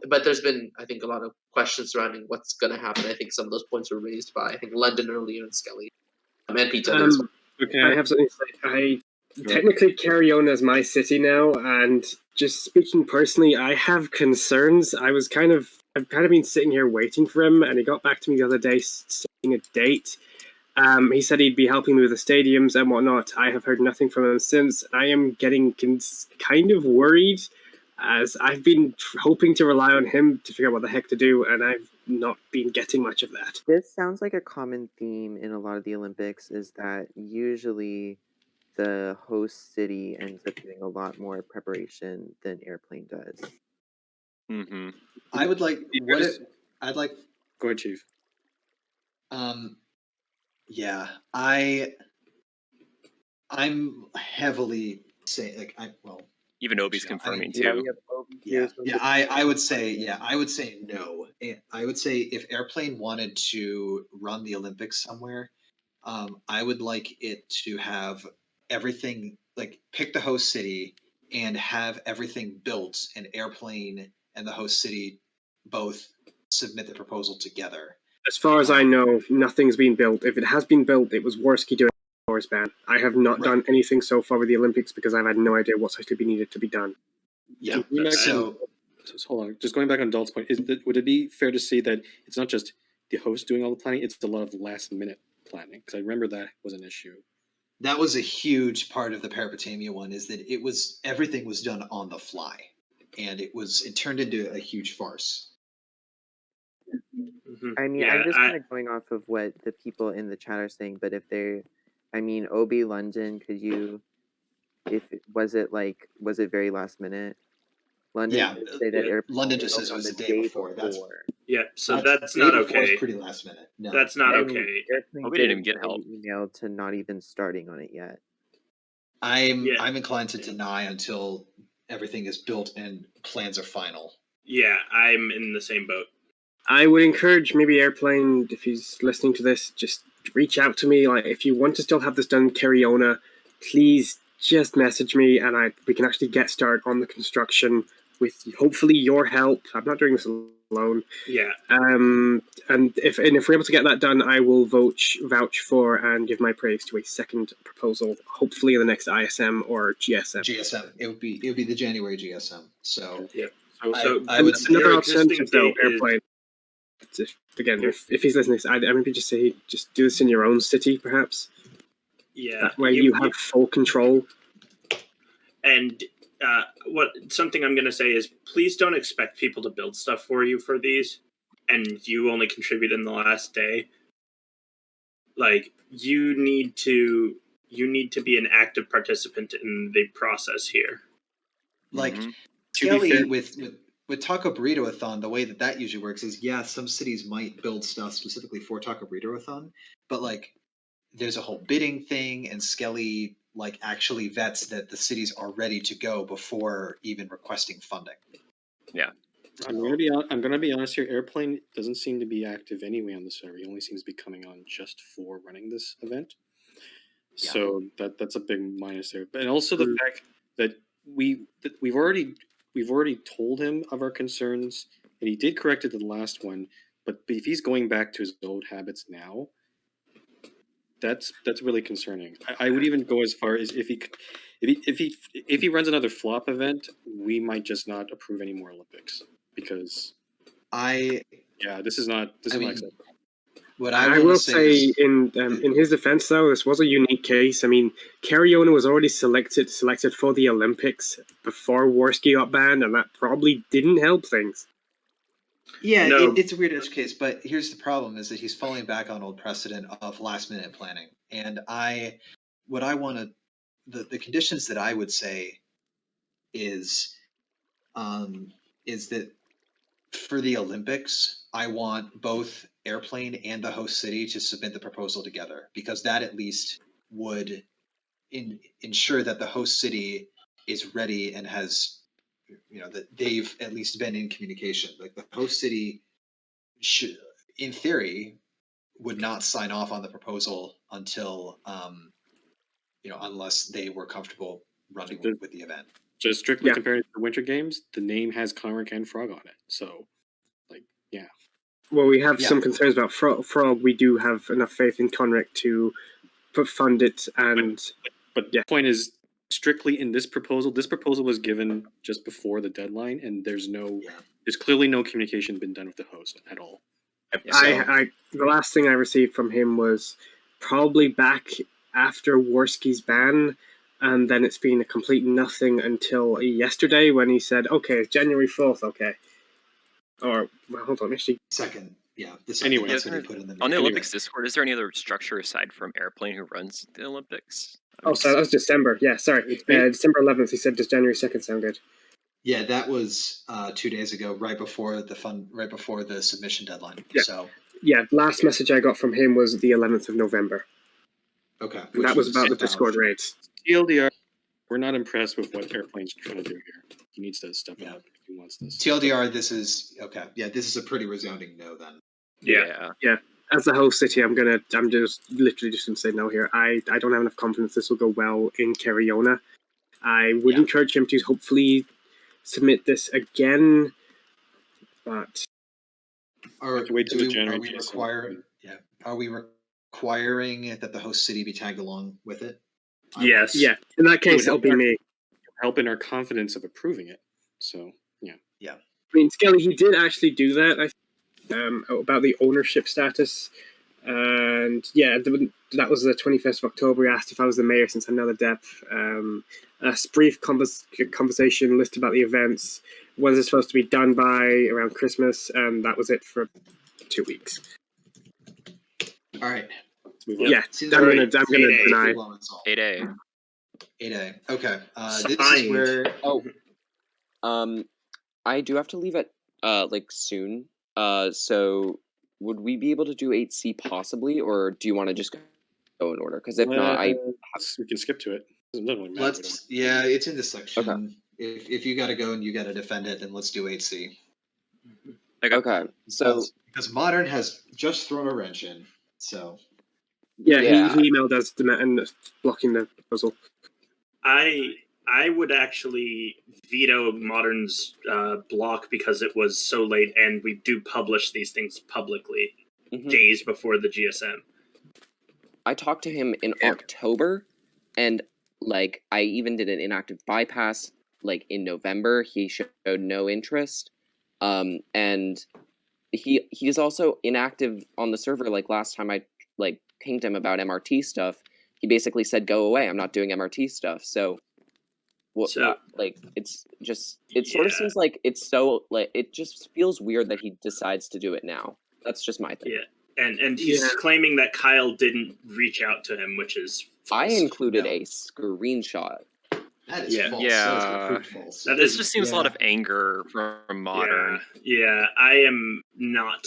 But there's been, I think, a lot of questions surrounding what's going to happen. I think some of those points were raised by, I think, London earlier and Skelly. And Peter as well. Okay. I have something to say. I technically carry on as my city now, and just speaking personally, I have concerns. I've kind of been sitting here waiting for him, and he got back to me the other day setting a date. He said he'd be helping me with the stadiums and whatnot. I have heard nothing from him since. I am getting kind of worried, as I've been hoping to rely on him to figure out what the heck to do, and I've not been getting much of that. This sounds like a common theme in a lot of the Olympics, is that usually the host city ends up doing a lot more preparation than Airplane does. Mm-hmm. I would like I'd like. Go ahead, Chief. Yeah, I'm heavily saying even Obi's confirming too. Yeah, we have Obi here. I would say no. I would say if Airplane wanted to run the Olympics somewhere, I would like it to have everything, like pick the host city and have everything built, and Airplane and the host city both submit the proposal together. As far as I know, nothing's been built. If it has been built, it was Worski doing a force ban. I have not done anything so far with the Olympics because I've had no idea what's actually needed to be done. Yeah. So hold on. Just going back on Dalt's point, would it be fair to say that it's not just the host doing all the planning; it's a lot of last-minute planning? Because I remember that was an issue. That was a huge part of the Parabatamia one, is that everything was done on the fly, and it turned into a huge farce. I mean, I'm just kind of going off of what the people in the chat are saying, but if Obi London, was it very last minute? London did say that London just says it was the day before. So that's not okay. It's pretty last minute. No. That's not okay. Obi didn't even get help. Email to not even starting on it yet. I'm inclined to deny until everything is built and plans are final. Yeah, I'm in the same boat. I would encourage maybe Airplane, if he's listening to this, just reach out to me. Like, if you want to still have this done, Cariona, please just message me, and we can actually get started on the construction with hopefully your help. I'm not doing this alone. Yeah. And if we're able to get that done, I will vouch for and give my praise to a second proposal, hopefully in the next ISM or GSM. GSM. It would be the January GSM. So yeah. I would say another alternative though, Airplane. If he's listening, I maybe just say just do this in your own city, perhaps. Yeah. That way you have full control. And something I'm going to say is, please don't expect people to build stuff for you for these, and you only contribute in the last day. Like, you need to be an active participant in the process here. Like, Skelly with Taco Burrito-a-thon, the way that usually works is, some cities might build stuff specifically for Taco Burrito-a-thon, but like there's a whole bidding thing, and Skelly actually vets that the cities are ready to go before even requesting funding. Yeah. I'm gonna be honest here. Airplane doesn't seem to be active anyway on the server. He only seems to be coming on just for running this event. Yeah. So that's a big minus there. But also the fact that we've already told him of our concerns, and he did correct it in the last one. But if he's going back to his old habits now, that's really concerning. I would even go as far as if he runs another flop event, we might just not approve any more Olympics, because this is not acceptable. What I will say in his defense, though, this was a unique case. I mean, Cariona was already selected for the Olympics before Worski got banned, and that probably didn't help things. Yeah, it's a weird edge case, but here's the problem: is that he's falling back on old precedent of last minute planning, and I what I want to, the conditions that I would say is that for the Olympics, I want both Airplane and the host city to submit the proposal together, because that at least would ensure that the host city is ready and has, that they've at least been in communication. Like the host city should, in theory, would not sign off on the proposal until, unless they were comfortable running with the event. Just strictly Yeah. compared to the Winter Games, the name has Conric and Frog on it. So, yeah. Well, we have Yeah. some concerns about Frog. We do have enough faith in Conric to fund it, and But the point is, strictly in this proposal was given just before the deadline, and there's clearly no communication been done with the host at all. the last thing I received from him was probably back after Worski's ban, and then it's been a complete nothing until yesterday when he said, "Okay, it's January 4th, okay." Or well, hold on, actually, second. Yeah. Anyway, that's what he put in the On the meeting. Olympics Discord, is there any other structure aside from Airplane who runs the Olympics? oh, sorry, that was December. Yeah, sorry, December 11th. He said, "Does January 2nd sound good?" Yeah, that was 2 days ago, right before the submission deadline. Yeah. So yeah, last message I got from him was the 11th of November. Okay, and that was about the Discord raids. TLDR, we're not impressed with what Airplane's trying to do here. He needs to step it up if he wants this. TLDR, this is okay. Yeah, this is a pretty resounding no then. Yeah. As the host city, I'm just literally just gonna say no here. I don't have enough confidence this will go well in Cariona. I would encourage him to hopefully submit this again, but Are to wait till the January we GSM. Are we requiring that the host city be tagged along with it? Yes. yeah, in that case, it'll be me. Help in our confidence of approving it. So yeah. Yeah. I mean, Skelly, he did actually do that. About the ownership status, and yeah, that was the 21st of October. He asked if I was the mayor since I'm now the dep. A brief conversation, list about the events. When is it supposed to be done by? Around Christmas, and that was it for 2 weeks. All right. Yeah, I'm gonna deny. 8A. 8A. Okay. This is where. I do have to leave at soon. So would we be able to do 8C possibly, or do you want to just go in order? Because if not, we can skip to it. It doesn't really matter. It's in this section. Okay. If you got to go and you got to defend it, then let's do 8C. Okay. So because Modern has just thrown a wrench in. So yeah. He emailed us and blocking the proposal. I would actually veto Modern's block because it was so late, and we do publish these things publicly days before the GSM. I talked to him in October, and I even did an inactive bypass in November. He showed no interest, and he's also inactive on the server. Last time I pinged him about MRT stuff, he basically said, "Go away, I'm not doing MRT stuff." So. It's just sort of seems like it's so it just feels weird that he decides to do it now. That's just my thing. Yeah, and he's claiming that Kyle didn't reach out to him, which is false. I included a screenshot. That is false. Yeah, false. This just seems a lot of anger from Modern. Yeah, I am not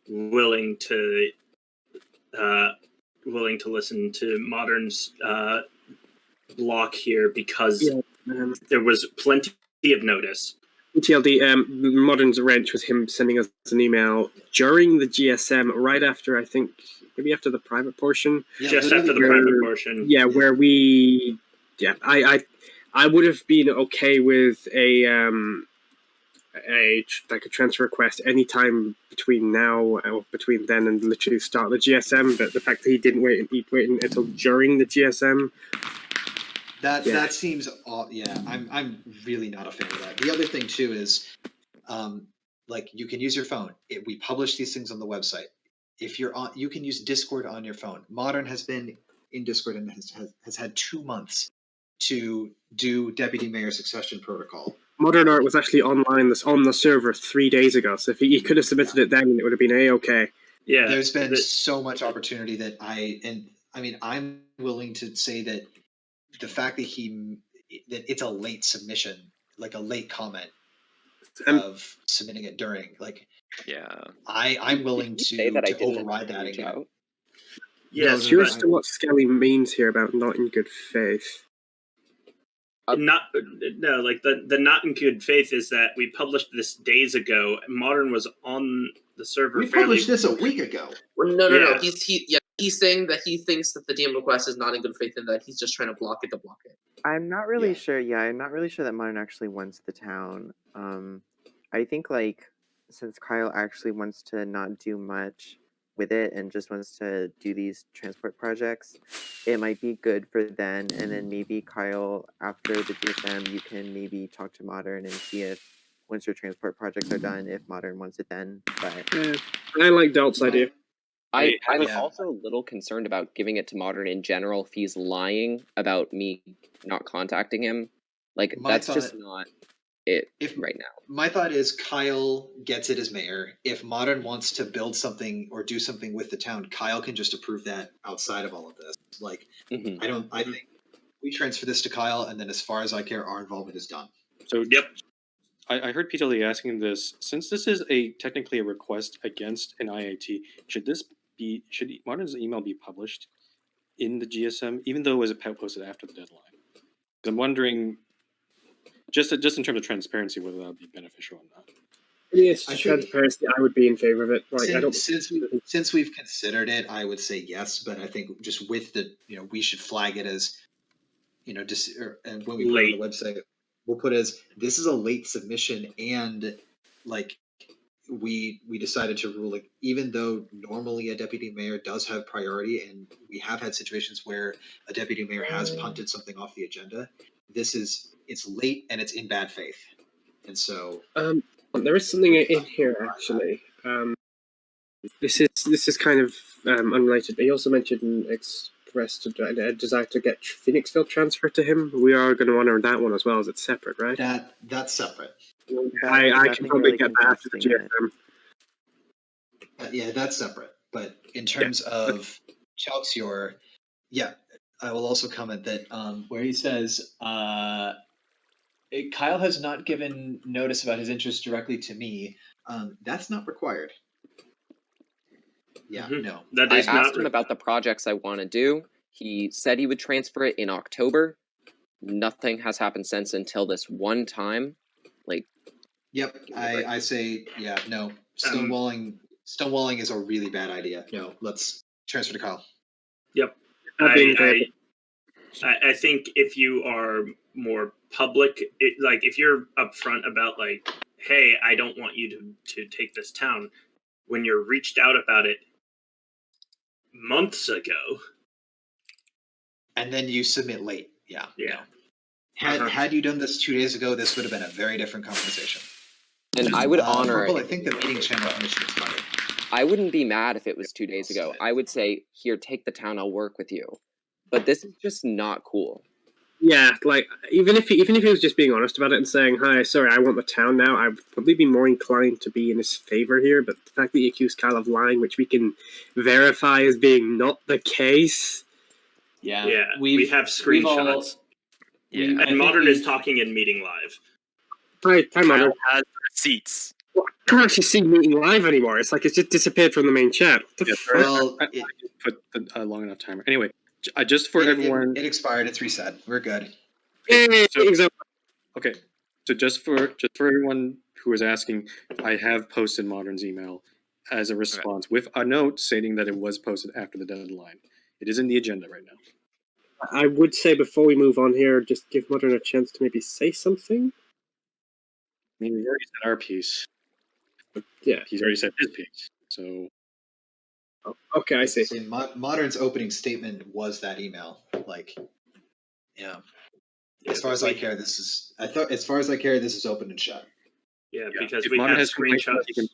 willing to listen to Modern's block here because there was plenty of notice. TLD, Modern's wrench was him sending us an email during the GSM, right after, I think, maybe after the private portion. Just after the private portion. Yeah, where we... Yeah, I would have been okay with a transfer request anytime between now or between then and literally start the GSM, but the fact that he didn't wait until during the GSM... That seems I'm really not a fan of that. The other thing too is you can use your phone. We publish these things on the website. If you're on, you can use Discord on your phone. Modern has been in Discord and has had 2 months to do Deputy Mayor Succession Protocol. Modern Art was actually online on the server 3 days ago, so if he could have submitted it then, it would have been A-okay. Yeah, there's been so much opportunity that I mean, I'm willing to say that the fact that that it's a late submission, like a late comment of submitting it during, like, Yeah. I'm willing Did you say that I to didn't override that reach again. out? Yes, Curious but to what Skelly means here about not in good faith. not no, like the not in good faith is that we published this days ago. Modern was on the server. We fairly published this a week ago. Well, no. Yeah. He's saying that he thinks that the DM request is not in good faith and that he's just trying to block it to block it. I'm not really Yeah. sure. Yeah, I'm not really sure that Modern actually wants the town. I think like since Kyle actually wants to not do much with it and just wants to do these transport projects, it might be good for then. And then maybe Kyle, after the GSM, you can maybe talk to Modern and see if once your transport projects are done, if Modern wants it then. But I like Dalt's idea. I'm Yeah. also a little concerned about giving it to Modern in general if he's lying about me not contacting him. Like, My that's just thought- not it If right now. my thought is Kyle gets it as mayor. If Modern wants to build something or do something with the town, Kyle can just approve that outside of all of this. Like, Mhm. I think we transfer this to Kyle, and then as far as I care, our involvement is done. So Yep. I heard Peter Lee asking this. Since this is technically a request against an IIT, should Martin's email be published in the GSM, even though it was posted after the deadline? 'Cause I'm wondering, just in terms of transparency, whether that would be beneficial or not. Yes, I think- transparency. I would be in favor of it. Like, I don't. Since we've considered it, I would say yes, but I think just with the we should flag it as and when we put it on the website, we'll put as this is a late submission, and like we decided to rule, like, even though normally a deputy mayor does have priority, and we have had situations where a deputy mayor has punted something off the agenda, it's late and it's in bad faith, and so there is something in here actually. This is kind of unrelated, but he also mentioned and expressed a desire to get Phoenixville transferred to him. We are going to honor that one as well, as it's separate, right? that's separate. I can probably get that after the GSM. Yeah, that's separate. But in terms of Chalxior, yeah, I will also comment that where he says Kyle has not given notice about his interest directly to me. That's not required. Yeah, no. That I is not asked him about the projects I want to do. He said he would transfer it in October. Nothing has happened since until this one time. Like, Yep, I say no. Stonewalling is a really bad idea. No, let's transfer to Kyle. Yep. I think if you are more public, if you're upfront about like, hey, I don't want you to take this town, when you're reached out about it months ago, and then you submit late. Yeah. No. Had you done this 2 days ago, this would have been a very different conversation. And I would honor Purple, it. I think the meeting channel permission expired. I wouldn't be mad if it was 2 days ago. I would say, here, take the town, I'll work with you. But this is just not cool. Yeah, like even if he was just being honest about it and saying, "Hi, sorry, I want the town now," I'd probably be more inclined to be in his favor here. But the fact that he accused Kyle of lying, which we can verify as being not the case. Yeah, we have screenshots. And Modern is talking in meeting live. Hi, Modern. Kyle has receipts. Well, I can't actually see meeting live anymore. It's like it's just disappeared from the main chat. What the fuck? Well, I put a long enough timer. Anyway, just for everyone. It expired. It's reset. We're good. Okay, so just for everyone who is asking, I have posted Modern's email as a response with a note stating that it was posted after the deadline. It is in the agenda right now. I would say before we move on here, just give Modern a chance to maybe say something. I mean, we already said our piece. Yeah, he's already said his piece. So, okay, I see. Modern's opening statement was that email. Like, yeah. As far as I care, this is open and shut. Yeah, because if we Modern have has complaints about screenshots. it,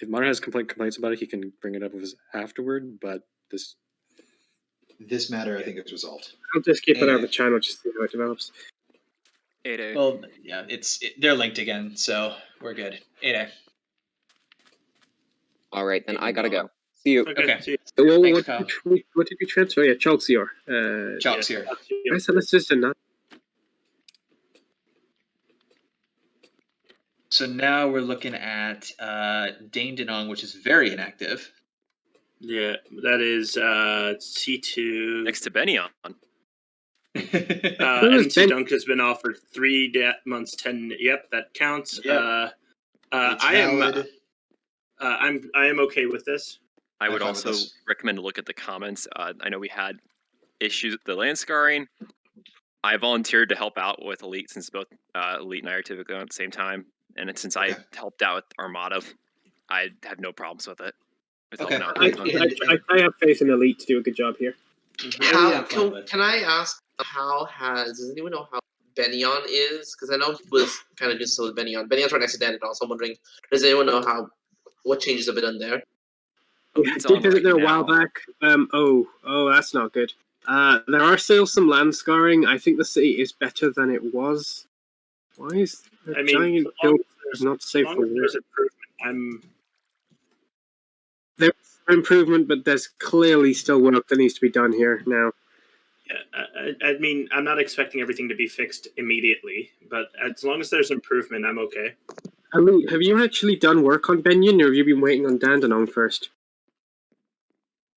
if Modern has complaints about it, he can bring it up with us afterward. But this matter, I think, is resolved. I'll just keep it out of the channel just to see how it develops. 8A. Well, yeah, they're linked again, so we're good. 8A. All right, then I gotta go. See you. Okay. See you. Well, Thanks, Kyle. what did we transfer? Yeah, Chalksior. Chalk's here. I said let's just deny. So now we're looking at Dane Denong, which is very inactive. Yeah, that is C2. Next to Benyon. MC Dunk has been offered 3 months, 10. Yep, that counts. Yep. I am okay with this. I would fine with also this. recommend to look at the comments. I know we had issues with the land scarring. I volunteered to help out with Elite since both Elite and I are typically on at the same time. And since I helped out with Armada, I have no problems with it. With Okay. helping out. I have faith in Elite to do a good job here. Can I ask does anyone know how Benyon is? Because I know he was kind of just so with Benyon. Benyon's right next to Dan and also I'm wondering, does anyone know what changes have been done there? I did visit there a while back. Oh, that's not good. There are still some land scarring. I think the city is better than it was. Why is the giant building not safe for work? There's improvement, but there's clearly still work that needs to be done here now. Yeah, I mean, I'm not expecting everything to be fixed immediately, but as long as there's improvement, I'm okay. Elite, have you actually done work on Benyon, or have you been waiting on Dandenong first?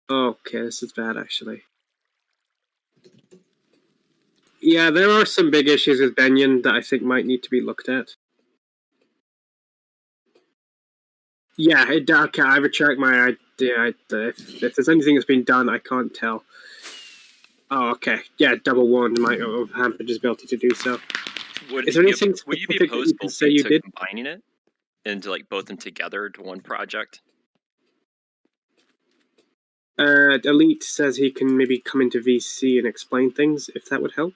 Okay, this is bad, actually. Yeah, there are some big issues with Benyon that I think might need to be looked at. Yeah, okay, I retract my idea. If there's anything that's been done, I can't tell. Oh, okay. Yeah, double one might have hampered his ability to do so. Would Is there you anything be specific opposed you can both say you to did? combining it into like both them together to one project? Elite says he can maybe come into VC and explain things, if that would help.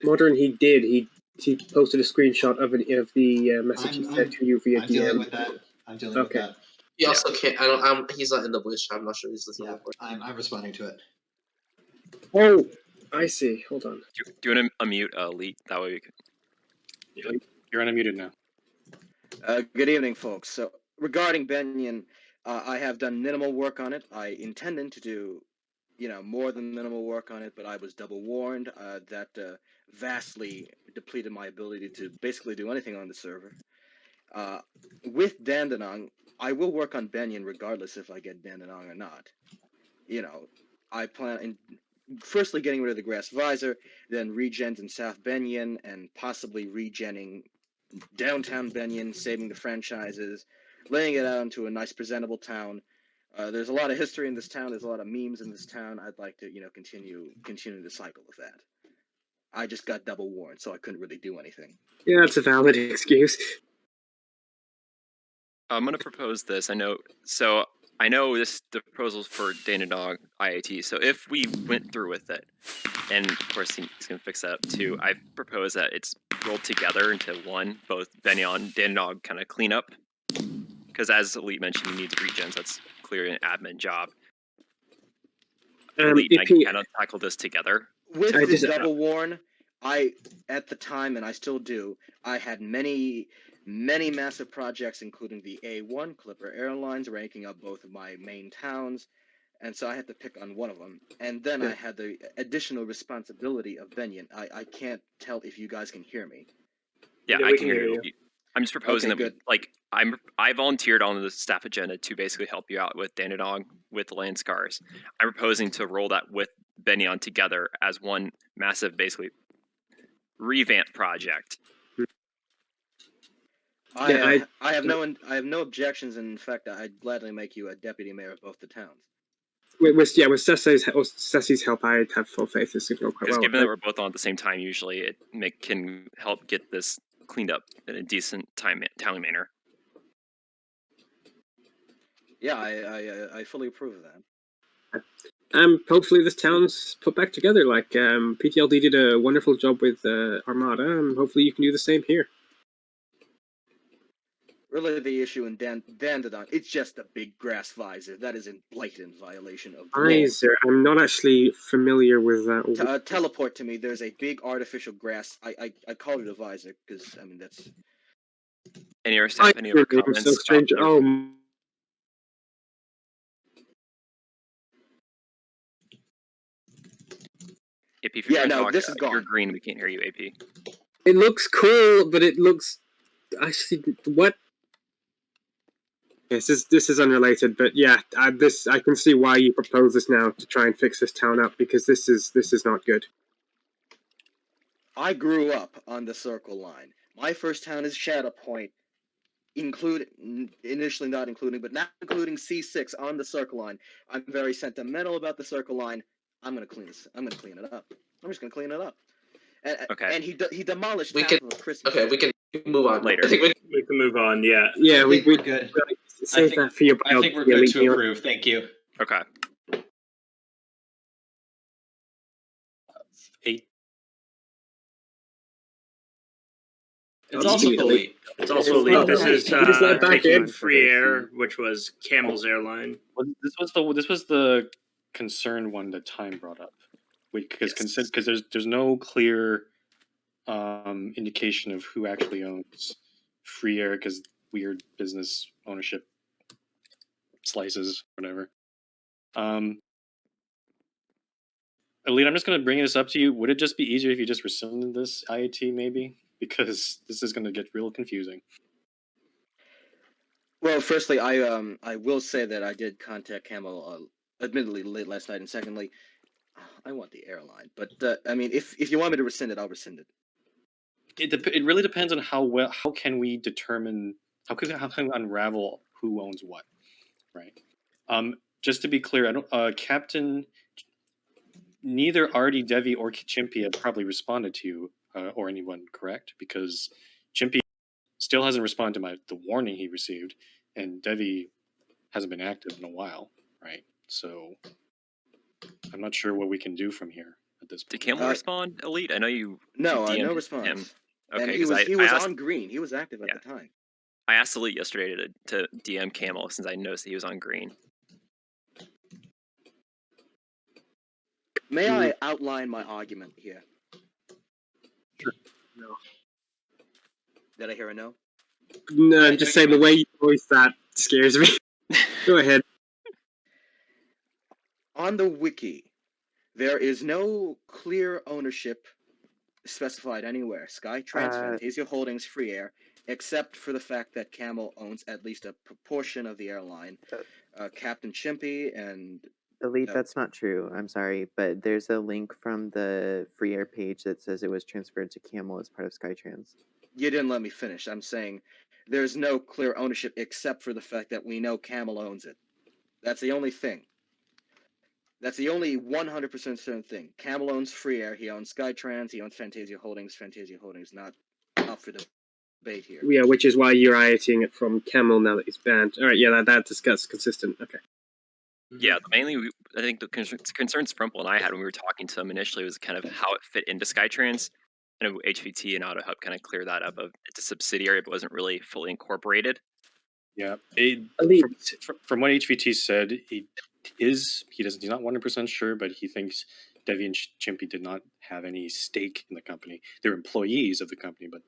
Modern, he did. He posted a screenshot of the message he sent to you via DM. I'm dealing with that. With that. He also can't. He's not in the voice chat. I'm not sure he's listening. Yeah, I'm responding to it. Oh, I see. Hold on. Do you want to unmute Elite? That way we can. You're unmuted now. Good evening, folks. So regarding Benyon, I have done minimal work on it. I intended to do, more than minimal work on it, but I was double warned. That vastly depleted my ability to basically do anything on the server. With Dandenong, I will work on Benyon regardless if I get Dandenong or not. I plan in firstly getting rid of the grass visor, then regens in South Benyon, and possibly regenning downtown Benyon, saving the franchises, laying it out into a nice, presentable town. There's a lot of history in this town. There's a lot of memes in this town. I'd like to, continue the cycle of that. I just got double warned, so I couldn't really do anything. Yeah, that's a valid excuse. I'm going to propose this. I know the proposal's for Dandenong IAT. So if we went through with it, and of course he's going to fix that up too, I propose that it's rolled together into one, both Benyon, Dandenong kind of clean up. Because as Elite mentioned, he needs regens. That's clearly an admin job. Elite and I can kind of tackle this together. With the double warn, at the time, and I still do, I had many massive projects, including the A1 Clipper Airlines, ranking up both of my main towns, and so I had to pick on one of them. And then I had the additional responsibility of Benyon. I can't tell if you guys can hear me. Yeah, I can hear you. I'm just proposing that I volunteered on the staff agenda to basically help you out with Dandenong with the land scars. I'm proposing to roll that with Benyon together as one massive, basically revamp project. I have no objections, and in fact, I'd gladly make you a deputy mayor of both the towns. With Ceci's help, I have full faith this could go quite well. Given that we're both on at the same time, usually it can help get this cleaned up in a decent timely manner. Yeah, I fully approve of that. Hopefully this town's put back together. Like PTLD did a wonderful job with Armada, and hopefully you can do the same here. Really, the issue in Dandelion, it's just a big grass visor. That is in blatant violation of the law. Visor. I'm not actually familiar with that. Teleport to me. There's a big artificial grass. I call it a visor because I mean that's. Any other staff? Any other comments? So strange. Oh. AP, if you're trying to talk, this is gone. you're green. We can't hear you, AP. It looks cool, but it looks actually what? This is unrelated, but yeah, I can see why you propose this now to try and fix this town up because this is not good. I grew up on the Circle Line. My first town is Shadow Point, initially not including, but now including C6 on the Circle Line. I'm very sentimental about the Circle Line. I'm gonna clean this. I'm gonna clean it up. I'm just gonna clean it up. And he demolished half of Christmas. Okay, we can move on later. We can move on. Yeah. Yeah, we're good. Save that for your I think we're good to approve. Thank you. Okay. 8. It's also elite. It's also elite. This is taking Free Air, Probation. which was Camel's airline. Well, this was the concern one that Time brought up, because there's no clear indication of who actually owns Free Air because weird business ownership slices, whatever. Elite, I'm just going to bring this up to you. Would it just be easier if you just rescinded this IAT, maybe? Because this is going to get real confusing. Well, firstly, I will say that I did contact Camel, admittedly late last night, and secondly, I want the airline. But I mean, if you want me to rescind it, I'll rescind it. It really depends on how can we determine how can we unravel who owns what, right? Just to be clear, I don't Captain. Neither Artie, Devi, or Chimpy have probably responded to you or anyone, correct? Because Chimpy still hasn't responded to the warning he received, and Devi hasn't been active in a while, right? So I'm not sure what we can do from here at this point. Did Camel respond, Elite? I know you. No, DM'd no response. him. Okay, and he was on green. He was active at the time. I asked Elite yesterday to DM Camel since I noticed that he was on green. May I outline my argument here? Sure. No. Did I hear a no? No, I'm just saying the way you voice that scares me. Go ahead. On the wiki, there is no clear ownership specified anywhere. Skytrans, Fantasia Holdings, Free Air, except for the fact that Camel owns at least a proportion of the airline. Captain Chimpy and Elite, that's not true. I'm sorry, but there's a link from the Free Air page that says it was transferred to Camel as part of Skytrans. You didn't let me finish. I'm saying there's no clear ownership except for the fact that we know Camel owns it. That's the only thing. That's the only 100% certain thing. Camel owns Free Air. He owns Skytrans. He owns Fantasia Holdings. Fantasia Holdings not up for debate here. Yeah, which is why you're IATing it from Camel now that he's banned. All right, yeah, that's consistent. Okay. Yeah, mainly I think the concerns Frumple and I had when we were talking to him initially was kind of how it fit into Skytrans. I know HVT and AutoHub kind of clear that up. It's a subsidiary, but wasn't really fully incorporated. Yeah, from what HVT said, he's not 100% sure, but he thinks Devi and Chimpy did not have any stake in the company. They're employees of the company, but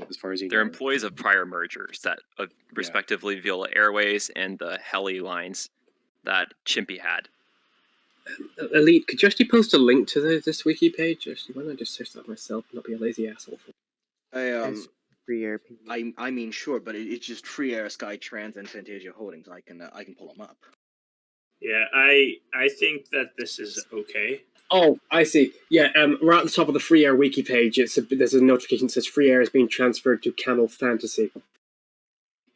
as far as he knows, they're employees of prior mergers that, respectively, Viola Airways and the Heli lines that Chimpy had. Elite, could you actually post a link to this wiki page? Actually, why don't I just search that myself and not be a lazy asshole? Free Air page. I mean, sure, but it's just Free Air, Skytrans, and Fantasia Holdings. I can pull them up. Yeah, I think that this is okay. Oh, I see. Yeah, right at the top of the Free Air wiki page, there's a notification that says Free Air is being transferred to Camel Fantasy.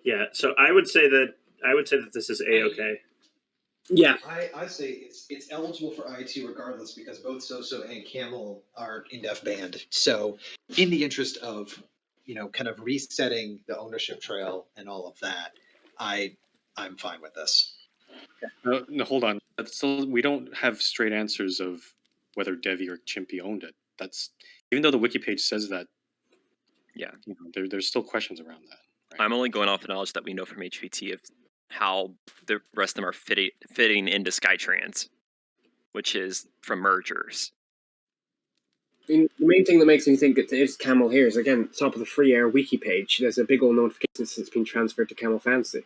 Yeah, so I would say that this is a-okay. Yeah, I say it's eligible for IAT regardless because both Soso and Camel are indef banned. So, in the interest of kind of resetting the ownership trail and all of that, I'm fine with this. No, hold on. We don't have straight answers of whether Devi or Chimpy owned it. That's even though the wiki page says that. Yeah, there's still questions around that. I'm only going off the knowledge that we know from HVT of how the rest of them are fitting into Skytrans, which is from mergers. I mean, the main thing that makes me think it is Camel here is, again, top of the Free Air wiki page. There's a big old notification that it's been transferred to Camel Fantasy.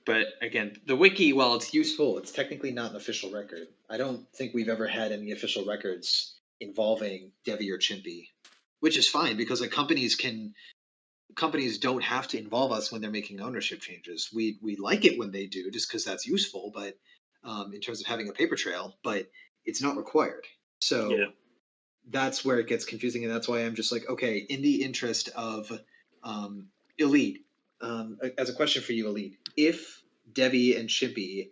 But again, the wiki, while it's useful, it's technically not an official record. I don't think we've ever had any official records involving Devi or Chimpy, which is fine because like companies don't have to involve us when they're making ownership changes. We like it when they do, just because that's useful. But in terms of having a paper trail, but it's not required. So Yeah. that's where it gets confusing, and that's why I'm just like, okay, in the interest of Elite, as a question for you, Elite, if Debbie and Chimpy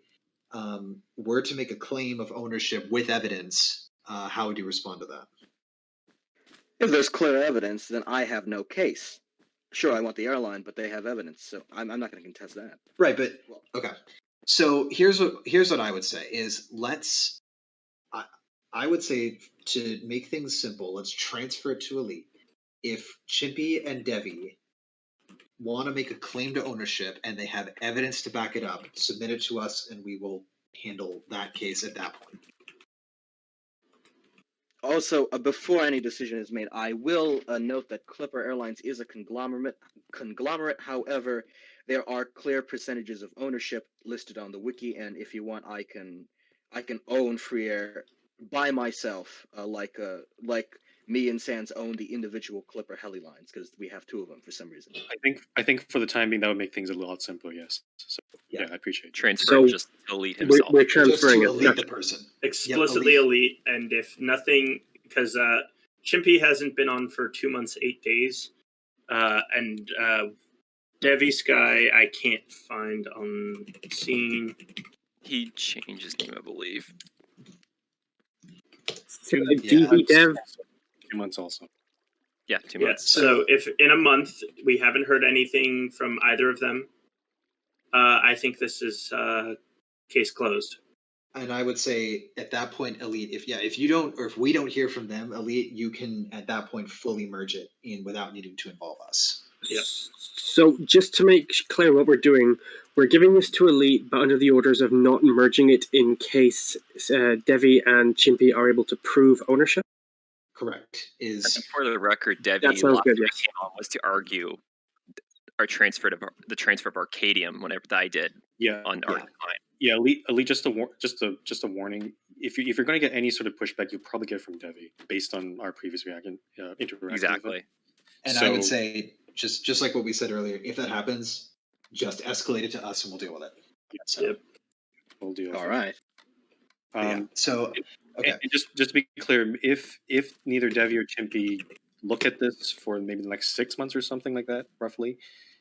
were to make a claim of ownership with evidence, how would you respond to that? If there's clear evidence, then I have no case. Sure, I want the airline, but they have evidence, so I'm not going to contest that. Right, but okay. So here's what I would say is I would say to make things simple, let's transfer it to Elite. If Chimpy and Debbie want to make a claim to ownership and they have evidence to back it up, submit it to us and we will handle that case at that point. Also, before any decision is made, I will note that Clipper Airlines is a conglomerate. However, there are clear percentages of ownership listed on the wiki, and if you want, I can own Free Air by myself, like me and Sans own the individual Clipper heli lines because we have two of them for some reason. I think for the time being that would make things a lot simpler. Yes. So yeah, I appreciate it. Transfer just Elite himself. We're transferring just to it. Elite the person. Explicitly Yep, elite, and if nothing, because Chimpy hasn't been on for 2 months, 8 days, and Devi Sky I can't find on scene. He changed his name, I believe. DV Dev. 2 months also. Yeah, 2 months. So if in a month we haven't heard anything from either of them, I think this is case closed. And I would say at that point, Elite, if you don't, or if we don't hear from them, Elite, you can at that point fully merge it in without needing to involve us. Yes. So just to make clear what we're doing, we're giving this to Elite, but under the orders of not merging it in case Devi and Chimpy are able to prove ownership. Correct. And for the record, Devi That sounds good, yes. Came on was to argue the transfer of Arcadium whenever I did on Arcanine. Yeah, Elite just a warning. If you're going to get any sort of pushback, you'll probably get it from Devi based on our previous interaction. Exactly. And I would say just like what we said earlier, if that happens, just escalate it to us and we'll deal with it. Yep. We'll deal with All right. So okay. And just to be clear, if neither Devi or Chimpy look at this for maybe the next 6 months or something like that, roughly,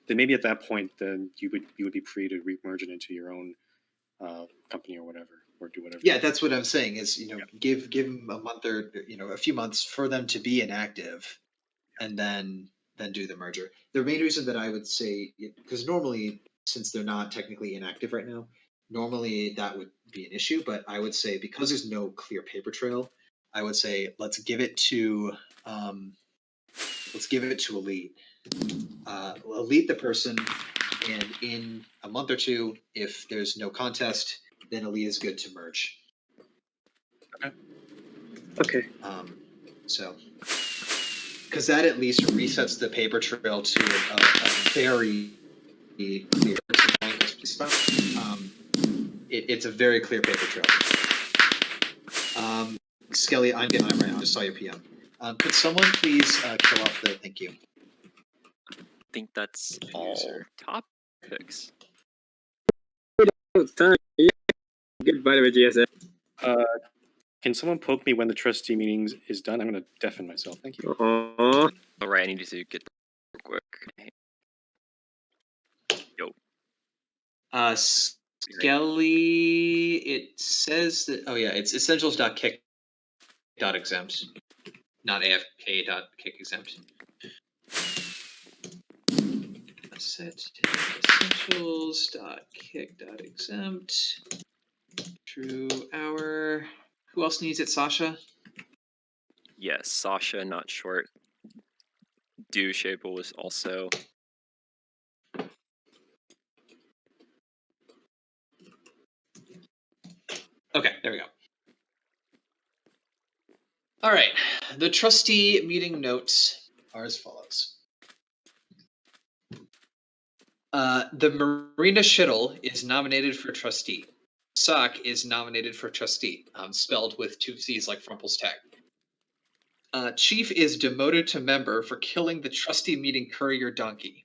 then maybe at that point, then you would be free to re-merge it into your own company or whatever, or do whatever. Yeah, that's what I'm saying. Is give them a month or a few months for them to be inactive, and then do the merger. The main reason that I would say, because normally since they're not technically inactive right now, normally that would be an issue. But I would say because there's no clear paper trail, I would say let's give it to Elite. Elite the person, and in a month or two, if there's no contest, then Elite is good to merge. Okay. So, because that at least resets the paper trail to a very clear. It's a very clear paper trail. Skelly, I'm getting on right now. I just saw your PM. Could someone please kill off the thank you? I think that's all topics. It's time. Yeah. Goodbye to GSM. Can someone poke me when the trustee meeting is done? I'm going to deafen myself. Thank you. All right, I need to get real quick. Yo. Skelly, it says that. Oh yeah, it's essentials.kick.exempt, not afk.kick.exempt. Set essentials.kick.exempt. True hour. Who else needs it? Sasha? Yes, Sasha, not short. Doucheable was also. Okay, there we go. All right. The trustee meeting notes are as follows. The Marina Shittle is nominated for trustee. Sock is nominated for trustee, spelled with 2 C's like Frumple's tag. Chief is demoted to member for killing the trustee meeting courier donkey.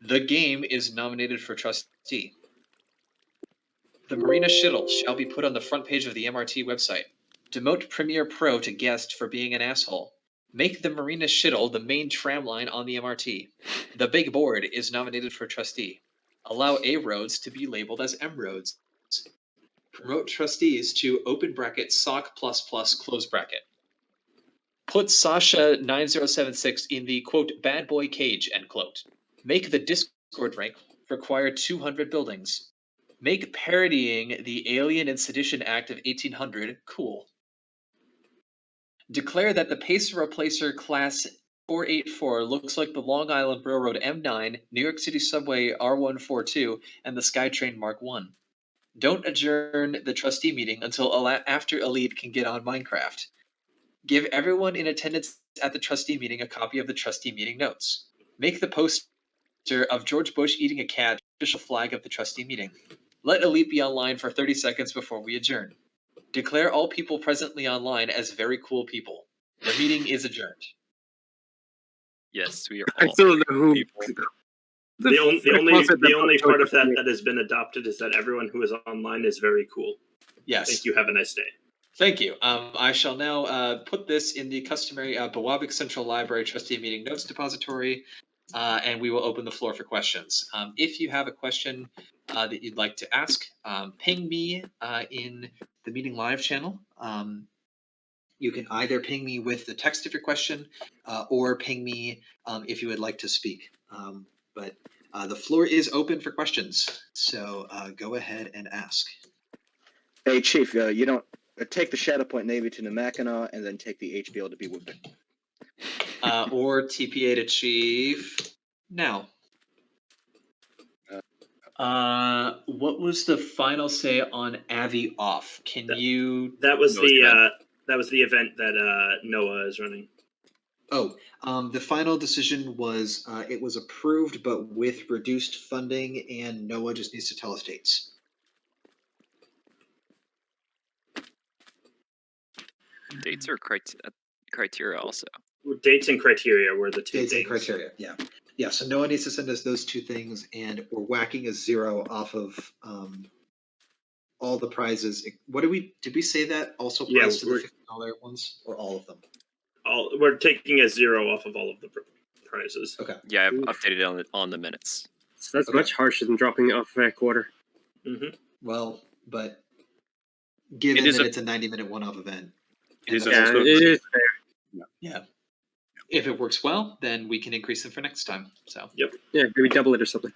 The game is nominated for trustee. The Marina Shittle shall be put on the front page of the MRT website. Demote Premier Pro to guest for being an asshole. Make the Marina Shittle the main tram line on the MRT. The Big Board is nominated for trustee. Allow A roads to be labeled as M roads. Promote trustees to open bracket sock close bracket. Put Sasha 9076 in the quote bad boy cage end quote. Make the Discord rank require 200 buildings. Make parodying the Alien and Sedition Act of 1800 cool. Declare that the Pacer Replacer Class 484 looks like the Long Island Railroad M9, New York City Subway R142, and the SkyTrain Mark I. Don't adjourn the trustee meeting until after Elite can get on Minecraft. Give everyone in attendance at the trustee meeting a copy of the trustee meeting notes. Make the poster of George Bush eating a cat the official flag of the trustee meeting. Let Elite be online for 30 seconds before we adjourn. Declare all people presently online as very cool people. The meeting is adjourned. Yes, we are I all still very don't know who. people. The only part of that that that has been adopted is that everyone who is online is very cool. Yes. Thank you. Have a nice day. Thank you. I shall now put this in the customary Bawabik Central Library Trustee Meeting Notes Depository, and we will open the floor for questions. If you have a question that you'd like to ask, ping me in the Meeting Live channel. You can either ping me with the text of your question or ping me if you would like to speak. But the floor is open for questions, so go ahead and ask. Hey, Chief, you don't take the Shadowpoint Navy to Namakana and then take the HBL to be Woodbin. Or TPA to Chief now. What was the final say on Avi off? Can you? That was Noah's event. the event that Noah is running. Oh, the final decision was it was approved, but with reduced funding, and Noah just needs to tell us dates. Dates or criteria also. Dates and criteria were the two Dates things. and criteria, yeah. Yeah, so Noah needs to send us those 2 things, and we're whacking a 0 off of all the prizes. What did we say that also applies to the $50 ones, or all of them? We're taking a 0 off of all of the prizes. Okay. Yeah, I've updated it on the minutes. So that's much harsher than dropping it off a quarter. Mm-hmm. Well, but given that it's a 90-minute one-off event. It is Yeah, also it is fair. Yeah. If it works well, then we can increase them for next time. So. Yep. Yeah, maybe double it or something.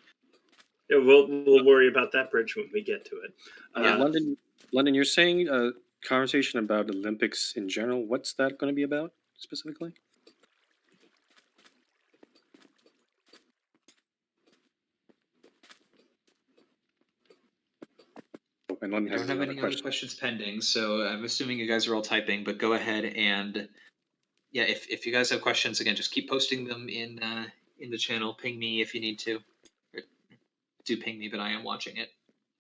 Yeah, we'll worry about that bridge when we get to it. London, you're saying a conversation about Olympics in general. What's that going to be about specifically? And London I don't has have another any other questions pending, so I'm assuming you guys are all typing. But go ahead and if you guys have questions, again, just keep posting them in the channel. Ping me if you need to. Or do ping me, but I am watching it.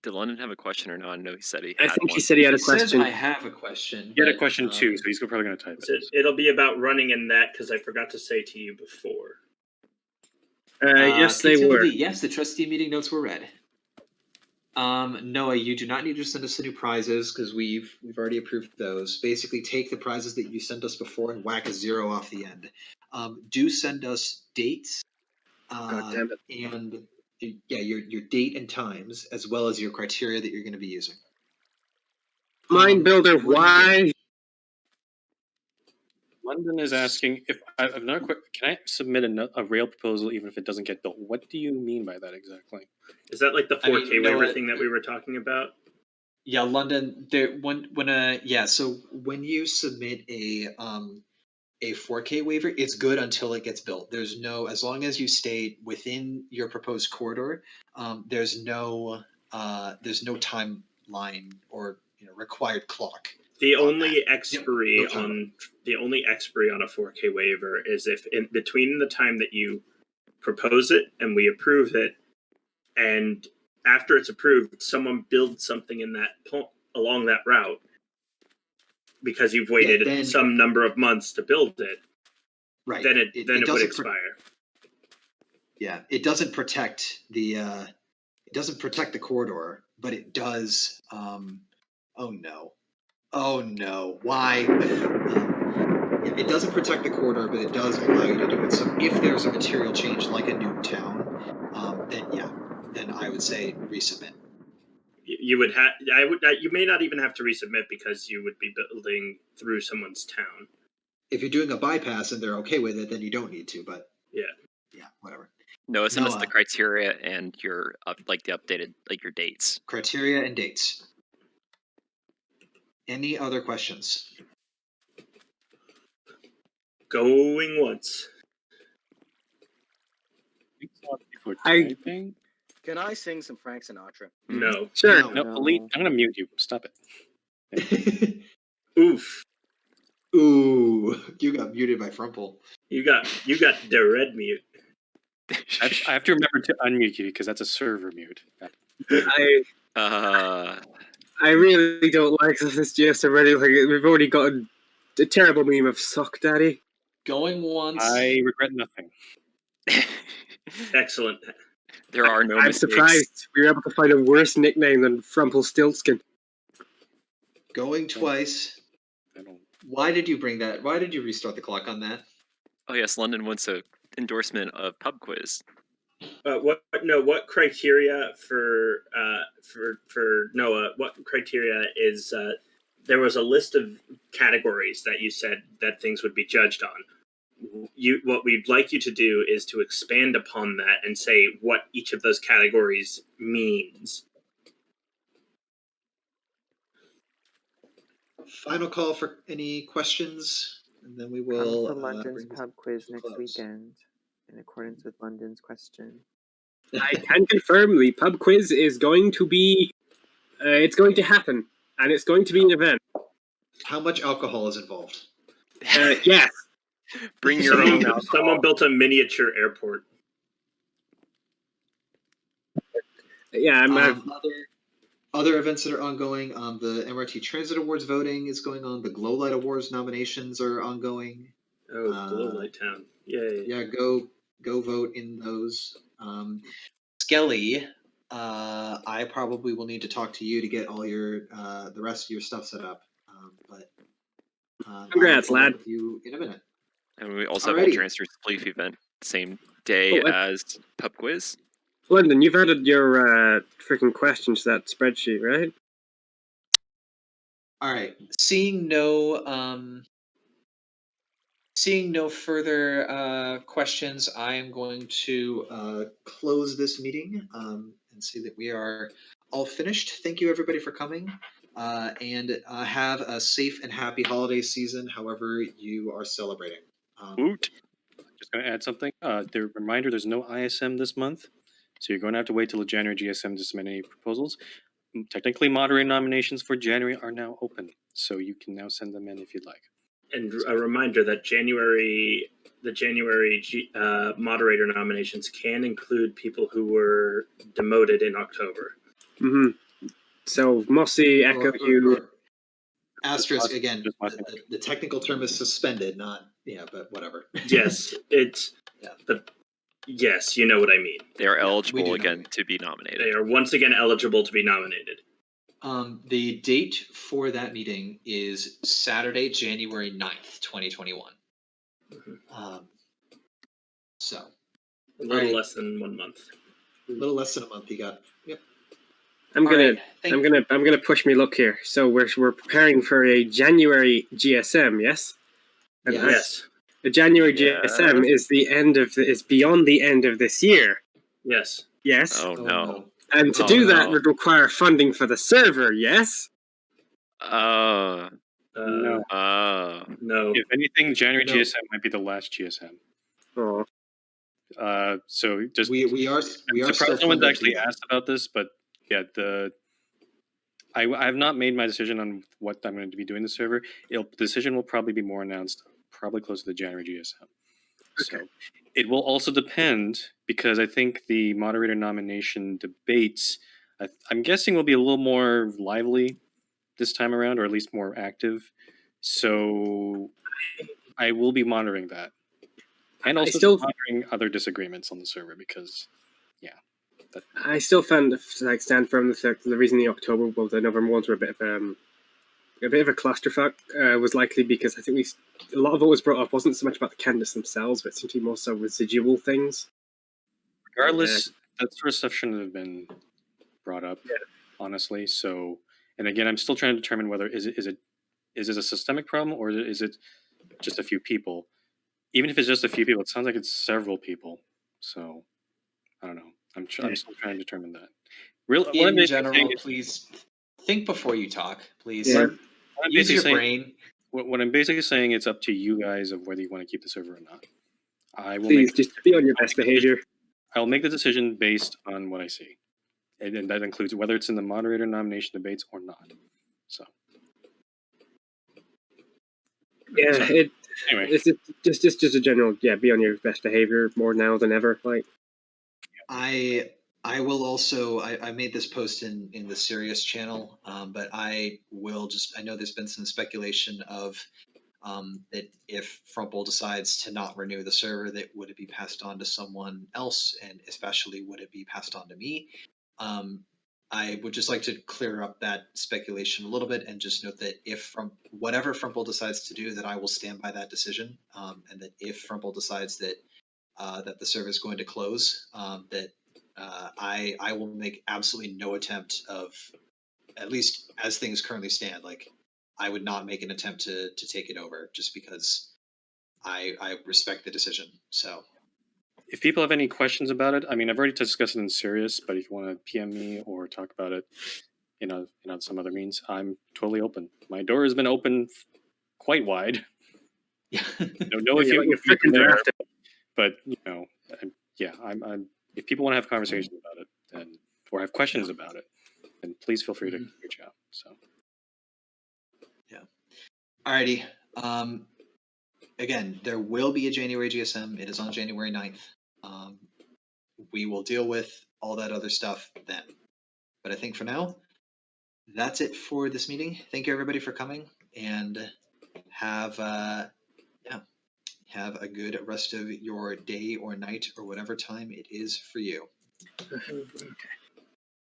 Did London have a question or no? I know he said he I had think one. he said he had a He says question. I have a question. He had a question too, so he's probably going to type it. It'll be about running in that because I forgot to say to you before. Yes, they were. Yes, the trustee meeting notes were read. Noah, you do not need to send us the new prizes because we've already approved those. Basically, take the prizes that you sent us before and whack a 0 off the end. Do send us dates. God damn it. And your date and times, as well as your criteria that you're going to be using. Mind Builder, why? London is asking if I have another quick. Can I submit a rail proposal even if it doesn't get built? What do you mean by that exactly? Is that like the 4K waiver thing that we were talking about? Yeah, London. So when you submit a 4K waiver, it's good until it gets built. There's no, as long as you stay within your proposed corridor, there's no timeline or required clock. The on only that. expiry Yep, no on a 4K waiver is if in between the time that you propose it and we approve it, and after it's approved, someone builds something in that along that route because you've waited then- some number of months to build it. Right. Then it would doesn't expire. it doesn't protect the corridor, but it does. Oh no! Why? It doesn't protect the corridor, but it does allow you to do it. So if there's a material change like a new town, then I would say resubmit. You would have. You may not even have to resubmit because you would be building through someone's town. If you're doing a bypass and they're okay with it, then you don't need to. But yeah, whatever. No, send us the Noah. criteria and your the updated your dates. Criteria and dates. Any other questions? Going once. Can I sing some Frank Sinatra? No. Sure. No, Elite, I'm gonna mute you. Stop it. Oof. Ooh, you got muted by Frumple. You got the red mute. I have to remember to unmute you because that's a server mute. I really don't like this GS already. Like we've already got a terrible meme of Sock Daddy. Going once. I regret nothing. Excellent. There are no I'm mistakes. surprised we were able to find a worse nickname than Frumpelstiltskin. Going twice. Why did you bring that? Why did you restart the clock on that? Oh yes, London wants a endorsement of Pub Quiz. What criteria for Noah? What criteria is? There was a list of categories that you said that things would be judged on. What we'd like you to do is to expand upon that and say what each of those categories means. Final call for any questions, and then we will. Come to London's pub quiz next weekend, in accordance with London's question. I can confirm the pub quiz is going to be. It's going to happen, and it's going to be an event. How much alcohol is involved? Yes. Bring your own alcohol. Someone built a miniature airport. Yeah, Other events that are ongoing. The MRT Transit Awards voting is going on. The Glowlight Awards nominations are ongoing. Oh, Glowlight Town! Yay! Yeah, go vote in those. Skelly, I probably will need to talk to you to get all your the rest of your stuff set up. But congrats, I'll follow up lad. with you in a minute. And we also have Alrighty. Ultransfer's Belief event same day as Pub Quiz. London, you've added your freaking questions to that spreadsheet, right? All right. Seeing no further questions, I am going to close this meeting and see that we are all finished. Thank you, everybody, for coming, and have a safe and happy holiday season, however you are celebrating. Just going to add something. The reminder: there's no ISM this month, so you're going to have to wait till the January GSM to submit any proposals. Technically, moderator nominations for January are now open, so you can now send them in if you'd like. And a reminder that the January moderator nominations can include people who were demoted in October. Mm-hmm. So Mossy, Echo, you. Asterisk again. The technical term is suspended, not but whatever. Yes, but yes, you know what I mean. They are eligible again to be nominated. They are once again eligible to be nominated. The date for that meeting is Saturday, January 9th, 2021. So a little less than 1 month. A little less than a month you got. Yep. I'm gonna push me luck here. So we're preparing for a January GSM, yes? And Yes. The January GSM is is beyond the end of this year. Yes. Yes. Oh no. And to do that would require funding for the server, yes? No. No. If anything, January GSM might be the last GSM. Oh. So just we are I'm surprised no one's actually asked about this, but yeah, I have not made my decision on what I'm going to be doing the server. The decision will probably be more announced probably close to the January GSM. So it will also depend, because I think the moderator nomination debates, I'm guessing, will be a little more lively this time around, or at least more active. So I will be monitoring that, and also monitoring other disagreements on the server, because I still stand firm that the reason the October, well, the November ones were a bit of a clusterfuck was likely because I think a lot of what was brought up wasn't so much about the candidates themselves, but seemed to be more so residual things. Regardless, that sort of stuff shouldn't have been brought up, honestly. So, and again, I'm still trying to determine whether is it a systemic problem, or is it just a few people? Even if it's just a few people, it sounds like it's several people. So I don't know. I'm still trying to determine that. In general, please think before you talk. Please use your brain. What I'm basically saying, it's up to you guys of whether you want to keep the server or not. I will just be on your best behavior. I'll make the decision based on what I see, and that includes whether it's in the moderator nomination debates or not. So. Yeah, anyway, it's just a general be on your best behavior more now than ever. Like, I will also I made this post in the Sirius channel, but I will I know there's been some speculation of that if Frumple decides to not renew the server, that would it be passed on to someone else, and especially would it be passed on to me? I would just like to clear up that speculation a little bit and just note that if whatever Frumple decides to do, that I will stand by that decision, and that if Frumple decides that that the server is going to close, that I will make absolutely no attempt of, at least as things currently stand, like I would not make an attempt to take it over, just because I respect the decision. So if people have any questions about it, I mean, I've already discussed it in Sirius, but if you want to PM me or talk about it, some other means, I'm totally open. My door has been open quite wide. Yeah. No, if you're freaking there, but I'm if people want to have conversations about it, then, or have questions about it, then please feel free to reach out. So. Yeah. Alrighty. Again, there will be a January GSM. It is on January 9th. We will deal with all that other stuff then. But I think for now, that's it for this meeting. Thank you everybody for coming, and have a good rest of your day or night or whatever time it is for you. Okay.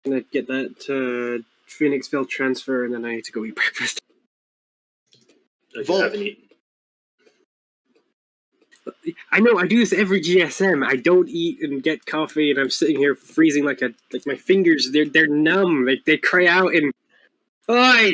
I'm gonna get that Phoenixville transfer, and then I need to go eat breakfast. I haven't eaten. I know, I do this every GSM. I don't eat and get coffee, and I'm sitting here freezing like my fingers. They're numb. They cry out and. Oi!